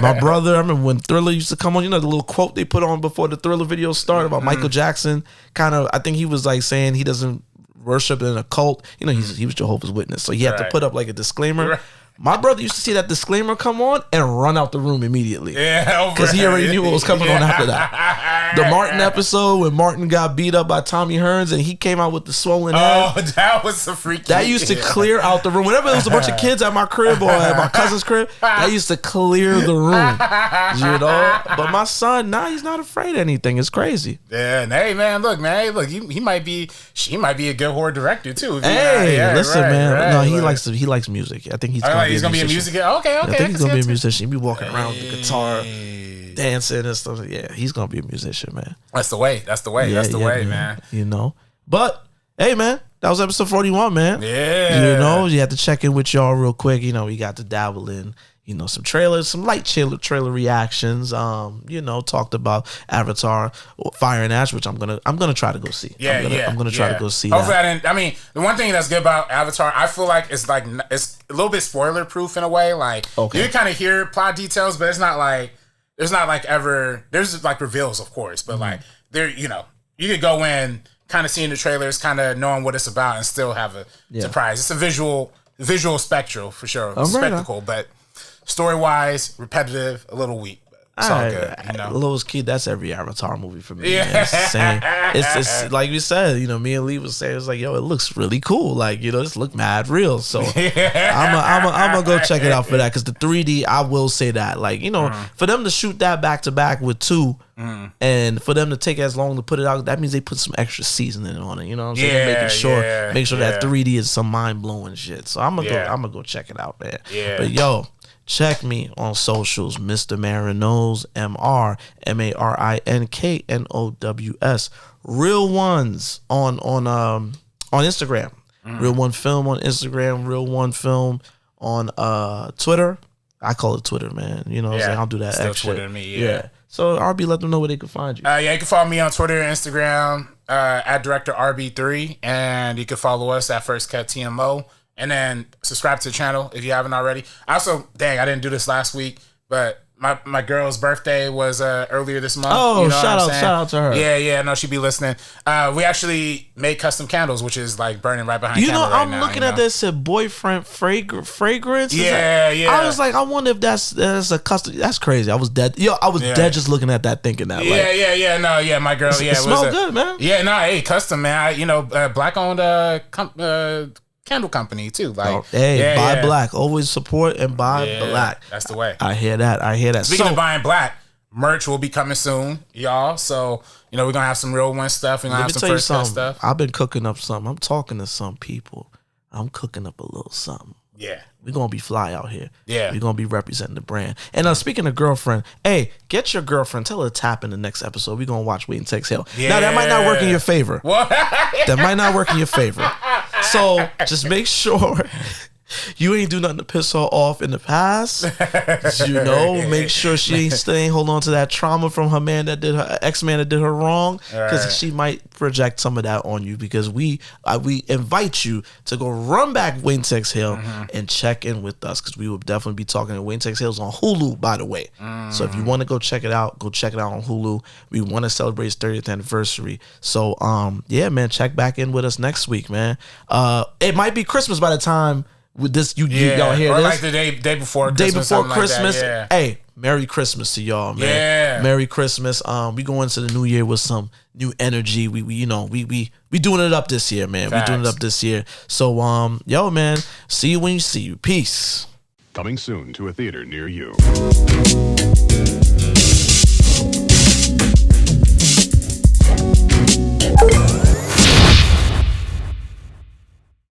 My brother, I remember when Thriller used to come on. You know the little quote they put on before the Thriller video started about Michael Jackson. Kind of, I think he was like saying he doesn't worship in a cult. You know, he was Jehovah's Witness, so he had to put up like a disclaimer. Right. My brother used to see that disclaimer come on and run out the room immediately. Yeah, because he already knew what was coming on after that. The Martin episode when Martin got beat up by Tommy Hearns and he came out with the swollen head. Oh, that was a freaky. That used to clear out the room. Whenever there was a bunch of kids at my crib or at my cousin's crib, that used to clear the room. You know? But my son, he's not afraid of anything. It's crazy. Yeah, and hey, man, look, he might be a good horror director too. Listen, man. No, he likes music. I think he's gonna be a music. Okay. I think he's gonna be a musician. He be walking around with the guitar, dancing and stuff. Yeah, he's gonna be a musician, man. That's the way. That's the way, man. You know. But hey, man, that was episode 41, man. Yeah. You know, you have to check in with y'all real quick. You know, we got to dabble in, you know, some trailers, some light trailer reactions. You know, talked about Avatar, Fire and Ash, which I'm gonna try to go see. I'm gonna try to go see. Hopefully, I mean, the one thing that's good about Avatar, I feel like it's a little bit spoiler proof in a way. Like you can kind of hear plot details, but it's not like there's like reveals, of course, but like there, you know, you could go in kind of seeing the trailers, kind of knowing what it's about, and still have a surprise. It's a visual spectral for sure, spectacle, but story-wise, repetitive, a little weak. It's all good, you know. Lowest key, that's every Avatar movie for me. Yeah. It's the same. It's like we said, you know, me and Lee was saying, it's like, yo, it looks really cool. Like, you know, this look mad real. So I'm gonna go check it out for that. Because the 3D, I will say that. Like, you know, for them to shoot that back to back with 2, and for them to take as long to put it out, that means they put some extra seasoning on it. You know what I'm saying? Make sure that 3D is some mind blowing shit. So I'm gonna go check it out, man. Yeah. But yo, check me on socials, MrMarinKnows, MrMarinKnows. Real Ones on Instagram. Real One Film on Instagram. Real One Film on Twitter. I call it Twitter, man. You know what I'm saying? I'll do that Still extra. Twitter me, yeah. So RB, let them know where they can find you. You can follow me on Twitter and Instagram at Director RB3, and you can follow us at First Cut TMO. And then subscribe to the channel if you haven't already. Also, I didn't do this last week, but my girl's birthday was earlier this month. Oh, you know shout out to her. Yeah, no, she'd be listening. We actually made custom candles, which is like burning right behind camera right now. I'm looking at this, said boyfriend fragrance. Yeah. I was like, I wonder if that's a custom. That's crazy. I was dead. Yo, I was dead just looking at that, thinking that. Yeah. My girl. It smelled good, man. Yeah, custom, man. Black owned candle company too. Like, buy black. Always support and buy black. That's the way. I hear that. Speaking of buying black, merch will be coming soon, y'all. So, you know, we're gonna have some Real One stuff. We're gonna have some First Cut stuff. I've been cooking up something. I'm talking to some people. I'm cooking up a little something. Yeah. We're gonna be fly out here. Yeah. We're gonna be representing the brand. And speaking of girlfriend, hey, get your girlfriend, tell her to tap in the next episode. We're gonna watch Wait and Exhale. Yeah. Now that might not work in your favor. What? That might not work in your favor. So just make sure You ain't do nothing to piss her off in the past. Make sure she ain't staying, hold on to that trauma from her man that did her ex-man that did her wrong, because she might project some of that on you. Because we invite you to go run back Wayne Tex Hill and check in with us, because we will definitely be talking to Wayne Tex Hill's on Hulu, by the way. So if you want to go check it out on Hulu. We want to celebrate his 30th anniversary. So yeah, man, check back in with us next week, man. It might be Christmas by the time with this y'all hear or this. like the day before Christmas. Like that, Hey, Merry Christmas to y'all, man. Yeah. Merry Christmas. We go into the new year with some new energy. We doing it up this year, man. Facts. We doing it up this year. So yo, man, see you when you see you. Peace. Coming soon to a theater near you.